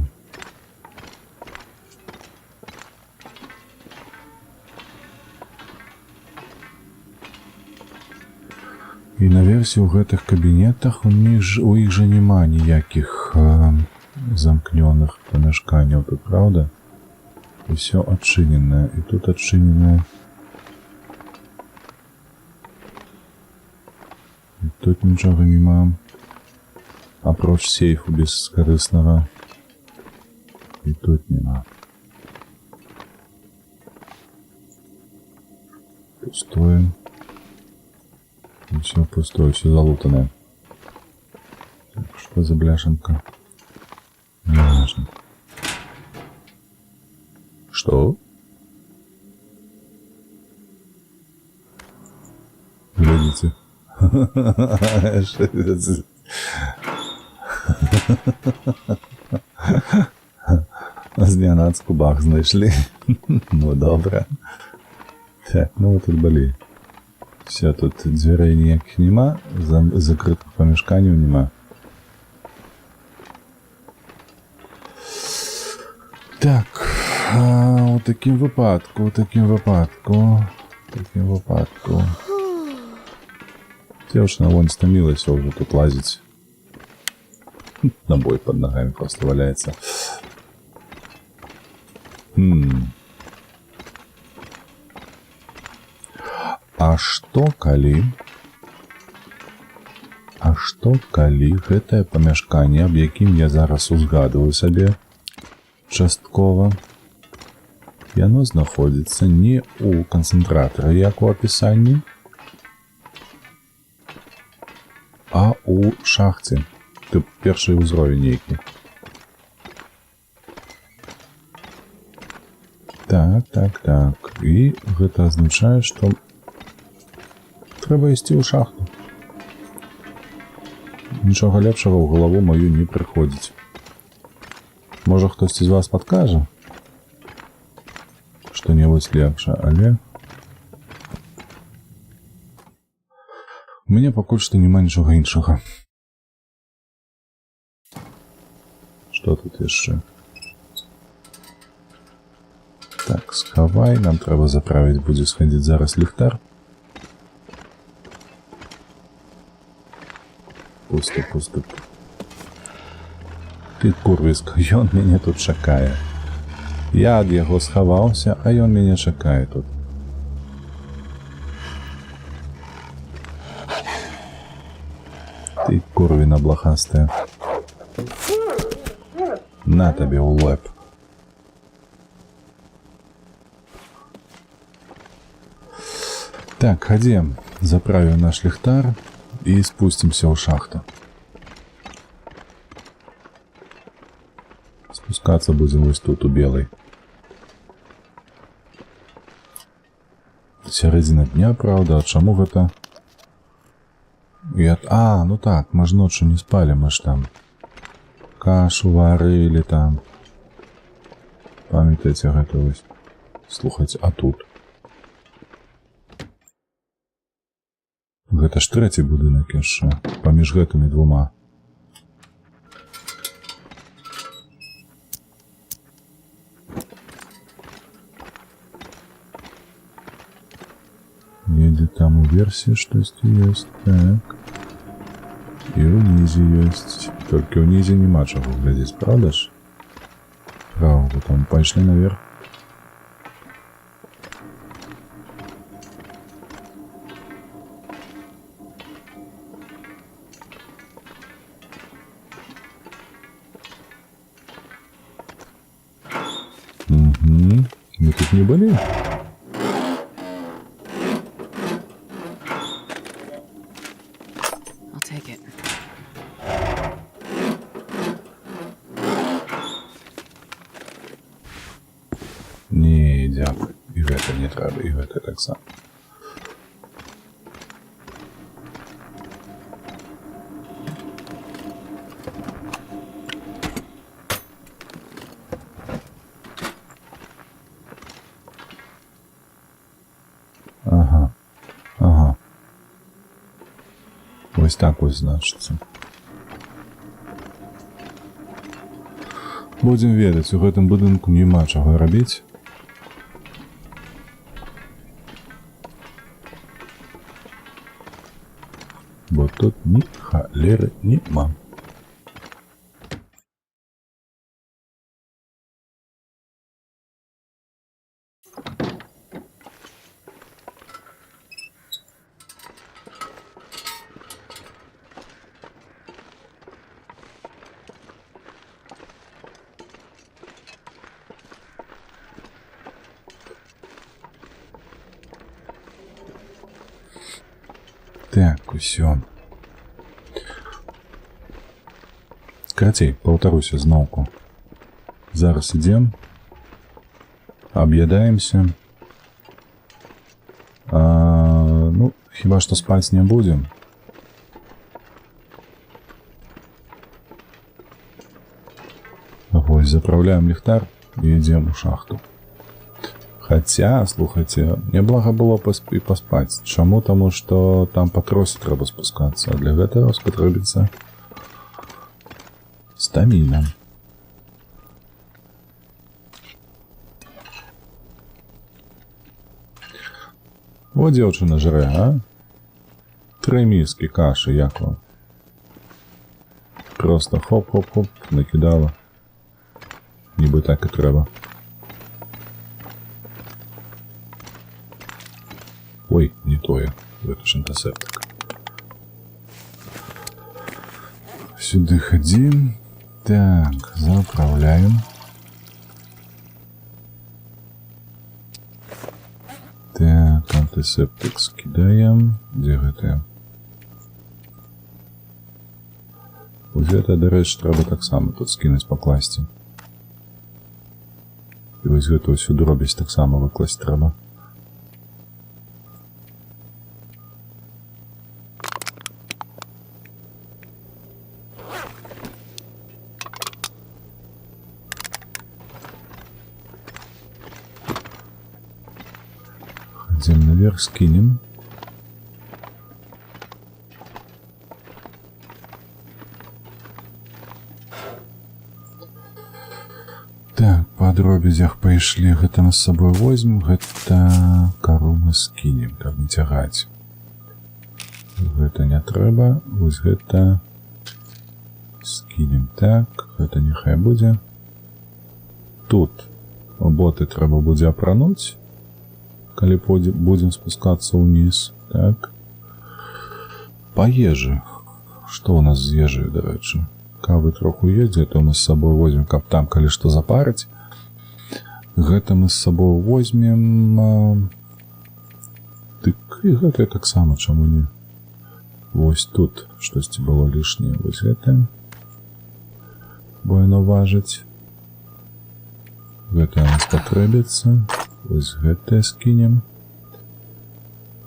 І наверсе ў гэтых кабінетах у іх жа няма ніякіх замкнёных памяшканняў, тут правда? Усё адчыненае, і тут адчыненае Тут нічого нема. Апроч сейфу безкорисного. І тут нема. Пустое. И все пустое, все залутанное. Так, что за бляшенка? Не важно. Что? Глядите. Что это за... Знянацьку бах знайшли. Ну, добре. Так, ну тут болі. Все, тут дверей ніяких нема, закритих помешканів нема. Так, у таким випадку. Девушка вон стомилась, уже тут лазить. Набой под ногами просто валяется. А што калі гэтае памяшканне, аб якім я зараз узгадываю сабе часткова, яно знаходзіцца не ў канцэнтратары, як у апісанні, а ў шахце. Ты першы ўзровень нейкі. Так. І гэта азначае, што трэба ісці ў шахту. Нічога лепшага ў галаву маю не прыходзіць. Можа, хтосьці з вас падкажа што-небудзь лепшае, але у мяне пакуль што няма нічога іншага. Што тут яшчэ? Так, схавай, нам трэба заправіць, будзе схадзіць зараз ліхтар. Пусто. Ты курвіск, ён мяне тут чакае. Я ад яго схаваўся, а ён мяне чакае тут. Ты курвіна блахастая. На табе ў лэп. Так, ходим, заправим наш ліхтар и спустимся в шахту. Спускаться будем вот тут у белой. Середина дня, правда, а чему это? Ну так, мы ж ночью не спали, мы ж там кашу варили там. Памятаете, готовность. Слухайте, а тут? Гэта ж трэці будынак яшчэ, паміж гэтымі двума. Недзе там уверсе штосьці ёсць, так. І ўнізе ёсць. Толькі ўнізе няма чаго глядзець, правда ж? Правда, там пайшлі наверх. Мы тут не были? I'll take it. Не, дякую. І гэта не трэба, і гэта так само. Ага. Ось так ось значыцца. Будзем ведаць, у гэтым будынку няма чаго рабіць. Бо тут ні халеры нема. Так, усё. Карацей, паўтаруся зноўку. Зараз ідзем. Аб'ядаемся. Ну, хіба што спаць не будзем. Вось, заправляем ліхтар і ідзем у шахту. Хаця, слухайце, няблага было і паспаць. Чаму? Таму што там па тросе трэба спускацца, а для гэтага спатрэбіцца стаміна. Во дзеўчына жрэ, а? 3 міскі кашы, як вам? Просто хоп-хоп-хоп накидала. Нібы так і трэба. Ой, не тое. Гэта ж антасептик. Сюды хадзім. Так, заправляем. Так, антисептик скидаем. Дзе гэтыя? Вось гэта, дарэчы, трэба таксама тут скінуць, пакласці. І вось гэту ўсю дробязь таксама выкласць трэба. Ходим наверх, скинем. Так, по дробязях пайшлі. Гэта мы з сабой возьмем. Гэта кару мы скинем, каб не цягаць. Гэта не трэба. Вось гэта скинем. Так, гэта няхай будзе. Тут боты трэба будзе апрануць, калі будзем спускацца ўніз. Так. Па ежы. Што ў нас з ежай, дарэчы? Кавы троху есть, гэта мы з сабой возьмем, каб там калі што запарыць. Гэта мы з сабой возьмем. Дык і гэта таксама, чаму не? Вось тут штосьці было лішняе. Вось гэта. Бо яно важыць. Гэта нам спатрэбіцца. Вось гэтае скінем.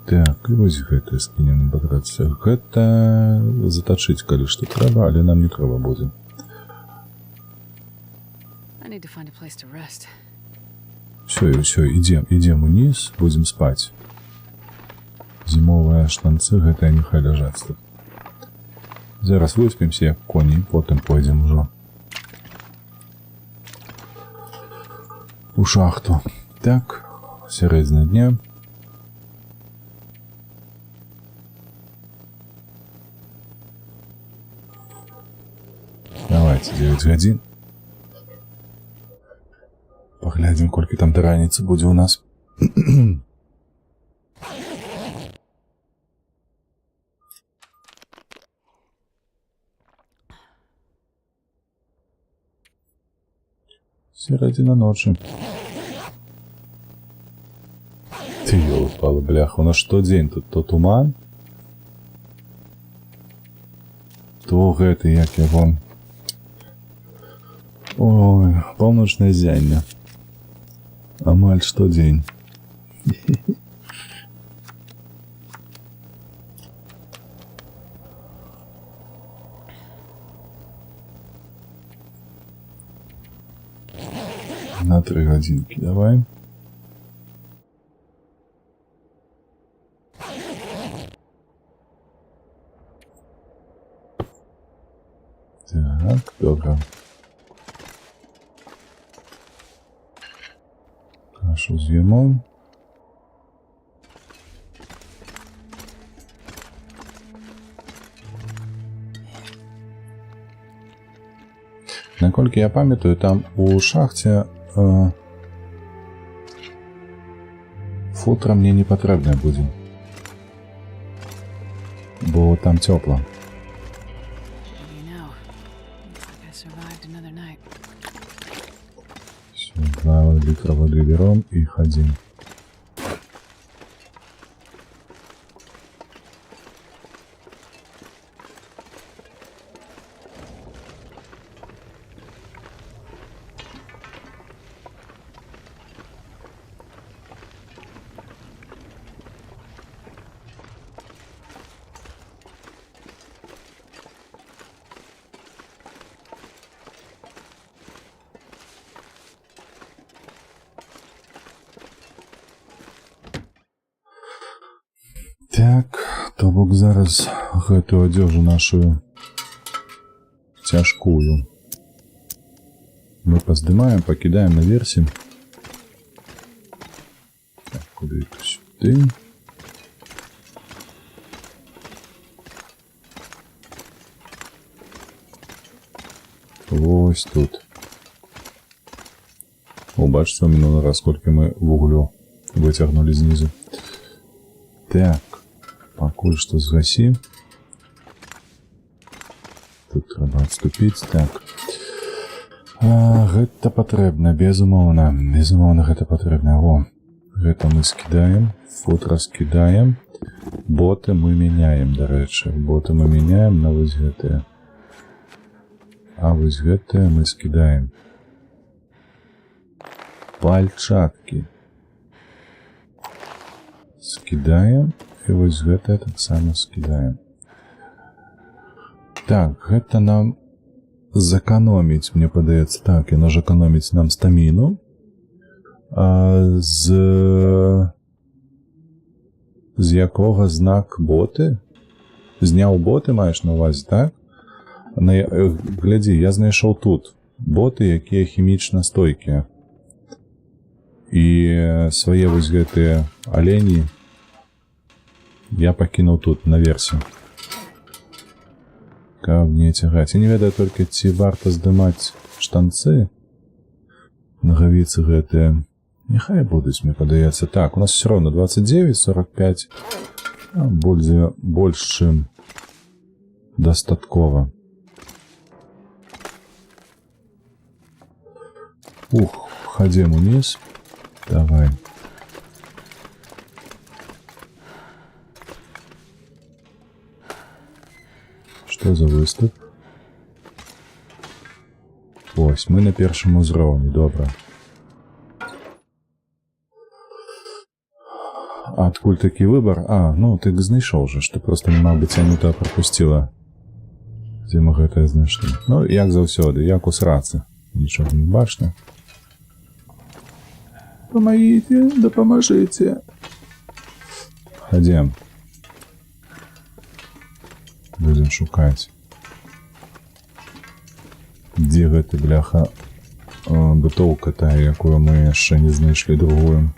Так, і вось гэтае скінем на батарэцы. Гэта затачыць, калі што трэба, але нам не трэба будзе. Всё, ідзем уніз, будзем спаць. Зімовыя штанцы гэтыя няхай ляжаць тут. Зараз выспімся, як коні, потым пойдзем ужо у шахту. Так, сярэдзіна дня. Давайте, 9 гадзін. Паглядзім, колькі там да раніцы будзе ў нас. Сярэдзіна ночы. Ты ёлы-палы, бляха, у нас штодзень тут то туман, то гэты, як яго... Ой, паўночнае ззянне. Амаль штодзень. На 3 гадзінкі давай. Так, добре. Кашу з'їмо. Наколькі я пам'ятаю, там у шахте футра мне не патрэбнае будзе, бо там цёпла. Все, 2 літра воды берем и ходим. Так, то бок зараз гэтую адзежу нашу цяжкую мы паздымаем, пакідаем наверсе. Так, куды это сюды? Вось тут. О, бачите, у минулый раз, сколько мы вуглю вытягнули снизу. Так, пакуль что згасі. Тут трэба отступить. Так. Гэта патрэбна, безумоўна. Безумоўна, гэта патрэбна. О, гэта мы скидаем. Футра скидаем. Боты мы меняем, дарэчы. Боты мы меняем на вось гэтыя. А вось гэтыя мы скидаем. Пальчатки. Скидаем. И вось гэтае таксама скидаем. Так, гэта нам зэканоміць, мне падаецца. Так, яно ж эканоміць нам стаміну. З якога знак боты? Зняў боты, маеш на увазе, так? Глядзі, я знайшоў тут боты, якія хімічна стойкія. І свае вось гэтыя алені я пакінуў тут, наверсе. Каб не цягаць. Я не ведаю толькі, ці варта здымаць штанцы. Нагавіцы гэтыя. Няхай будуць, мне падаецца. Так, у нас все равно 29, 45. Больш чым дастаткова. Ух, ходим вниз. Давай. Что за выступ? Ось, мы на першым узроўні, добра. А адкуль такі выбар? А, ну, ты знайшоў же, што просто, мабыць, Анюта пропустила. Дзе мы гэтае знайшлі? Ну, як заўсёды, як у срацы. Нічога не бачна. Помогите, да поможите. Ходим. Будем шукаць. Дзе гэта, бляха, бытоўка тая, якую мы яшчэ не знайшлі другую.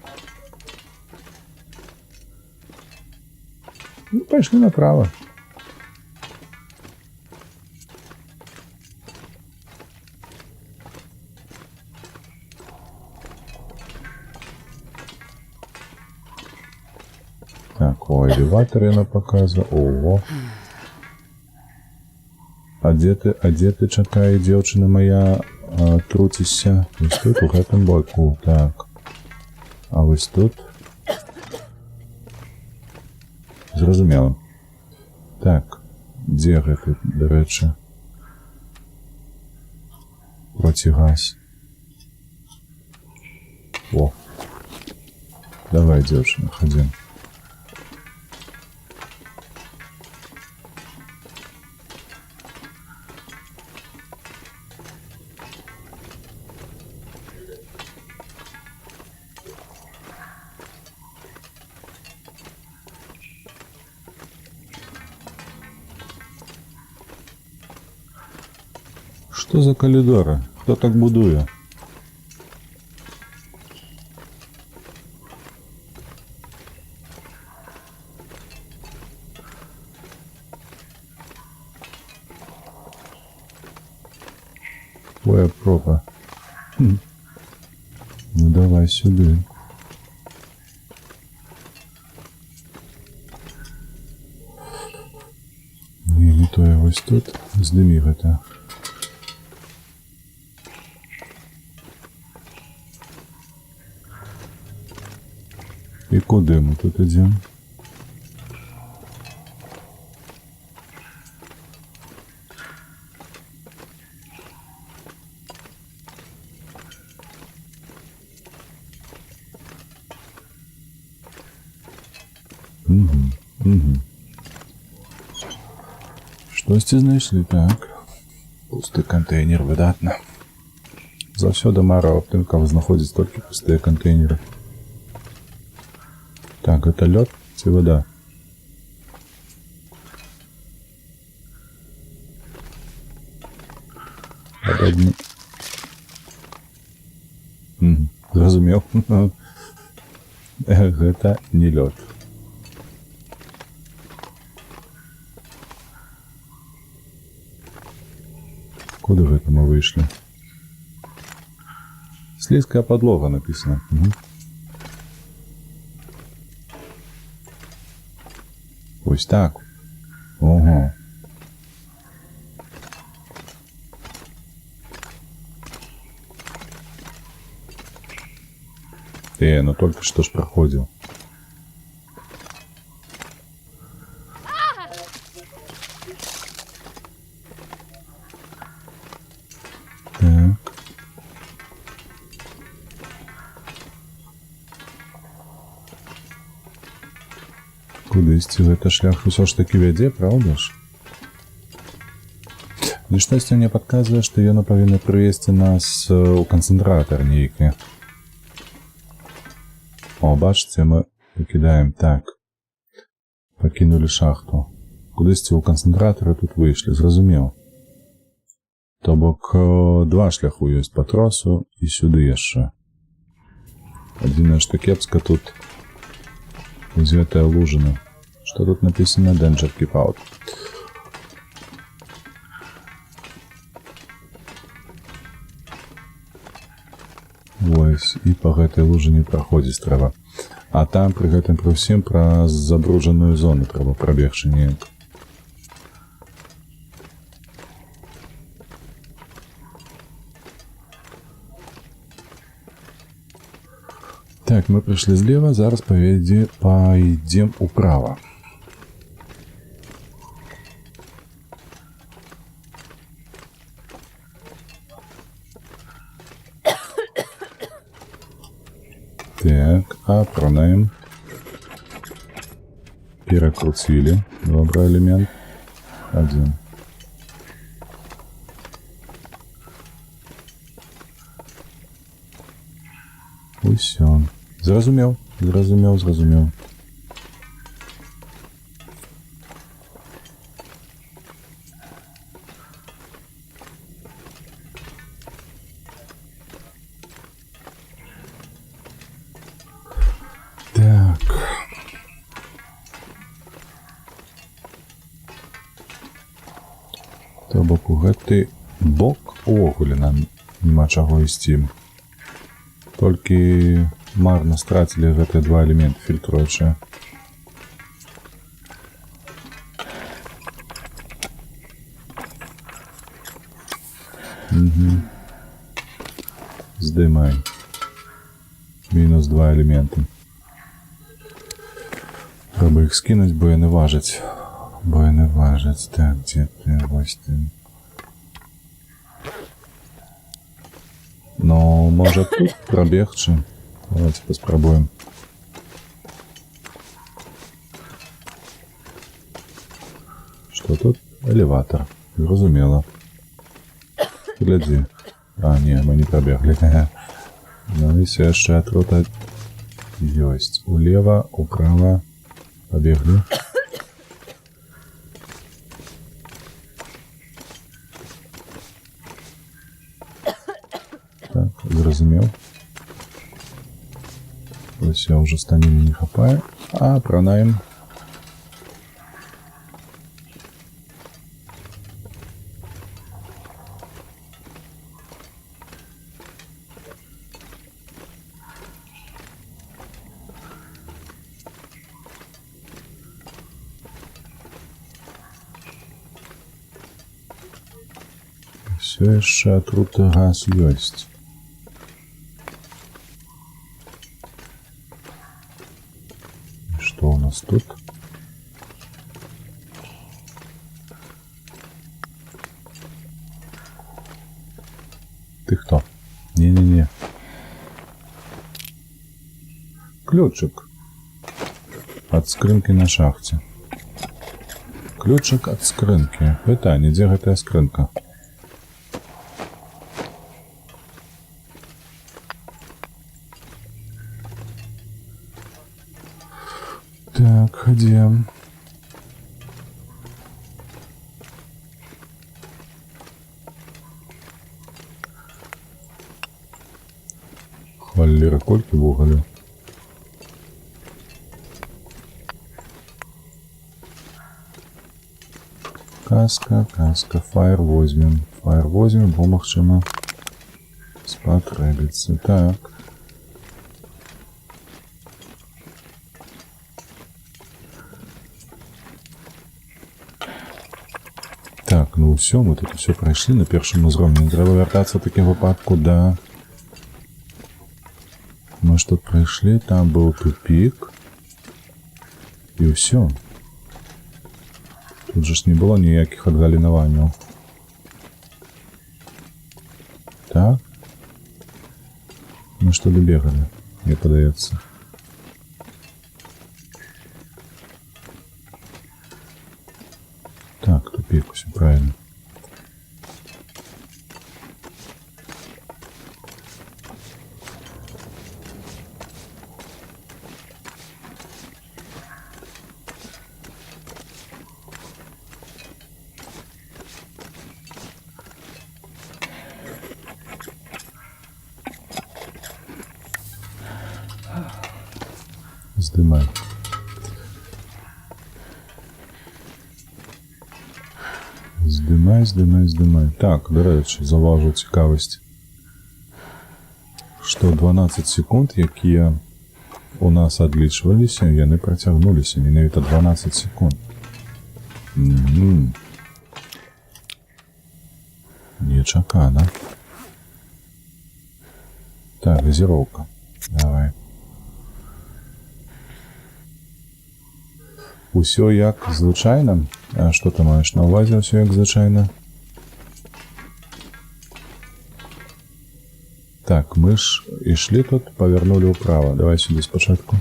Ну, пайшлі направо. Так, о, элеватор яна показывает. Ого. А дзе ты чакай, дзеўчына моя, труцішся? Вось тут, у гэтым боку. Так. А вось тут? Зразумела. Так. Дзе гэты, дарэчы? Процігаз. О. Давай, дзеўчына, ходзім. Что за коридоры? Кто так будує? Ой, пропа. Ну давай сюди. Не то я ось тут. Здимі гэта. І куди ми тут ідемо? Штосьці знайшлі, так. Пусты контейнер, выдатна. Заўсёды мара аб тым, каб знаходзіць толькі пустыя контейнеры. Так, это лед, ці вода? Родні. Зразумеў. Гэта не лёд. Куды гэта мы выйшлі? Слизкая подлога написано. Ось так. Ого. Ну только что ж проходил. Так. Кудысьці гэта шлях усё ж таки вядзе, правда ж? І штосьці мне падказвае, што яно павінна прывесці нас у канцэнтратар нейкі. О, бачыце, мы пакідаем так. Пакінулі шахту. Кудысьці ў канцэнтратары тут выйшлі, зразумеў. То бок два шляху ёсць па тросу і сюды яшчэ. Адзінае, што кепска тут вось гэтая лужына. Што тут напісана? Danger keep out. Вось, і па гэтай лужыне праходзіць трэба. А там пры гэтым пры ўсім праз забруджаную зону трэба прабегчы неяк. Так, мы прыйшлі злева, зараз пойдзем управа. Так, апранаем. Перакруцілі. Добрый элемент. Один. Усё. Зразумеў. Так. То бок у гэты бок увогуле нам няма чаго ісці. Толькі марна страцілі гэтыя два элементы фільтруючыя. Здымаем. Мінус два элементы. Трэба іх скінуць, бо яны важаць. Так, дзе ты? Вось ты. Но можа тут прабегчы. Давайте паспрабуем. Што тут? Элеватор. Зразумела. Глядзі. А, не, мы не прабеглі. Ну і все яшчэ атрута ёсць. Улева, управа. Пабеглі. Так, зразумеў. Ось я уже стаміны не хапаю. А, пранаем. Все яшчэ атруты газ ёсць. Что у нас тут? Ты кто? Не-не-не. Ключик от скрынки на шахте. Ключик от скрынки. Пытанне, дзе гэтая скрынка? Так, ходим. Холера, колькі вугалю. Каска, фаер возьмем. Фаер возьмем, бо магчыма спатрэбіцца. Так. Так, ну все, мы тут все пройшли на першым узроўні. Трэба вяртацца в такім выпадку да... Мы ж тут пройшли, там был тупик. И все. Тут же ж не было ніякіх адгалінаванняў. Так. Мы что-то бегали, мне падаецца. Так, тупик, все правильно. Здымай. Здымай. Так, до речі, заважу цікавість, што 12 секунд, якія у нас адлічваліся, яны працягнуліся менавіта 12 секунд. Нечакана. Так, газіроўка. Давай. Усё як звычайна? А што ты маеш на ўвазе ўсё як звычайна? Так, мы ж ішлі тут, павярнулі ўправа. Давай сюды спачатку.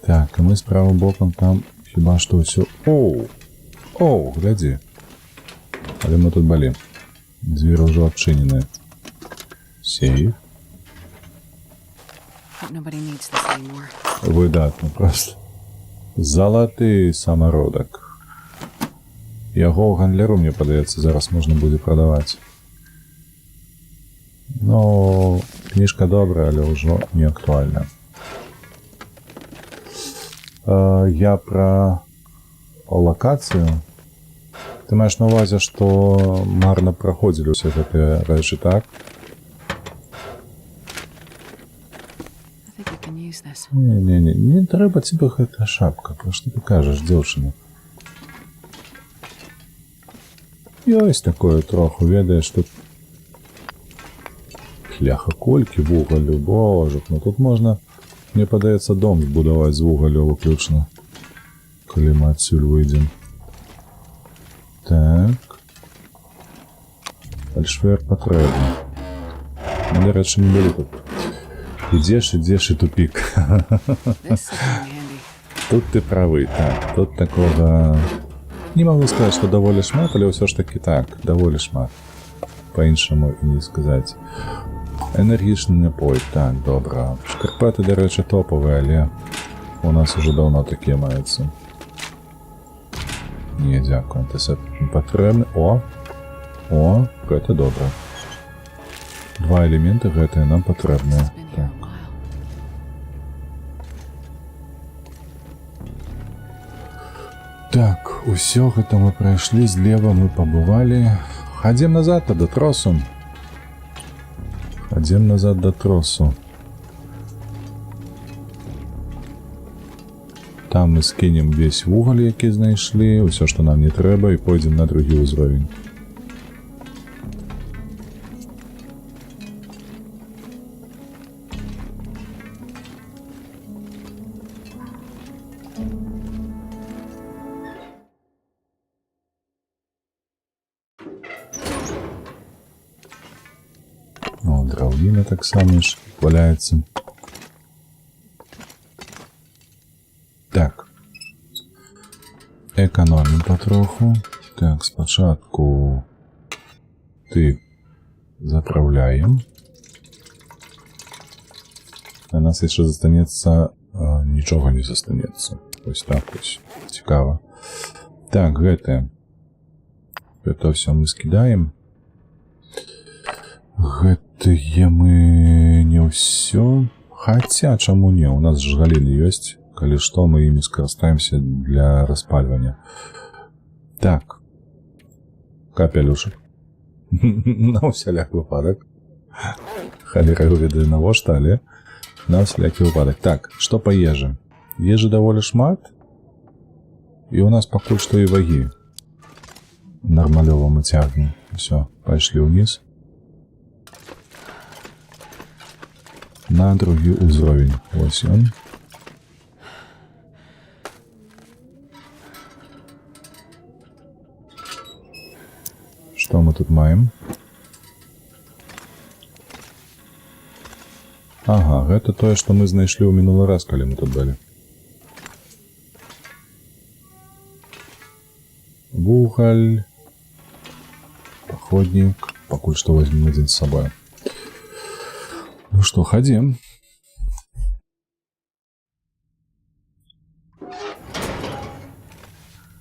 Так, і мы з правым бокам там хіба што ўсё... Оу, глядзі. Але мы тут былі. Дзверы ўжо адчыненыя. Сейф. Выдатна просто. Залаты самародак. Яго ў гандляру, мне падаецца, зараз можна будзе прадаваць. Ну, кніжка добрая, але ўжо не актуальна. Я пра лакацыю. Ты маеш на ўвазе, што марна праходзілі ўсе гэтыя рэчы, так? Не трэба тебе гэтая шапка. Про што ты кажаш, дзяўчына? Ёсць такое троху, ведаеш, тут... Кляха, колькі вугалю, божак, ну тут можна, мне падаецца, дом збудаваць з вугалю выключна. Калі мы адсюль выйдзем. Так. Фальшвер патрэбны. Мы, да рэчы, не былі тут. Ідзеш і тупик. Тут ты правы, так. Тут такога... Не могу сказать, что даволі шмат, але ўсё ж таки так, даволі шмат. Па-іншаму і не сказаць. Энергічны напой, так, добра. Шкарпеты, да рэчы, топовыя, але у нас уже давно такія маюцца. Не, дзякую, антысептик не патрэбны. О, гэта добра. Два элементы гэтыя нам патрэбныя. Так. Так, усё гэта мы прайшлі, злева мы пабывалі. Хадзем назад да тросу. Хадзем назад да тросу. Там мы скінем весь вугаль, які знайшлі, усё, што нам не трэба, і пойдзем на другі ўзровень. О, драўніна таксама ж валяецца. Так. Экономим потроху. Так, спочатку ты заправляем. А нас еще застанется... ничего не застанется. Ось так ось. Цікаво. Так, это все мы скидаем. Гэтые мы не ўсё. Хаця, чаму не? У нас ж галіны ёсць. Калі што, мы імі скарыстаемся для распальвання. Так. Капелюшак. На ўсяляк выпадак. Халера ведае навошта, але на ўсялякі выпадак. Так, што па ежы? Ежы даволі шмат. І у нас пакуль што і вагі. Нармалёва мы цягнем. Усё, пайшлі ўніз. На другі ўзровень. Вось ён. Што мы тут маем? Ага, гэта тое, што мы знайшлі ў мінулы раз, калі мы тут былі. Вугаль. Паходнік. Пакуль што возьмем адзін з сабой. Ну што, хадзім.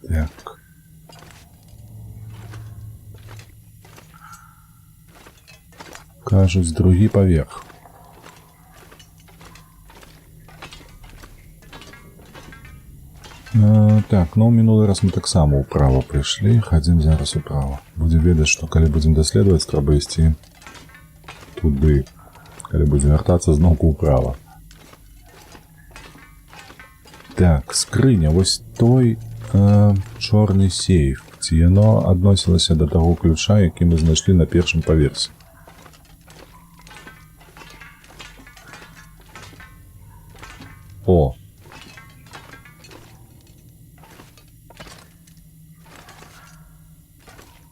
Так. Кажуць, другі паверх. Так, ну, мінулы раз мы таксама ўправа прыйшлі. Хадзім зараз управа. Будзем ведаць, што калі будзем даследаваць, трэба ісці туды. Калі будзем вяртацца зноўку ўправа. Так, скрыня. Вось той чорны сейф. Ці яно адносілася да таго ключа, які мы знайшлі на першым паверсе. О!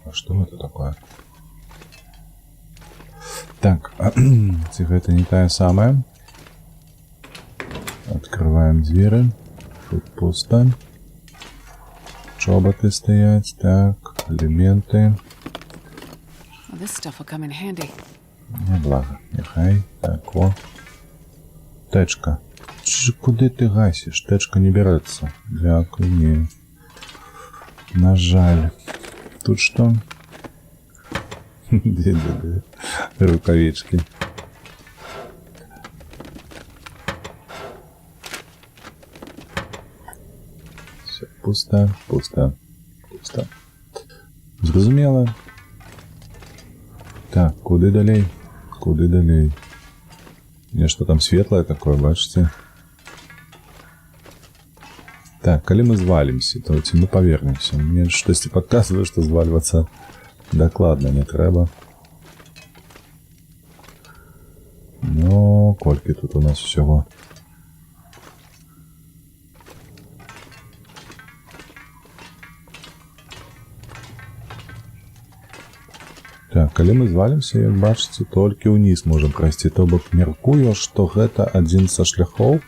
А что это такое? Так, ці гэта не тая самая. Открываем двери. Тут пусто. Чоботы стоять. Так, элементы. Неблаго. Нехай. Так, о. Течка. Куды ты гасишь? Течка не берется. Дякую, не. На жаль. Тут что? Рукавички. Все, пусто, пусто, пусто. Зразумела. Так, куды далей? Куды далей? Нешта там светлое такое, бачите? Так, калі мы звалимся, то ці мы повернемся. Мне штосьці падказвае, што звальвацца дакладна не трэба. Ну, колькі тут у нас усяго? Так, калі мы звалимся, як бачыце, толькі ўніз можам прайсці. То бок меркую, што гэта адзін са шляхоў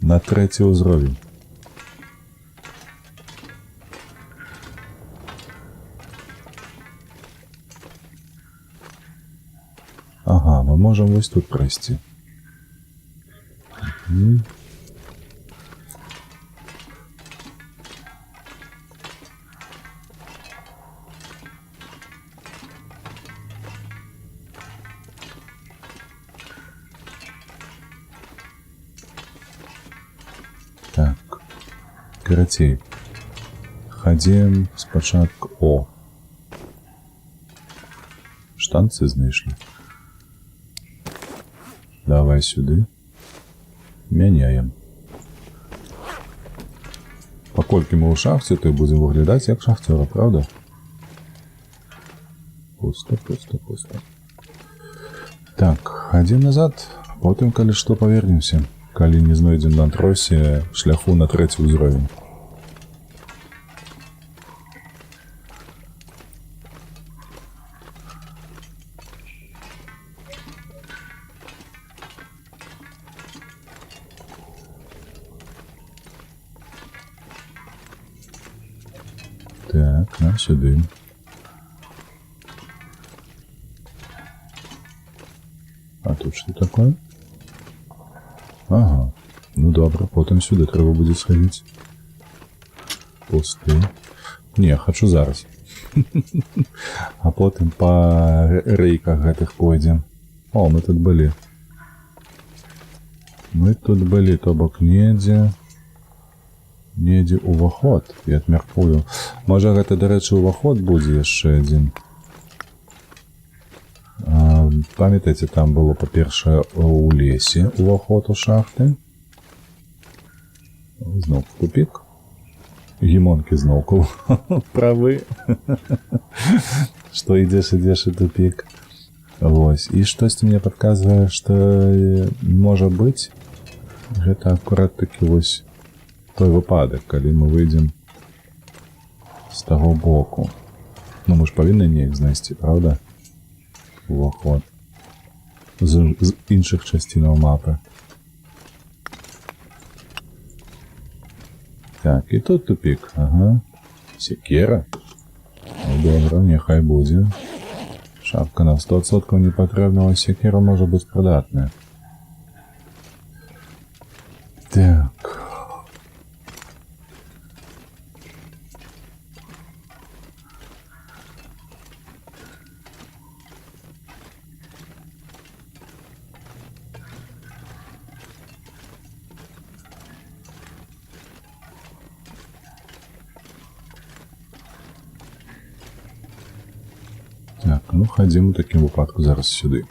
на трэці ўзровень. Ага, мы можем вось тут пройти. Так, карацей. Ходим спочатку. О! Штанцы знайшлі. Давай сюды. Мяняем. Паколькі мы ў шахце, то будзем выглядаць як шахцёра, правда? Пусто, пусто, пусто. Так, хадзім назад, потым, калі што, павернемся, калі не знойдзем на тросе шляху на трэці ўзровень. Так, на сюды. А тут что такое? Ага. Ну добра, потом сюда трэба будзе сходить. Пусты. Не, хочу зараз. А потым па рэйках гэтых пойдзем. О, мы тут былі. Мы тут былі, то бок недзе ўваход. Я адмяркую. Можа, гэта, дарэчы, ўваход будзе яшчэ адзін. Памятаеце, там было, па-першае, у лесе ўваход у шахты. Зноў тупік. Гімонкі зноўку правы. Што ідзеш і тупік. Вось. І штосьці мне падказвае, што можа быць гэта акурат такі вось той выпадак, калі мы выйдзем з таго боку. Ну, мы ж павінны неяк знайсці, правда? Уваход. З іншых часцінаў мапы. Так, і тут тупік. Ага. Секера. Добра, няхай будзе. Шапка на 100% не патрэбна, секера можа быць прыдатная. Так. Так, ну хадзім у такім выпадку зараз сюды.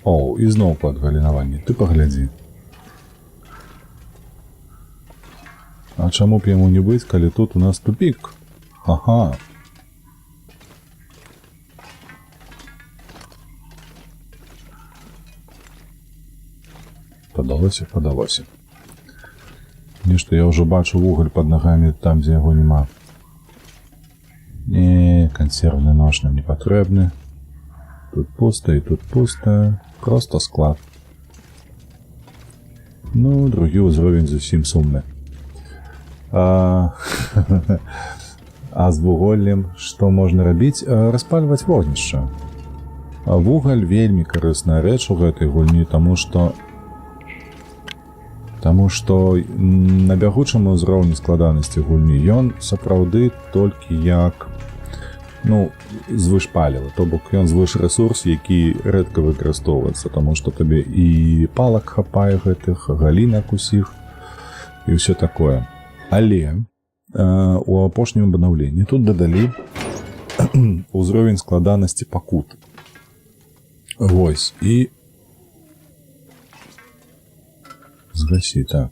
О, і зноў па адгалінаванні. Ты паглядзі. А чаму б яму не быць, калі тут у нас тупік? Ага. Падалося. Нешта я ўжо бачу вугаль пад нагамі там, дзе яго няма. Не, консервный нож нам не патрэбны. Тут пусто и тут пусто. Просто склад. Ну, другі ўзровень зусім сумны. А з вуголлем што можна рабіць? Распальваць вогнішча. Вугаль вельмі карысная рэч у гэтай гульні, таму што на бягучым узроўні складанасці гульні ён сапраўды толькі як звышпаліва, то бок ён звышрэсурс, які рэдка выкарыстоўваецца, таму што табе і палак хапае гэтых, галінак усіх і ўсё такое. Але у апошнім абнаўленні тут дадалі ўзровень складанасці пакут. Вось, і згасі, так.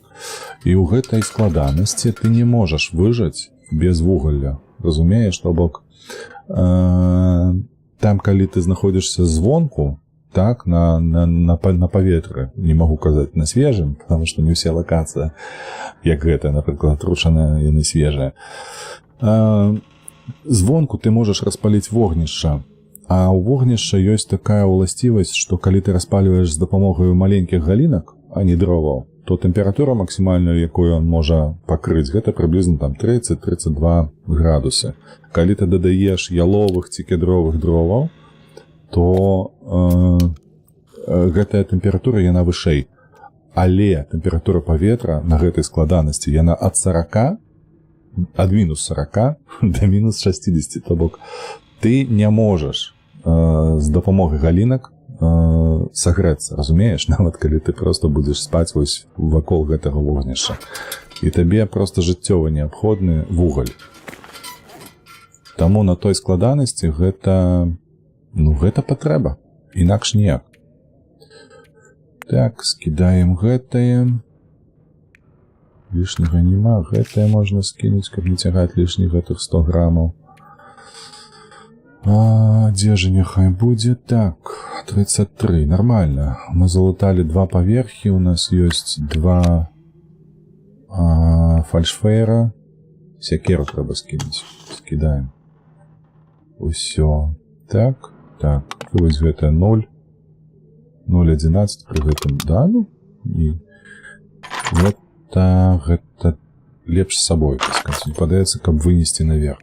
І ў гэтай складанасці ты не можаш выжыць без вугалля. Разумееш, то бок там, калі ты знаходзішся звонку, так, на паветры, не магу казаць на свежым, потому што не ўсе лакацыя, як гэта, напрыклад, атручаная, яны свежыя. Звонку ты можаш распаліць вогнішча, а ў вогнішча ёсць такая ўласцівасць, што калі ты распальваеш з дапамогаю маленькіх галінак, а не дроваў, то тэмпература максімальную, якую ён можа пакрыць, гэта прыблізна там 30-32 градусы. Калі ты дадаеш яловых ці кедровых дроваў, то гэтая тэмпература, яна вышэй. Але тэмпература паветра на гэтай складанасці, яна ад мінус 40 да мінус 60. То бок ты не можаш з дапамогай галінак сагрэцца, разумееш, нават калі ты просто будзеш спаць вось вакол гэтага вогнішча. І табе просто жыццёва неабходны вугаль. Таму на той складанасці гэта патрэба, інакш ніяк. Так, скідаем гэтае. Лішняга няма, гэтае можна скінуць, каб не цягаць лішніх гэтых 100 грамаў. Дзе же няхай будзе? Так, 33, нормально. Мы залуталі 2 паверхі, у нас ёсць 2 фальшфейра. Секеру трэба скінуць. Скідаем. Усё. Так. Вось гэта 0. 0,11 пры гэтым. Да, ну? І гэта лепш з сабой, так сказать. Не падаецца, каб вынесці наверх.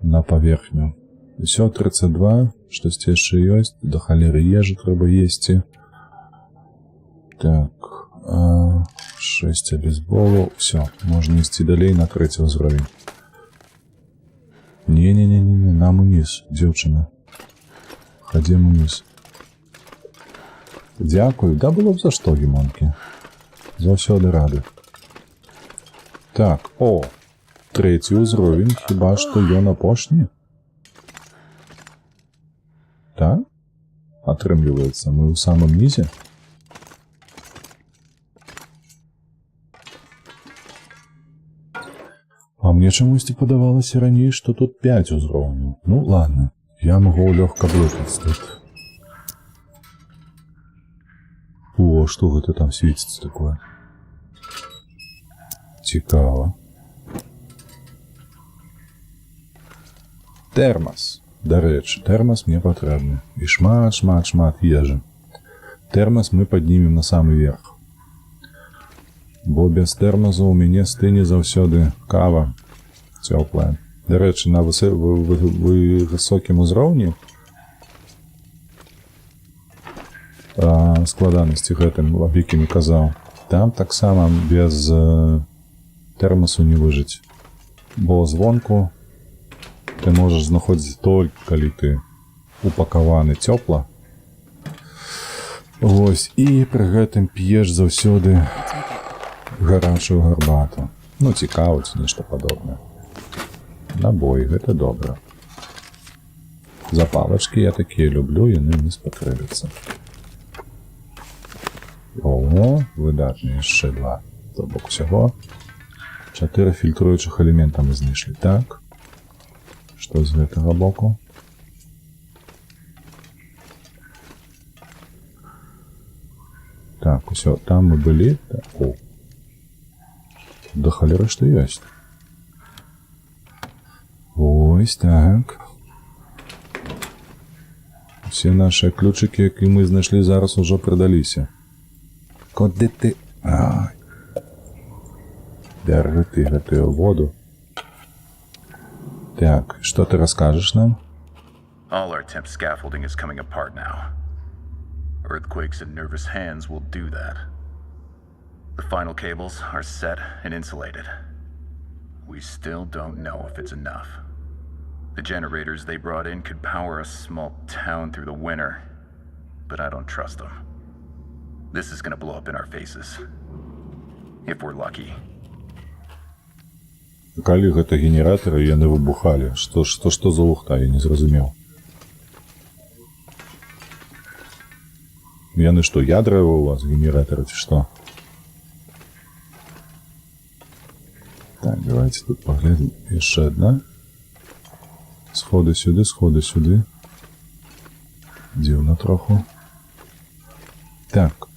На паверхню. Усё, 32. Штосьці яшчэ ёсць. Да халеры ежы трэба есці. Так. 6 абезболаў. Всё, можна ісці далей на 3-й ўзровень. Не-не-не-не, нам униз, дзяўчына. Хадзім униз. Дзякую, да было б за што, гімонкі. Заўсёды рады. Так, о, 3-й ўзровень, хіба што ён апошні? Так? Атрымліваецца, мы ў самым нізе? А мне чамусьці падавалася раней, што тут 5 узроўняў. Ну, ладно, я магу лёгка блукаць тут. О, што гэта там свеціцца такое? Цікава. Тэрмас. Дарэчы, тэрмас мне патрэбны. І шмат ежы. Тэрмас мы паднімем на самы верх. Бо без тэрмаза ў мяне стыне заўсёды кава цёплая. Дарэчы, на высокім узроўні складанасці гэтым, аб якім казаў, там таксама без тэрмасу не выжыць. Бо звонку ты можаш знаходзіць толькі, калі ты упакаваны цёпла. Вось, і пры гэтым п'еш заўсёды гарачую гарбату. Ну, цікава, ці нешта падобнае. Набой, гэта добра. Запалачкі я такія люблю, яны не спатрэбяцца. О, выдатна, яшчэ 2. То бок усяго 4 фільтруючых элемента мы знайшлі. Так. Што з гэтага боку? Так, усё, там мы былі. О, да халеры, што ёсць. Ось так. Усе нашыя ключыкі, які мы знайшлі, зараз ужо прыдаліся. Куды ты? Ай. Бяры ты гэтую воду. Так, что ты расскажешь нам? All our temp scaffolding is coming apart now. Earthquakes and nervous hands will do that. The final cables are set and insulated. We still don't know if it's enough. The generators they brought in could power a small town through the winter, but I don't trust them. This is gonna blow up in our faces. If we're lucky. Калі гэта генератары, яны выбухалі. Што за лухта, я не зразумеў. Яны што, ядравыя у вас генератары, ці што? Так, давайте тут паглядзім. Яшчэ адна. Сходы сюды, сходы сюды. Дзіўна троху. Так,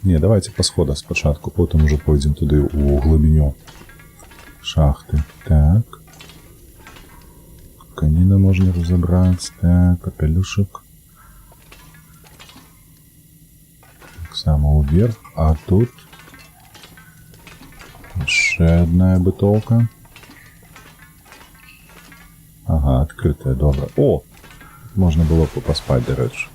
не, давайте па сходах спачатку, потым ужо пойдзем туды у глыбіню. Шахты. Так. Каніна можна разобраць. Так, капелюшек. Так само уверх. А тут яшчэ одна бытоўка. Ага, открытая, добра. О! Можна было б паспаць, дарэчы.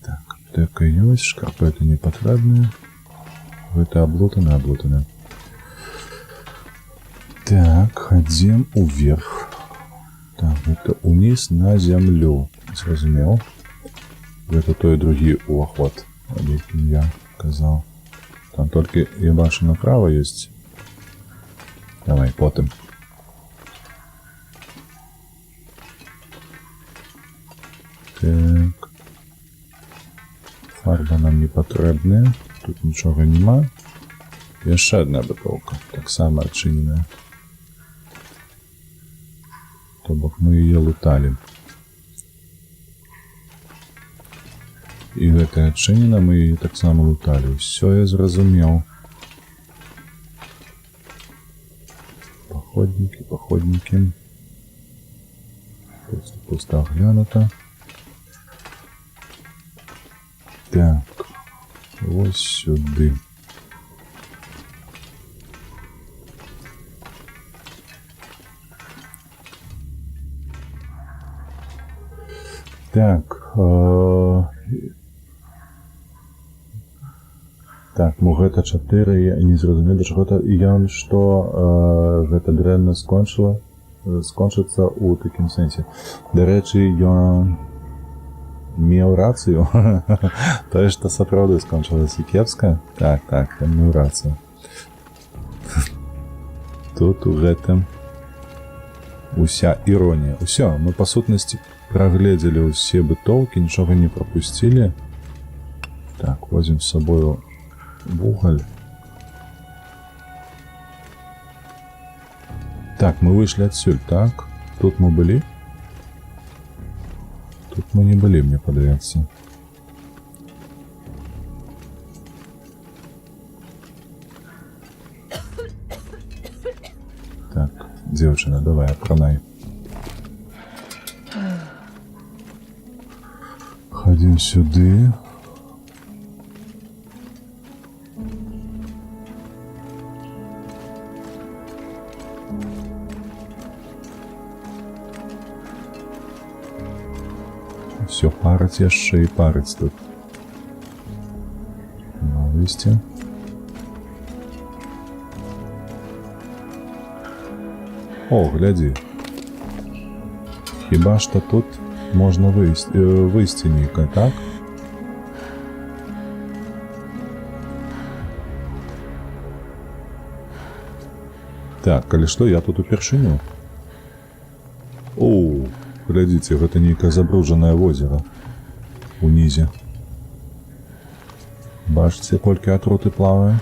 Так, аптека ёсць, шкарпеты не патрэбныя. Гэта облутаны. Так, ходим уверх. Так, это униз на землю. Зразумеў. Гэта той другі уваход, аб якім я казаў. Там толькі, я бачу, направо ёсць. Давай, потым. Так. Фарба нам не патрэбная. Тут нічога нема. Яшчэ одна бытоўка, таксама адчыненая. То бок мы яе луталі. І гэтая адчынена, мы яе таксама луталі. Усё я зразумеў. Паходнікі. Пуста глянута. Так. Ось сюди. Так. Так, ну гэта 4, я не зразумеў, да чаго гэта... Ён што гэта дрэнна скончыцца ў такім сэнсе. Дарэчы, ён меў рацыю. Тое, што сапраўды скончылася кепска. Так, ён меў рацыю. Тут у гэтым уся іронія. Усё, мы па сутнасці прагледзелі ўсе бытоўкі, нічога не прапусцілі. Так, возьмем з сабою вугаль. Так, мы выйшлі адсюль, так? Тут мы былі? Тут мы не былі, мне падаецца. Так, дзевчына, давай, апранай. Ходім сюды. Все, парыць яшчэ і парыць тут. На выйсце. О, глядзі. Хіба што тут можна выйсці нейкае, так? Так, калі што, я тут упершыню. Оу, глядзіце, гэта нейкае забруджанае возера унізе. Бачыце, колькі атруты плавае?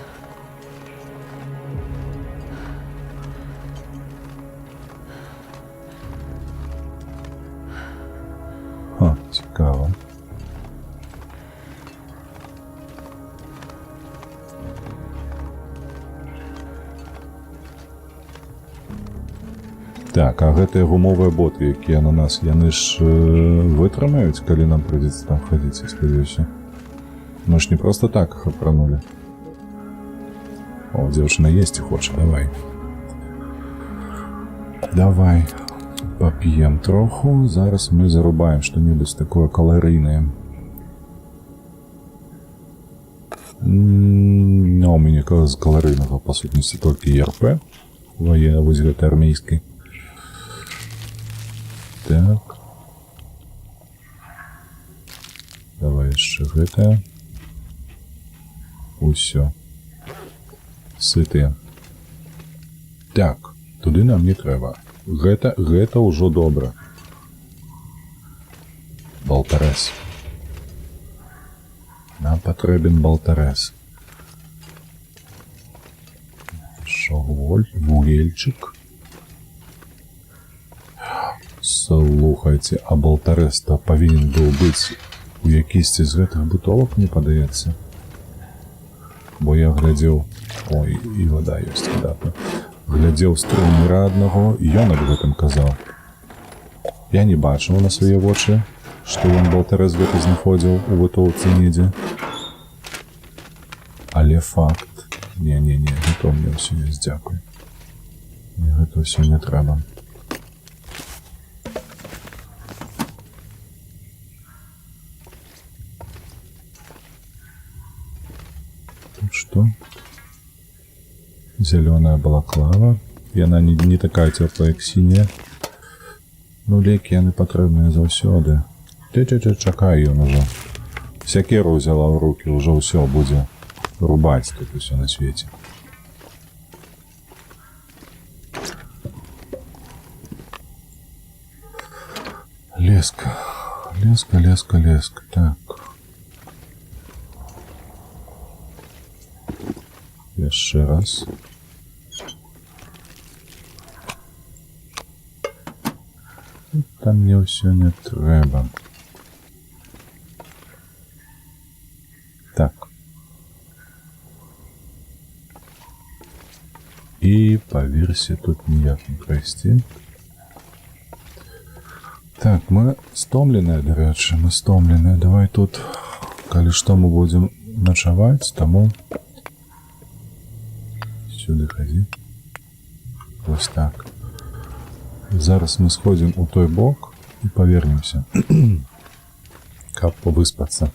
Цікава. Так, а гэтыя гумовыя боты, якія на нас, яны ж вытрымаюць, калі нам прыйдзецца там хадзіць, я спадзяюся. Мы ж не проста так іх апранулі. О, дзяўчына есці хоча, давай. Давай. Поп'ем троху, зараз мы зарубаем што-небудзь такое каларыйнае. Ну, у мяне з каларыйнага, па сутнасці, толькі ЕРП. Вось гэта армейскі. Так. Давай яшчэ гэтае. Усё. Сытыя. Так, туды нам не трэба. Гэта ўжо добра. Болтарэз. Нам патрэбен болтарэз. Вугельчык. Слухайце, а болтарэз-то павінен быў быць у якісьці з гэтых бутовак, мне падаецца. Бо я глядзеў... Ой, і вада ёсць, выдатна. Глядзеў з трэнера аднаго, і ён аб гэтым казаў. Я не бачыў на свае вочы, што ён болтарэз гэты знаходзіў у бытоўцы недзе. Але факт... Не-не-не, гэта мне ўсё ёсць, дзякуй. Мне гэта ўсё не трэба. Тут што? Зелёная балаклава. Яна не такая цёплая, як сіняя. Ну, лекі яны патрэбныя заўсёды. Чакай ён ужо. Сякеру ўзяла ў рукі, ўжо ўсё будзе рубаць тут усё на свеце. Леска. Леска. Так. Яшчэ раз. Там мне ўсё не трэба. Так. І паверсе тут ніяк не прайсці. Так, мы стомленыя, дарэчы, мы стомленыя. Давай тут, калі што, мы будзем начаваць, таму сюды хадзі. Вось так. Зараз мы сходзім у той бок і павернемся, каб павыспацца.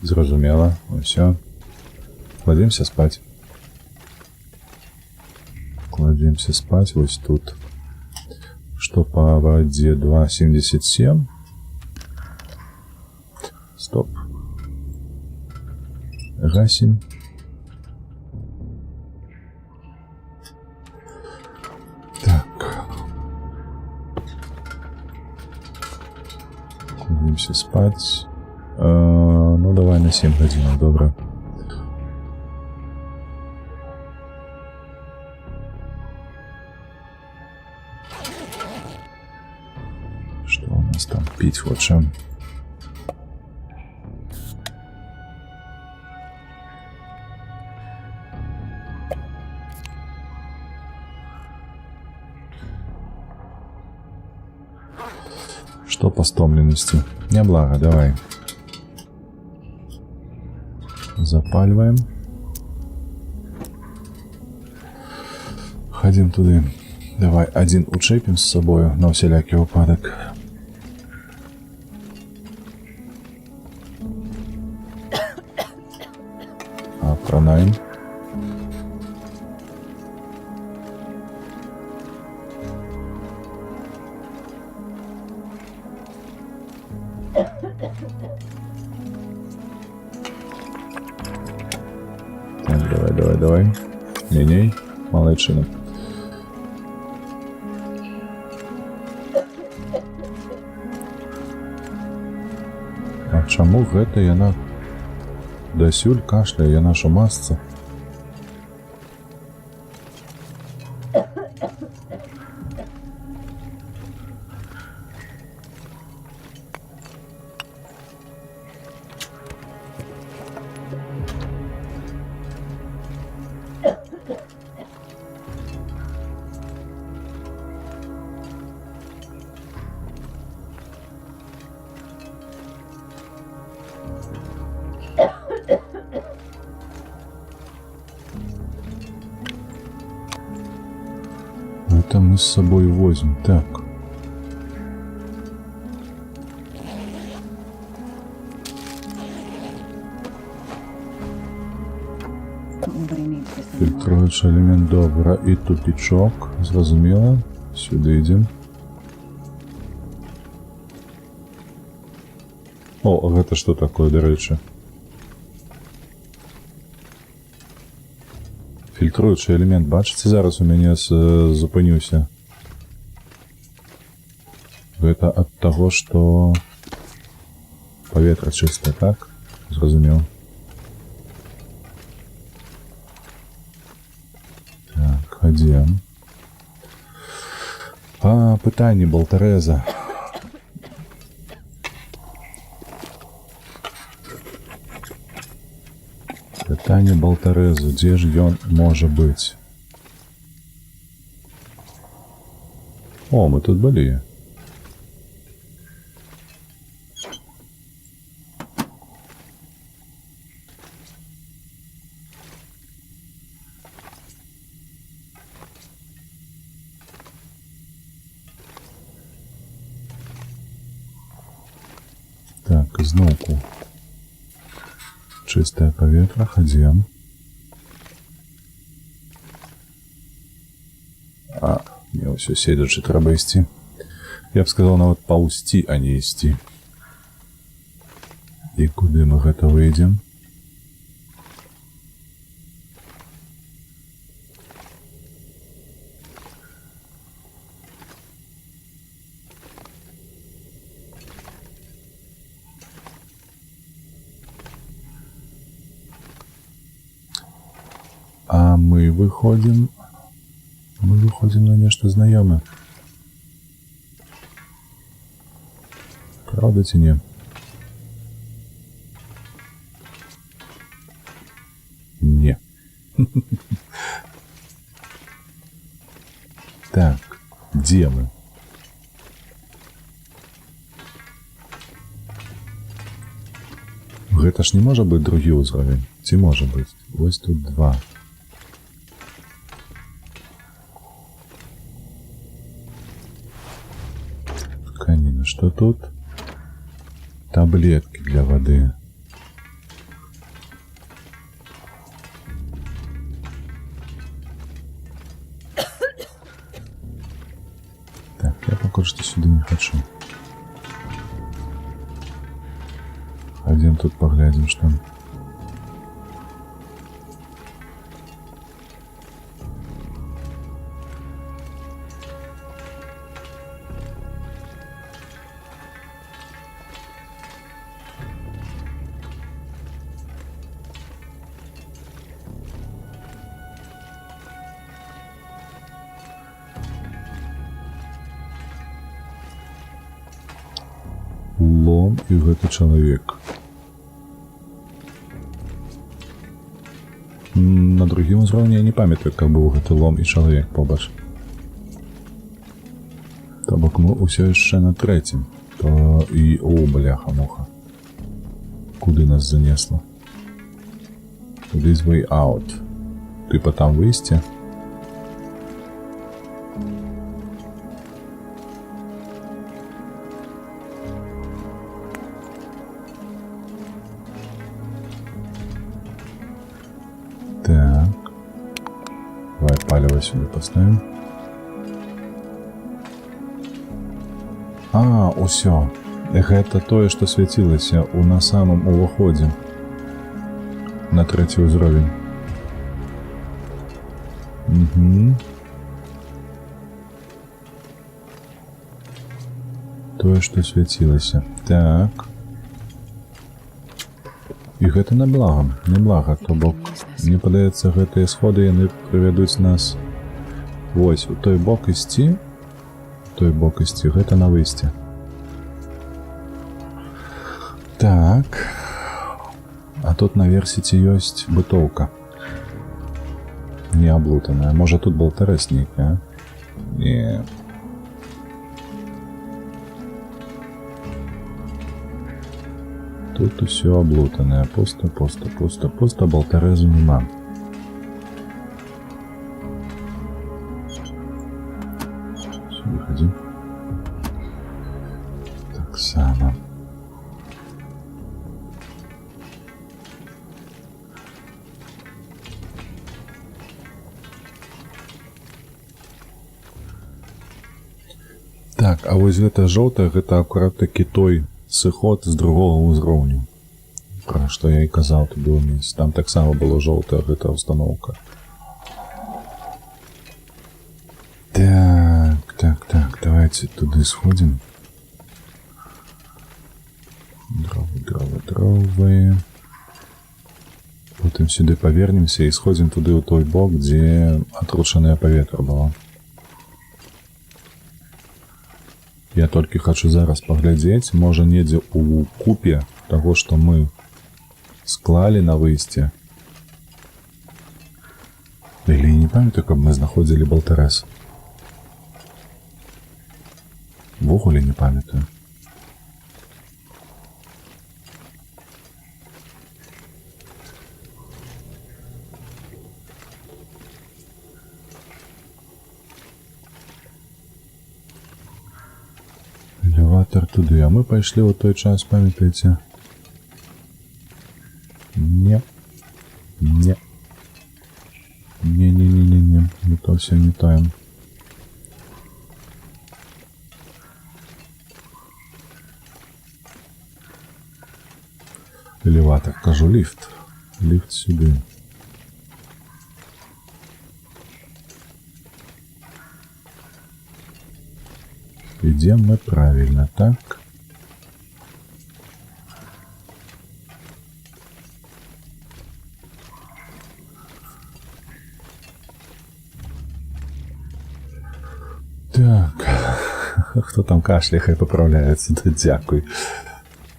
Зразумела. Все. Кладемся спать. Кладемся спать. Вот тут. Что по воде? 2,77. Стоп. Гасим. Так. Кладемся спать. Ну, давай на 7 годин, добре. Что у нас там? Пить хочем. Что по стомленности? Неблаго, давай. Запаливаем. Ходим туда. Давай один учепим с собой на всякий выпадок. Апранаем. Так, давай. Не-не, молодчина. А чаму гэта яна дасюль кашляе, яна ж у масцы? Это мы с собой возьмем. Так. Фильтруючий элемент, добре. І тупичок. Зрозуміло. Сюди йдемо. О, гэта что такое, до речі? Фільтруючий элемент. Бачите, зараз у мяне зупинюся. Гэта ад таго, што паветра чыстае, так? Зразумеў. Так, ходзім. Пытанне Болтарэза. Пытанне Болтарэзу, дзе ж ён можа быць? О, мы тут былі. Так, зноўку. Чистое паветра, ходим. Не ўсё седзячы трэба ісці. Я б сказал, нават паўсці, а не ісці. І куды мы гэта выйдзем? А мы выходим на нечто знаёмае. Правда ці не? Не. Так, дзе мы? Гэта ж не можа быць другі ўзровень. Ці можа быць? Вось тут 2. Тканина. Что тут? Таблетки для воды. хочется сюда, не хочу. Пойдем тут поглядим, что там. Лом і гэты чалавек. На другім узроўні я не памятаю, каб быў гэты лом і чалавек побач. То бок мы ўсё яшчэ на трэцім. То і... О, бляха-муха. Куды нас занесла? This way out. Типа там выйсці? Так. Давай палево сюда поставим. А, усё. Гэта тое, што свяцілася у на самым уваходзе. На трэці ўзровень. Угу. Тое, што свяцілася. Так. І гэта на благам, не блага, то бок, мне падаецца, гэтыя сходы яны прывядуць нас вось, у той бок ісці, гэта на выйсце. Так. А тут на версіці ёсць бытоўка. Не аблутаная. Можа тут болтарэс нейкі, а? Не. Тут усё облутанное. Пусто, болтарезу нема. Все, выходи. Так само. Так, а вось гэта жоўтае, гэта акурат такі той сыход з другого ўзроўню. Пра што я і казаў, тут было месца. Там таксама было жоўтая гэта установка. Так, давайте туды сходим. Дровы. Потым сюды павернемся і сходзім туды ў той бок, дзе атручанае паветра было. Я толькі хочу зараз паглядзець, можа недзе ў купе таго, што мы склалі на выйсце. Или не памятаю, каб мы знаходзілі болтарэс. Ввогуле не памятаю. Элеватор туды, а мы пайшлі ў той час, памятаеце? Не, то все не тое. Элеватор, кажу, лифт сюды. Идем мы правильно, так? Так, кто там кашляе, хай поправляется, да дзякуй.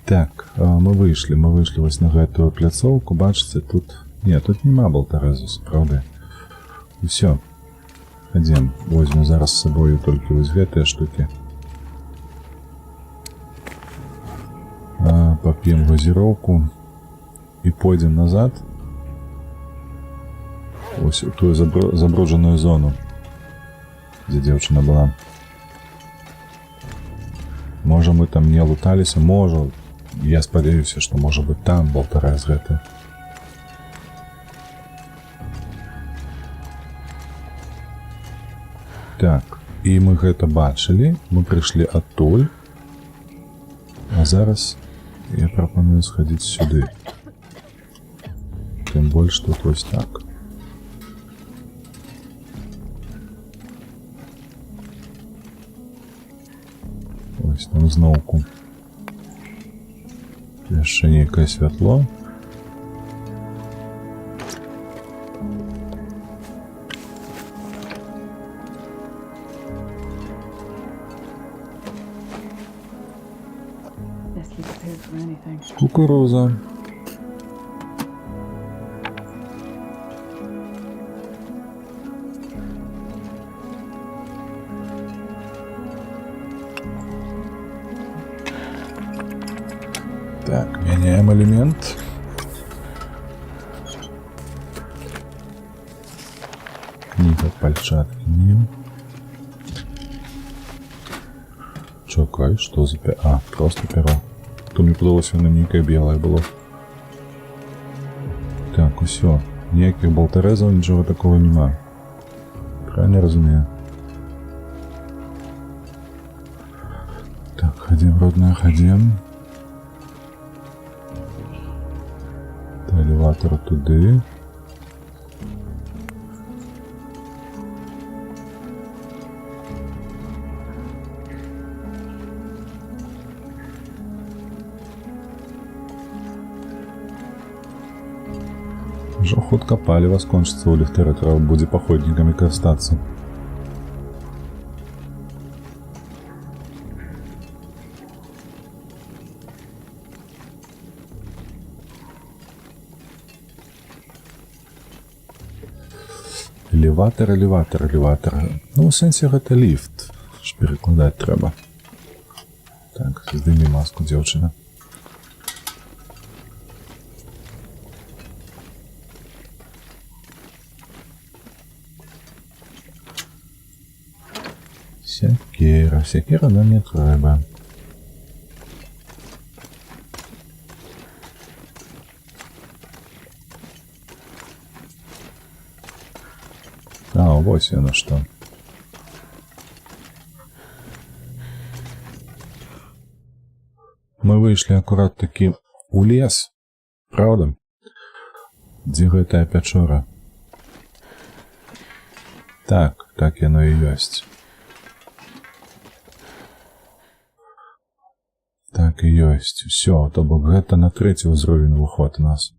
Так, мы вышли вось на гэтую пляцоўку, бачыце, тут... Не, тут нема болтарэзу, сапраўды. І всё. Ходім, возьму зараз з сабою толькі вось гэтыя штукі. Поп'ем газіроўку і пойдзем назад. Ось у тую забруджаную зону, дзе дзяўчына была. Можа, мы там не луталіся, можа. Я спадзяюся, што можа быць там болтарэз гэты. Так, І мы гэта бачылі, мы прыйшлі адтуль. А зараз я прапаную схадзіць сюды. Тым больш тут вось так. Вось там зноўку яшчэ нейкае святло. Кукуруза. Так, меняем элемент. Книга пальчатки. Чакай, что за перо? А, просто перо. То мне подалось, воно некое белое было. Так, усё. Ніяких болтерезов, нічого такого нема. Правильно розумію? Так, ходим, родная, ходим. До елеватора туди. Уже хутка паліва скончыцца ў ліхтары, трэба будзе паходнікамі карыстацца. Элеватор, элеватор, элеватор. Ну, у сэнсе гэта ліфт. Ж перакладаць трэба. Так, здымі маску, дзяўчына. Сякера, сякера нам не трэба. А, вось яно што. Мы выйшлі акурат такі у лес, правда? Дзе гэтая пячора? Так, так яно і ёсць. Так і ёсць. Усё, то бок гэта на 3-й ўзровень уваход у нас.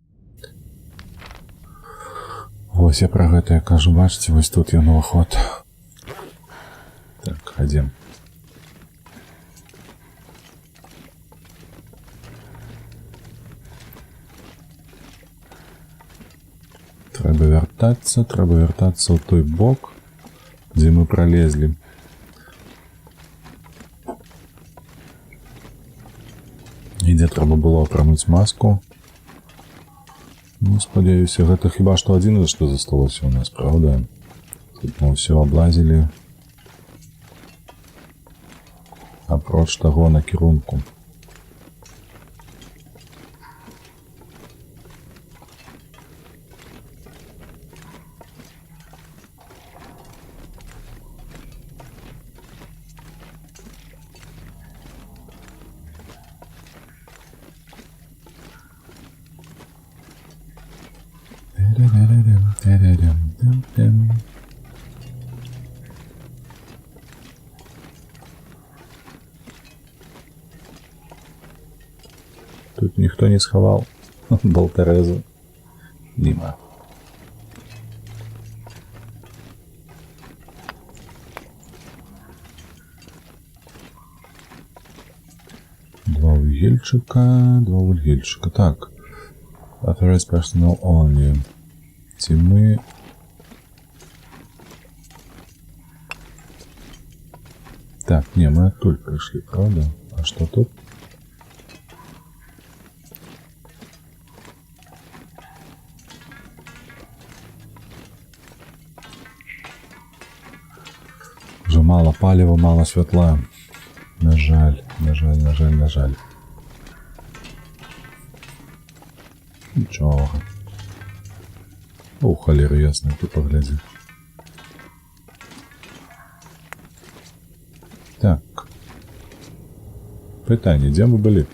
Вось я пра гэта я кажу, бачыце, вось тут ён уваход. Так, хадзім. Трэба вяртацца ў той бок, дзе мы пролезлі. І дзе трэба было апрануць маску. Ну, спадзяюся, гэта хіба што адзінае, што засталося ў нас, правда? Тут мы ўсё аблазілі. Апроч таго накірунку. Тут ніхто не схаваў болтерезу. Нема. Два вугільчика. Так. Authorized personnel only. Ці ми... Так, не, мы оттуль пришли, правда? А что тут? Уже мало палива, мало святла. На жаль. Нічого. О, холера, ясно, ти погляди. Пытанне, дзе мы былі?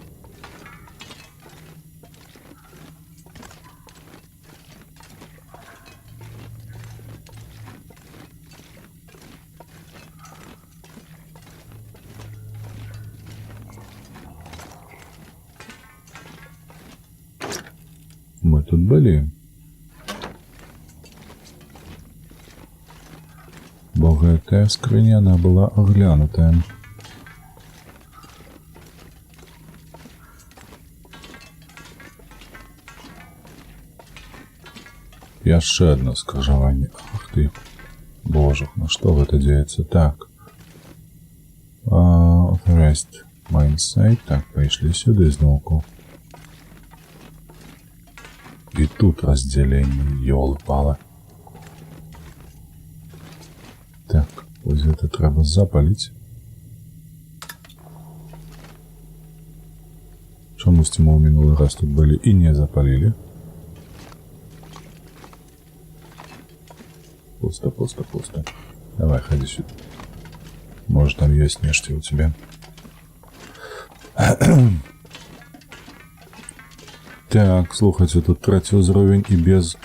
Мы тут былі. Бо гэтая скрыня, она была аглянутая. Яшчэ одно скрыжаванне. Ах ты, боже, ну што гэта дзеецца? Так. Authorized Mindsight. Так, пайшлі сюды зноўку. І тут раздзяленне, ёлы-палы. Так, вось гэта трэба запаліць. Чамусьці мы ў мінулы раз тут былі і не запалілі. Пусто, пусто, пусто. Давай, ходи сюда. Может, там есть нечто у тебя. Так, слухайте, тут третій уровень і без...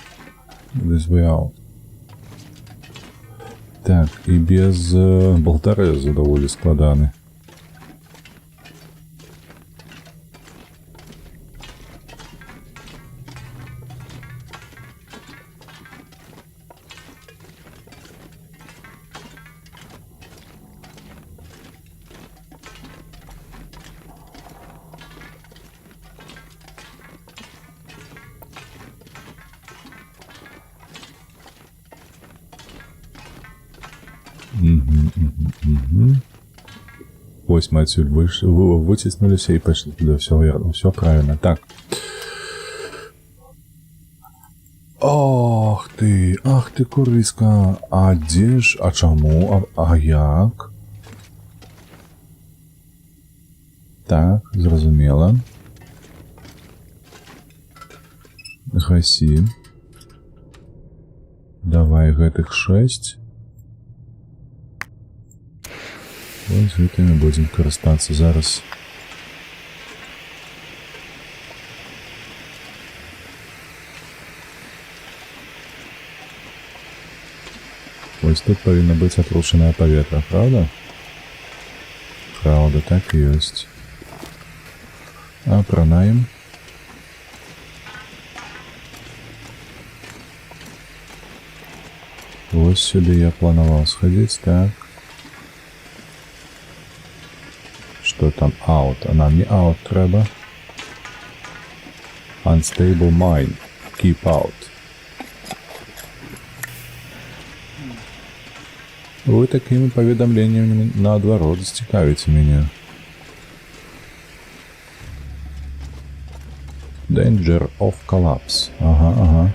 This way out. Так, і без болтарезу доволі складаний. Ось мы отсюда вытеснулись и пошли туда. Все верно, все правильно. Так. Ах ты, курыска. А дзе ж, а чаму, а як? Так, зразумела. Гасі. Давай гэтых 6. Вось гэтымі будзем карыстацца зараз. Вось тут павінна быць атручанае паветра, правда? Правда, так і ёсць. Апранаем. Вось сюды я планаваў схадзіць, так. Что там out? А нам не out трэба. Unstable mine. Keep out. Вы такими паведамленнями наадварот зацікавіце мяне. Danger of collapse. Ага.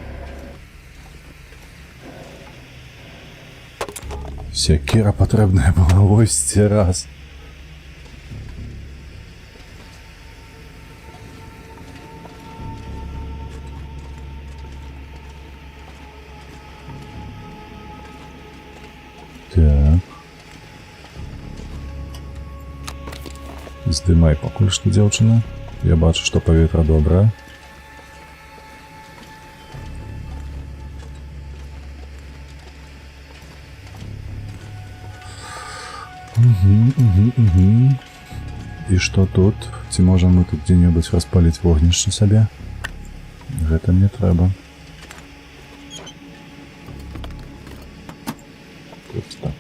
Сякера патрэбная была вось раз. Так. Здымай пакуль што, дзяўчына. Я бачу, што паветра добрае. І што тут? Ці можам мы тут дзе-небудзь распаліць вогнішча сабе? Гэта мне трэба. Пусто.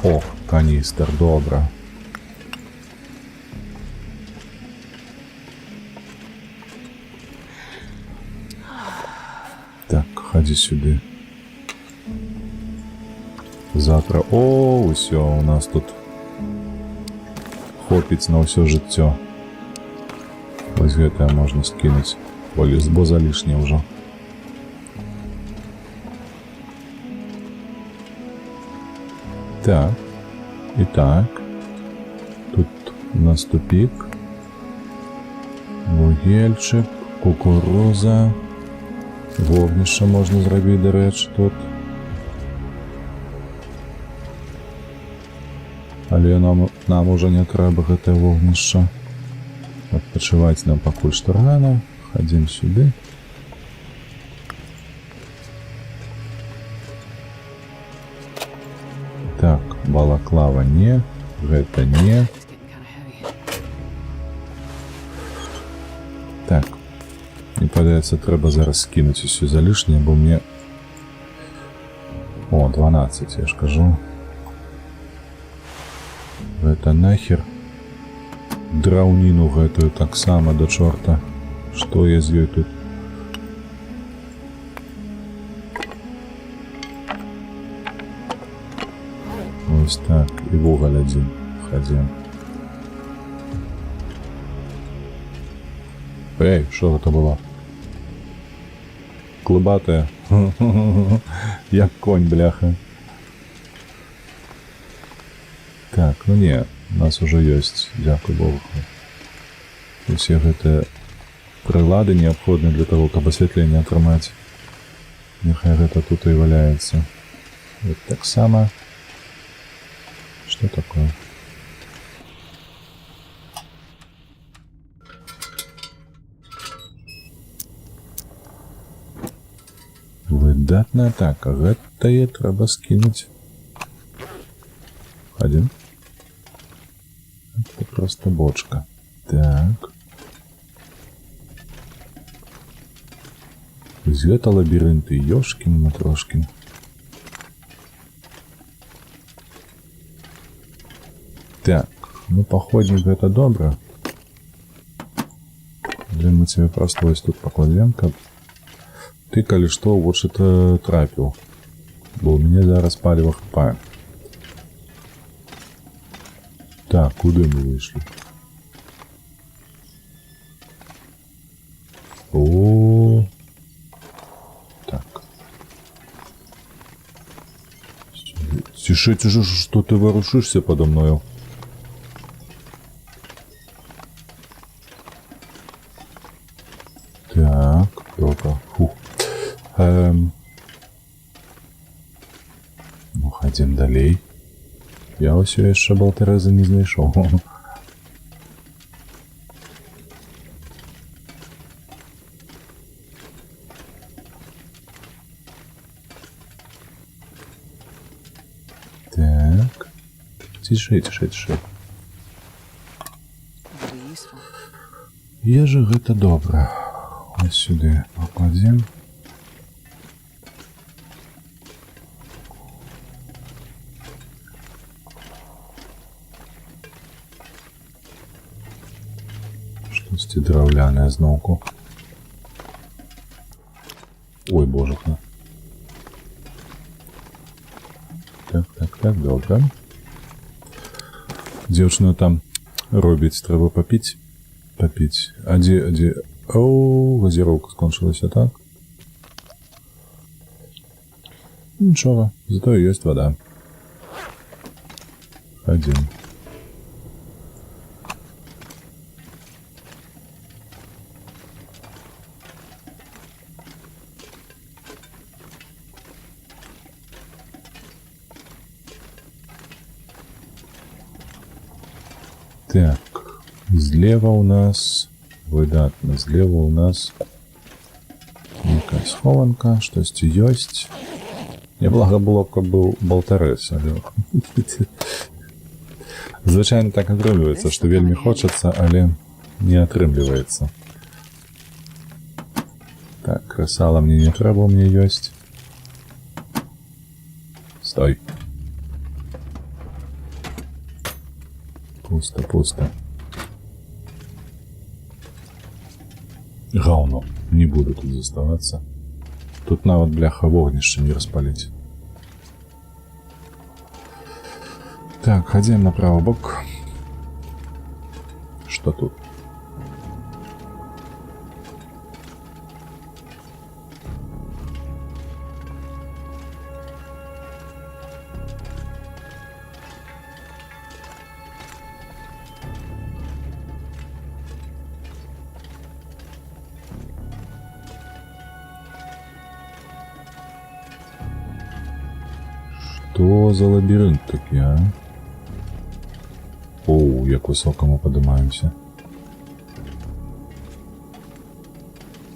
О, каністр, добра. Так, хадзі сюды. Завтра... О, усё, у нас тут хопіць на ўсё жыццё. Вось гэтае можна скінуць. Бо залішне ўжо. Так. І так. Тут у нас тупик. Вугельчик, кукуруза. Вогнішча можна зрабіць, да рэчы, тут. Але нам уже не трэба гэтае вогнішча. Адпачываць нам пакуль што рана. Хадзім сюды. Так, балаклава не, гэта не. Так. Мне падаецца, трэба зараз скінуць усё залішняе, бо мне... О, 12, я ж кажу. Гэта нахер. Драўніну гэтую таксама да чорта. Што я з ёй тут? Ось так, і вугаль адзін. Хадзім. Эй, што гэта было? Клыбатая. Як конь, бляха. Так, ну не, у нас уже ёсць, дзякуй Богу. Усе гэтыя прылады неабходныя для того, каб асвятленне атрымаць. Няхай гэта тут і валяецца. Вот таксама. Что такое? Выдатная атака. Гэтае трэба скінуць. Один. Это просто бочка. Так. Гэта лабірынты, ёшкін матрошкін. Так, ну походник гэта добра. Але мы тебе просто вось тут покладем, каб ты, калі што, вочы-то трапіў. Бо у мяне зараз паліва хапае. Так, куды мы выйшлі? О, так. Тише, тише, что ты ворушишься подо мною? Так, только. Фух. Ну, ходим далей. Я ўсё яшчэ Болтарэза не знайшоў. Так. Тише, тише, тише. Ежа гэта добра. Ось сюды покладзем. Штосьці драўлянае зноўку. Ой, божухна. Так, добра. Дзяўчына там робіць, трэба папіць. Попить. А где? О, газировка скончилась, так? Ничего, зато есть вода. Один. Так. Злева у нас... Выдатно. Злева у нас... Некая схованка. Штосьці ёсць. Неблаго было б, каб быў Болтарэз, але... Звычайна так атрымліваецца, што вельмі хочацца, але не атрымліваецца. Так, красала мне не трэба, у мне ёсць. Стой. Пусто. Гаўно. Не буду тут заставаться. Тут нават, бляха, вогнішча не распаліць. Так, ходим на правый бок. Что тут? Что за лабиринт такие, а? Оу, як высока мы падымаемся.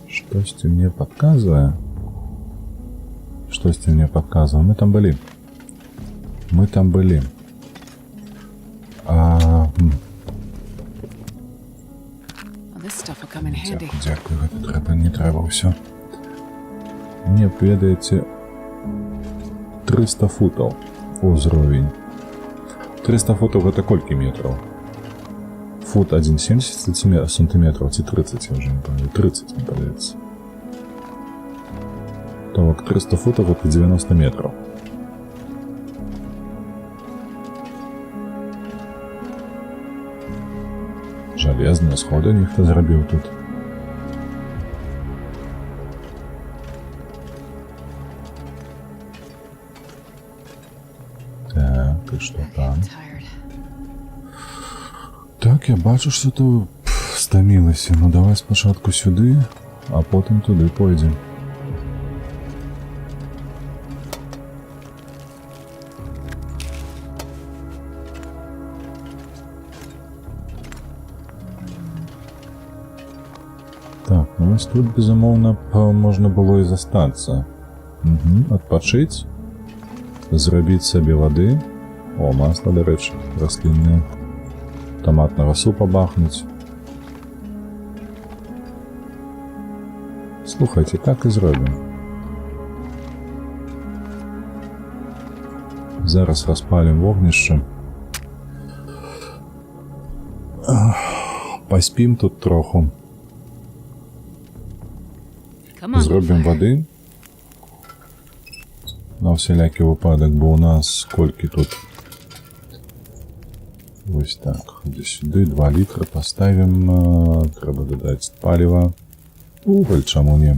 Штосьці мне подказывае. Штосьці мне подказывае. Мы там былі. Мы там былі. Дзякуй, гэта трэба, не трэба ўсё. Мне, ведаеце, 300 футаў узровень. 300 футаў гэта колькі метраў? Фут 1,70 сантиметров, ці 30, я уже не помню. 30, мне падаецца. То бок 300 футаў это 90 метров. Жалезныя сходы ніхто зрабіў тут. Так, і што там? Так, я бачу, што tu стамілася. Ну давай спачатку сюды, а потым туды пойдзем. Так, ну вось тут, безумоўна, можна было і застацца. Адпачыць, зрабіць сабе вады. О, масла, дарэчы, расліннае. Томатного супа бахнуть. Слухайте, так і зробимо. Зараз розпалим вогнище. Поспім тут троху. Зробимо води. На всілякий випадок, бо у нас скільки тут. Ось так, сюди 2 літри поставимо, треба додати палива, уголь, чому ні.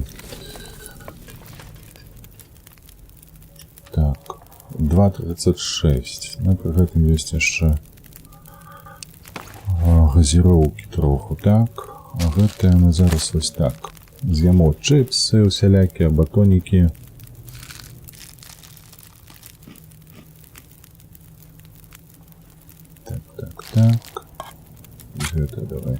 Так, 2,36, ну при гэтым ёсць яшчэ газіроўкі троху, так, а гэтае мы зараз ось так, з'ямо чипсы усялякія, батонікі. Так, гэта давай.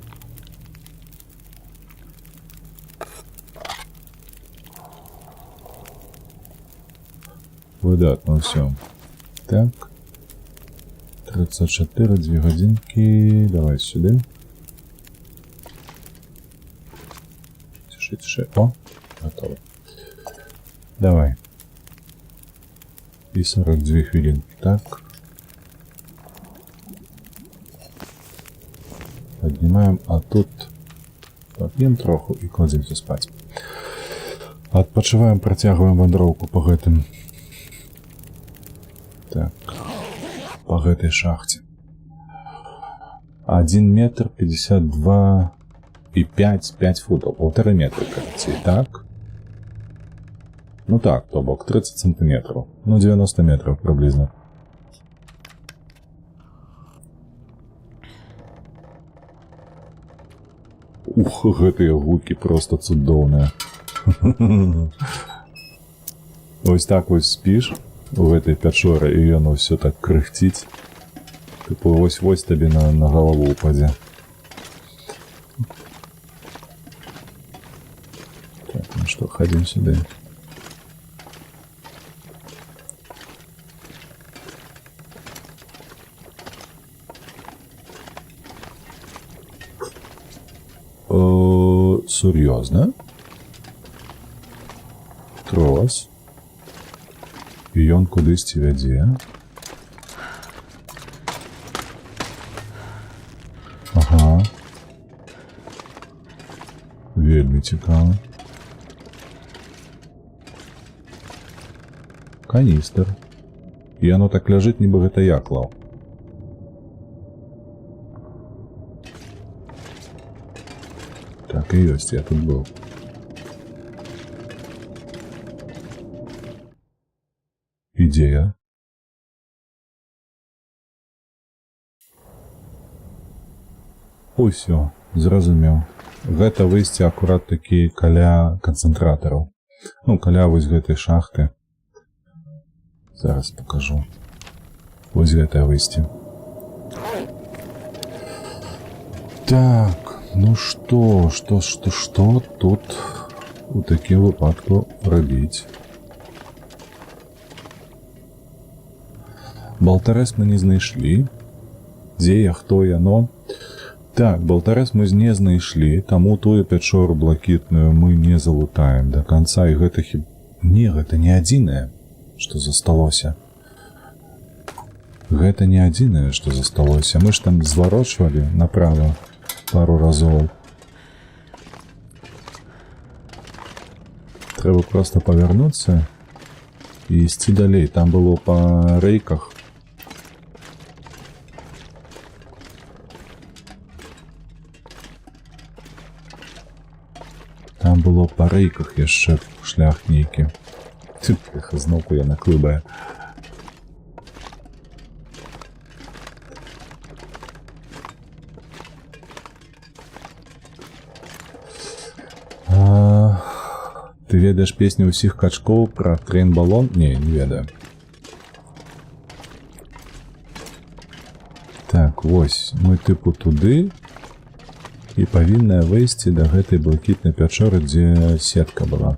Выдатно все. Так. 34, 2 годинки. Давай сюда. Тише. О, готово. Давай. И 42 хвилинки. Так. Поднимаем, а тут попьем троху и кладемся спать. Отпочиваем, протягиваем вандроўку по гэтым. Так, по гэтай шахте. 1 метр 52 и 5 футов, 1,5 метра, кажется, так? Ну так, то бок 30 сантиметров, ну 90 метров приблизно. Ух, гэтыя гукі просто цудоўныя. Ось так вось спіш у гэтай пячоры, і ён усё так крыхціць. Типу вось табе на галаву упадзе. Так, ну што, хадзім сюды. Сур'ёзна? Трос. І ён кудысьці вядзе. Ага. Вельмі цікава. Каністр. І оно так ляжыць, нібы гэта я клаў. Так и есть, я тут был. Идея. Усё, зразумеў. Гэта выйсце акурат такі каля канцэнтратараў. Ну, каля вось гэтай шахты. Зараз покажу. Вось гэтае выйсце. Так, ну что тут у такім випадку робіть? Болтарес ми не знайшли. Дзе я, хто я, но... Так, болтарес мы не знайшлі, таму тую пячору блакітную мы не залутаем до конца, і гэта Не, гэта не адзінае, што засталося. Гэта не адзінае, што засталося. Мы ж там зварочвалі направо пару разоў. Трэба проста павярнуцца і ісці далей. Там было па рэйках. Там было па рэйках яшчэ шлях нейкі. Зноўку яна клыбае. Ты ведаеш песню ўсіх качкоў пра трейн-балон? Не, не ведаю. Так, вось, мы тыпу туды і павінная выйсці да гэтай блакітнай пячоры, дзе сетка была.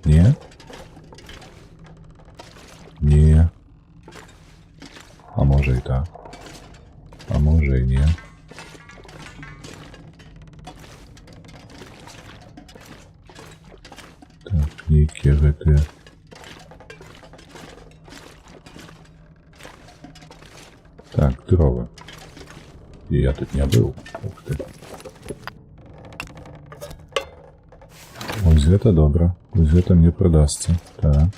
Не? Не. А можа і так. А можа і не. Так, нейкія гэтыя. Так, дровы. І я тут не быў. Ух ты. Ось гэта добра. Ось гэта мне прыдасца. Так.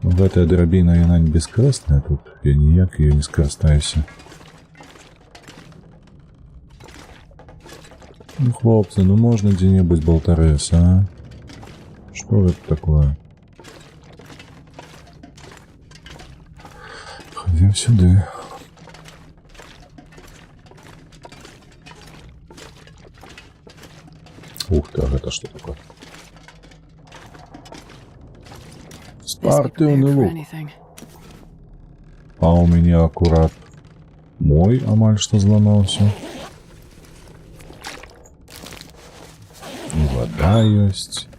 Ну, гэтая драбіна, яна не бескрэсная тут. Я ніяк её не скарыстаюся. Ну, хлопцы, ну можна дзе-небудзь болтарэс, а? Што гэта такое? Ходім сюды. Ух ты, а гэта што такое? Спартыўны лук. А у мяне акурат мой амаль што зламаўся. І вода ёсць.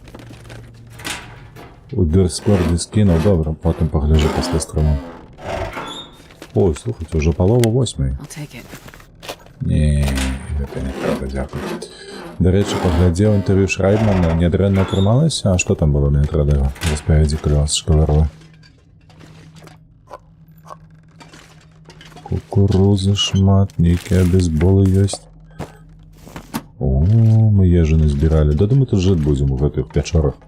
У дырскорді скінуў, добра, потым пагляжу пасля стрыму. Ой, слухайце, уже полова 8. Не, гэта не трэба, дзякуй. Дарэчы, паглядзеў інтэрв'ю Шрайдмана, нядрэнна атрымалася? А што там было на інтрадэва? Распавядзі, калі вас шкаларова. Кукурузы шмат, нейкія бейсболы ёсць. О, мы ежу назбіралі. Да думаю, тут жыць будзем у гэтых пячорах.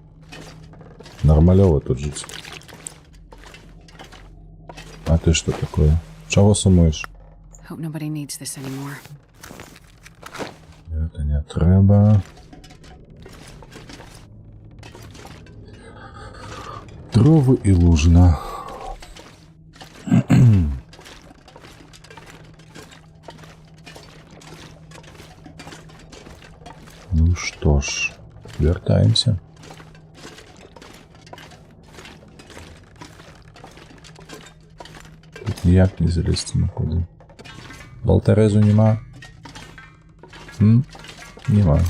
Нормалёва тут жыць. А ты што такое? Чаго сумуеш? Гэта не трэба. Дровы і лужына. Ну што ж, вяртаемся. Тут ніяк не залезці нікуди. Болтарезу нема? Нема.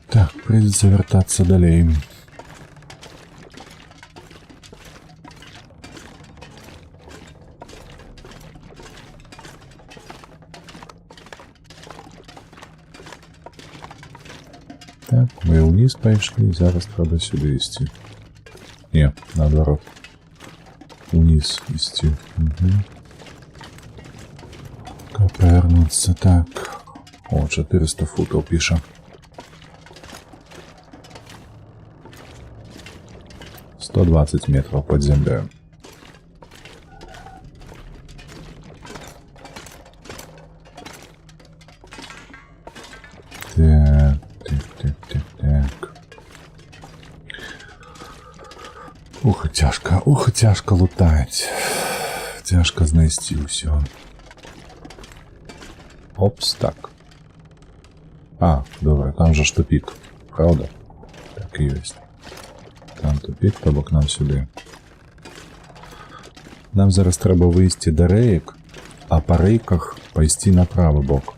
Так, придется вертаться далее. Так, мы вниз пошли, зараз треба сюда идти. Не, наоборот. Вниз идти. Угу. Как повернуться? Так. О, 400 футов пише. 120 метров под землей. Так. Ух, тяжко лутать. Тяжко знайсці ўсё. Опс, так. А, добре, там же ж тупик. Правда? Так і ёсць. Там тупик, то бок нам сюди. Нам зараз трэба выйсці да рэек, а па рэйках пайсці на правы бок.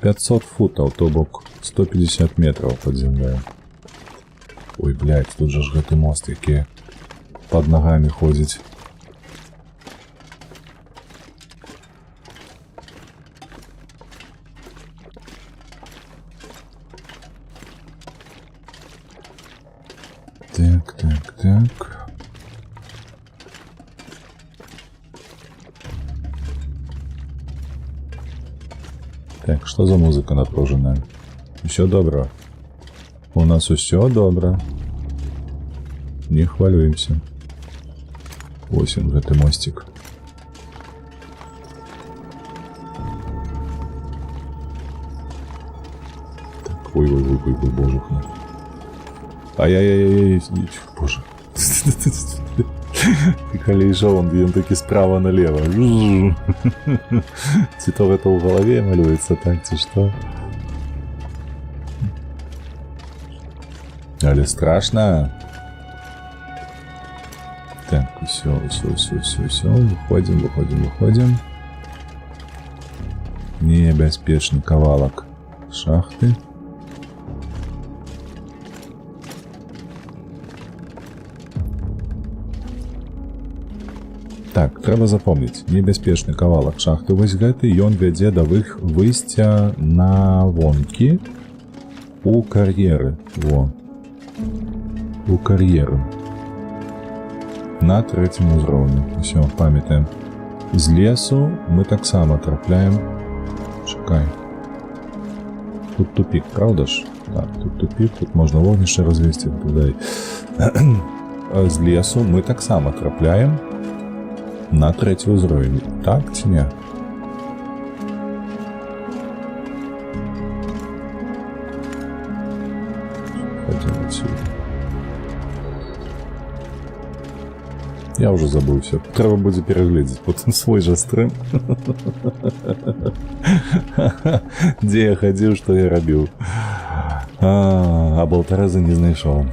500 футаў, то бок 150 метраў пад зямлёй. Ой, блядь, тут же ж гэты мост, які пад нагамі ходзіць. Так, так, так. Так, что за музыка напруженная? Все добро. У нас все добро. Не хвалюемся. Ось он, гэты мостик. Так, ой, божухна. Ай-яй-яй-яй, боже. Ты калі ішоў, он такі справа налево. Ці то гэта ў галаве малюецца, так, ці што? Але страшно. Так, усё. Выходим. Небяспечны кавалак шахты. Так, трэба запомніць, небяспечны кавалак шахты вось гэты, ён вядзе да выйсця на вонкі у кар'еры. Во. У кар'еры. На 3-м узроўні. Усё, памятаем. З лесу мы таксама трапляем. Чакай. Тут тупик, правда ж? Так, тут тупик, тут можна вогнішча развесці туды. З лесу мы таксама трапляем на 3-й узровень. Так ці не? Пойдем отсюда. Я уже забылся. Треба будзе перагледзець потым свой жа стрым. Дзе я хадзіў, што я рабіў. А болтаразы не знайшоў.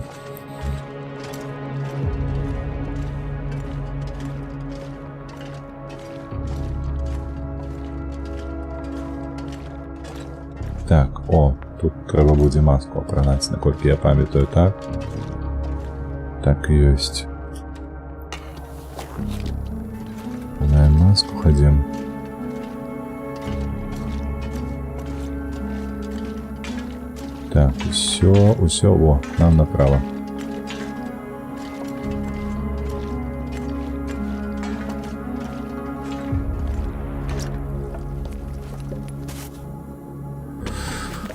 Так, о, тут трэба будзе маску апранаць, наколькі я памятаю, так? Так і ёсць. Апранаем маску, хадзім. Так, усё, о, нам направо.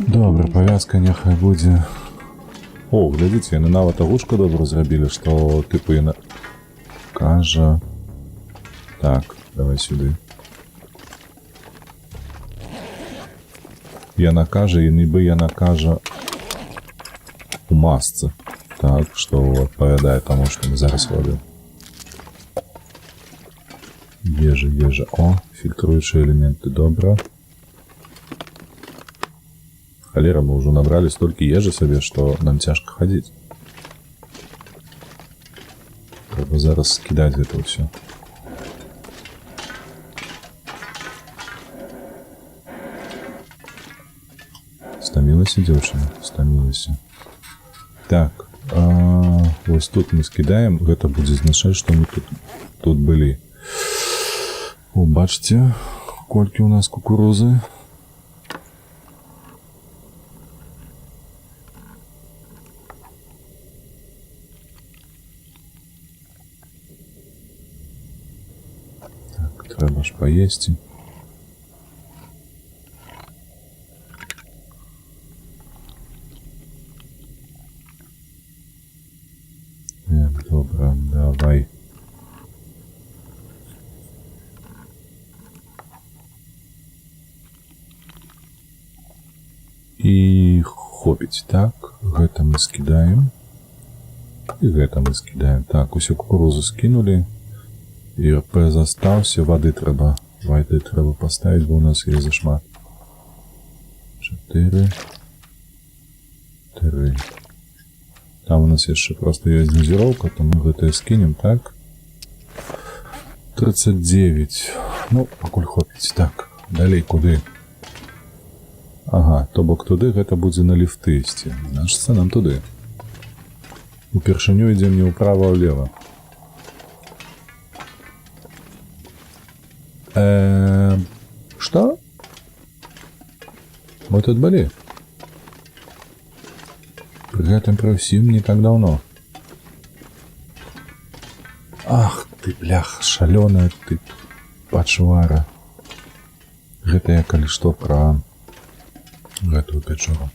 Добра, павязка няхай будзе. О, глядзіце, яны нават агушку добра зрабілі, што тыпу яна кажа... Так, давай сюды. Яна кажа, і нібы яна кажа у масцы. Так, што адпавядае таму, што мы зараз робім. Ежа. О, фільтруючыя элементы, добра. Халера, мы ўжо набралі столькі ежы сабе, што нам цяжка хадзіць. Трэба зараз скідаць гэта ўсё. Стамілася дзяўчына? Стамілася. Так, вось тут мы скідаем, гэта будзе азначаць, што мы тут былі. О, бачце, колькі ў нас кукурузы. Трэба ж паесці. Так, добра, давай. І хопіць, так, гэта мы скідаем. І гэта мы скідаем. Так, усё кукурузу скінулі. ІРП застаўся, вады трэба Вайты трэба паставіць, бо у нас є зашмат. 4. 3. Там у нас яшчэ просто ёсць дозіроўка, то мы гэтае скінем, так? 39. Ну, пакуль хопіць. Так, далей куды? Ага, то бок туды гэта будзе на ліфты ісці. Значыцца нам туды. Упершыню ідзем не ўправа, а ўлева. Што? Мы тут былі? Пры гэтым пры ўсім не так даўно. Ах ты, блях, шалёная ты пачвара. Гэта я, калі што, пра гэтую пячору.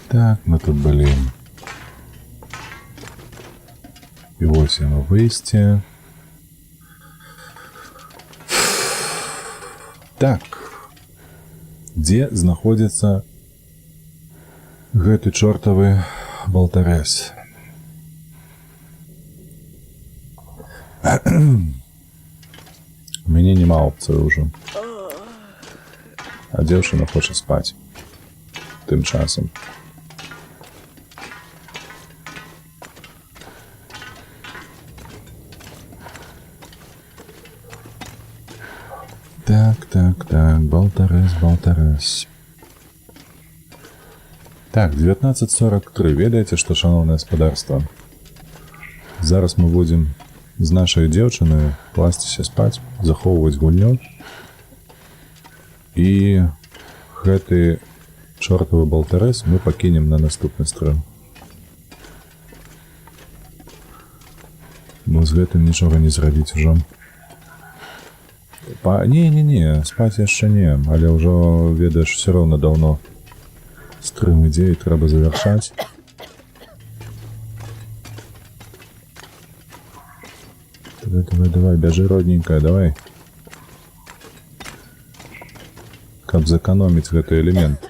Так, мы тут былі. І вось яно выйсце. Так. Дзе знаходзіцца гэты чортавы болтарэс? У мяне няма опцыі ўжо. А дзяўчына хоча спаць. Тым часам. Так, болтарэс. Так, 19:43. Ведаеце, што, шановнае гаспадарства? Зараз мы будзем з нашай дзяўчынай класціся спаць, захоўваць гульню. І гэты чортавы болтарэс мы пакінем на наступны стрым. Бо з гэтым нічога не зрабіць ужо. Не, спаць яшчэ не, але ўжо, ведаеш, все роўна даўно стрым ідзе і трэба завяршаць. Давай, бяжы, родненькая, давай. Каб зэканоміць гэты элемент.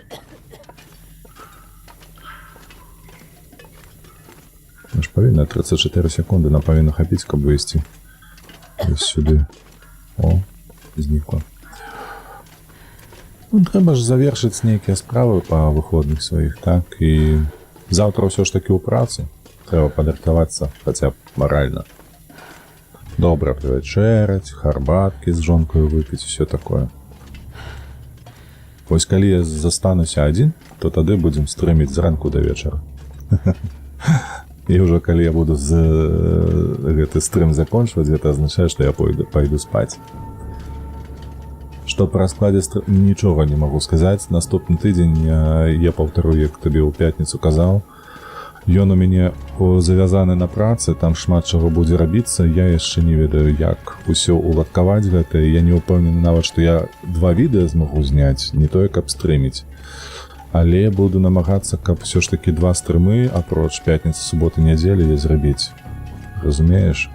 Аж павінна 34 секунды нам павінна хапіць, каб выйсці. Вось сюды. О, знікла. Ну, трэба ж завершыць нейкія справы па выходных сваіх, так? І заўтра ўсё ж такі ў працы. Трэба падрыхтавацца, хаця б маральна. Добра павячэраць, харбаткі з жонкаю выпіць, усё такое. Вось калі я застануся адзін, то тады будзем стрыміць зранку да вечара. І ўжо калі я буду гэты стрым закончваць, гэта азначае, што я пайду спаць. Што па раскладзе нічога не магу сказаць. Наступны тыдзень я паўтару, як табе ў пятніцу казаў. Ён у мяне завязаны на працы, там шмат чаго будзе рабіцца. Я яшчэ не ведаю, як усё уладкаваць гэта. Я не ўпэўнены нават, што я 2 відэа змагу зняць, не тое, каб стрыміць. Але буду намагацца, каб усё ж такі 2 стрымы, апроч пятніцы, суботы, нядзелі зрабіць. Разумееш?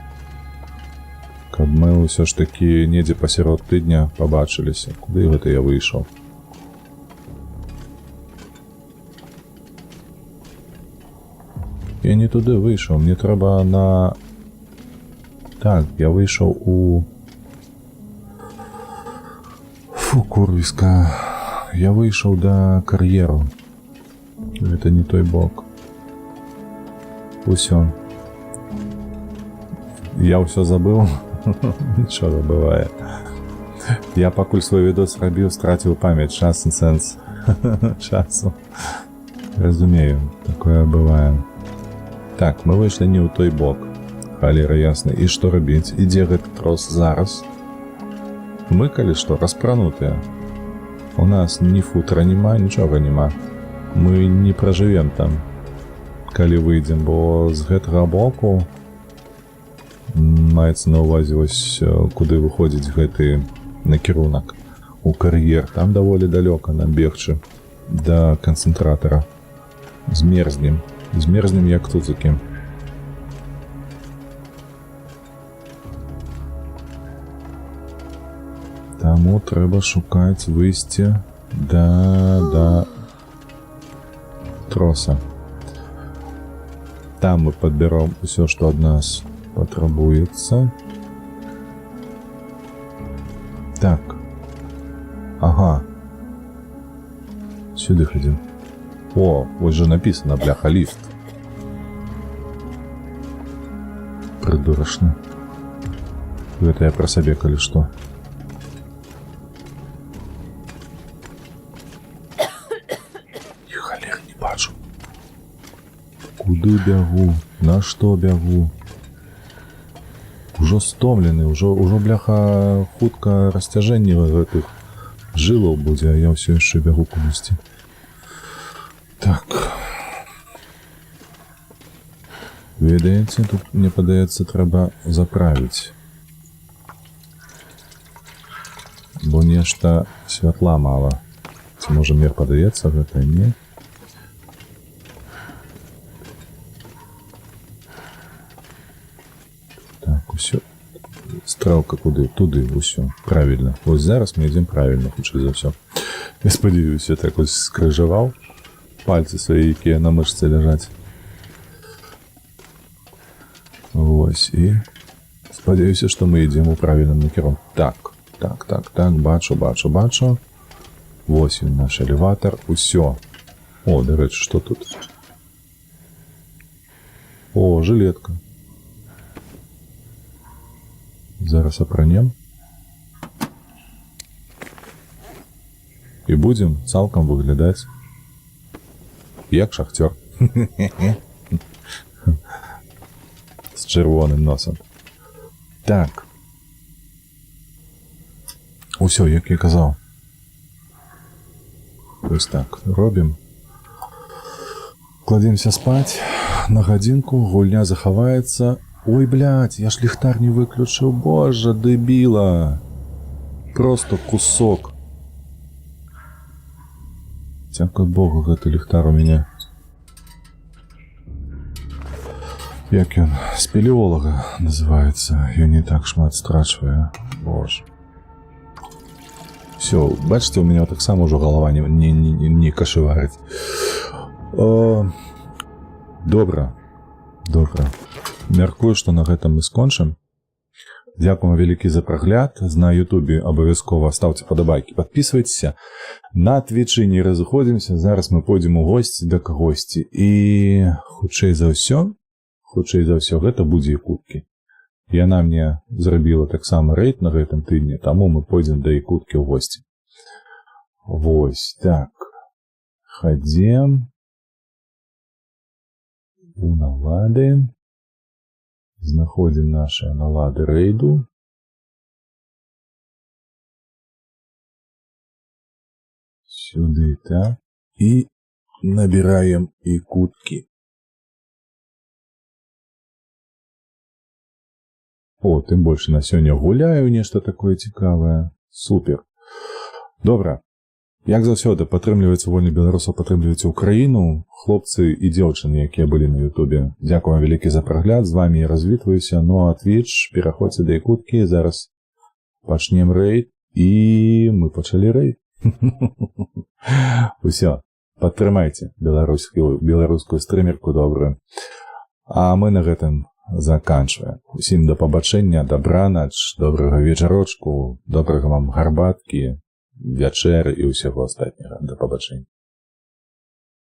Каб мы ўсё ж такі недзе пасярод тыдня пабачыліся. Куды гэта я выйшаў? Я не туды выйшаў, мне трэба на... Так, я выйшаў у... Фу, курвіска. Я выйшаў да кар'еру. Гэта не той бок. Усё. Я ўсё забыў. Нічога бывае. Я пакуль свой відос рабіў, страціў памяць. Час і сэнс. Часу. Разумею, такое бывае. Так, мы выйшлі не ў той бок. Халера ясна. І што рабіць? Ідзе гэты трос зараз. Мы, калі што, распранутыя. У нас ні футра няма, нічога няма. Мы не пражывем там, калі выйдзем, бо з гэтага боку маецца на ўвазе вось куды выходзіць гэты накірунак у кар'ер. Там даволі далёка нам бегчы да канцэнтратара. Змерзнем як туцыкі. Таму трэба шукаць выйсце да троса. Там мы падбяром усё, што ад нас патрабуецца. Сюды ходим. О, вот же написано, бляха, лифт. Придурочно. Это я про собек или что? И холер не бачу. Куды бягу? На что бягу? Уже стомленый, уже бляха хутка расцяжэнне гэтых жылаў будзе, а я ўсё яшчэ бягу кудысьці. Так. Ведаеце, тут, мне падаецца, трэба заправіць. Бо нешта святла мала. Ці можа мне падаецца гэта, не? Так, усё. Стрелка куды? Туды, усё. Правильно. Вось зараз мы ідзем правильно, хутчэй за ўсё. Я спадзяюся, так вось скрыжаваў пальцы свае, якія на мышцы ляжаць. Вось, і спадзяюся, што мы ідзем у правільным накірунку. Так, бачу. Вось він, наш элеватор. Усё. О, дарэчы, што тут? О, жилетка. Зараз апранем. І будзем цалкам выглядаць як шахцёр. З чырвоным носам. Так. Усё, як я казаў. Вось так робім. Кладземся спаць. На гадзінку гульня захаваецца. Ой, блядь, я ж ліхтар не выключыў. Божа, дэбіла. Просто кусок. Дзякуй Богу, гэты ліхтар у мяне. Як ён? Спелеолага называецца. Ён не так шмат страчвае. Боже. Все, бачите, у меня таксама ўжо галава не кашеварыць. Добра. Мяркую, што на гэтым мы скончым. Дзякуем вялікі за прагляд. На Ютубе абавязкова ставце падабайкі, подписывайтеся. На Твічы не разыходзімся. Зараз мы пойдзем у госці да кагосьці. І хутчэй за ўсё гэта будзе Якуткі. Яна мне зрабіла таксама рэйд на гэтым тыдні, таму мы пойдзем да Якуткі ў госці. Вось, так. Хадзем у налады. Знаходзім нашыя налады рэйду. Сюды, так. І набіраем Якуткі. О, тым больш на сёння гуляю, нешта такое цікавае. Супер. Добра. Як заўсёды, падтрымлівайце вольных беларусаў, падтрымлівайце Украіну, хлопцы і дзяўчыны, якія былі на Ютубе. Дзякуй вам вялікі за прагляд, з вамі я развітваюся. Ну а Twitch, пераходзьце да Якуткі, зараз пачнем рэйд, і мы пачалі рэйд. Усё, падтрымайце беларускую стрымерку добрую. А мы на гэтым заканчваем. Усім да пабачэння, дабранач, добрага вечарочку, добрага вам гарбаткі, вячэры і ўсяго астатняга. Да пабачэння.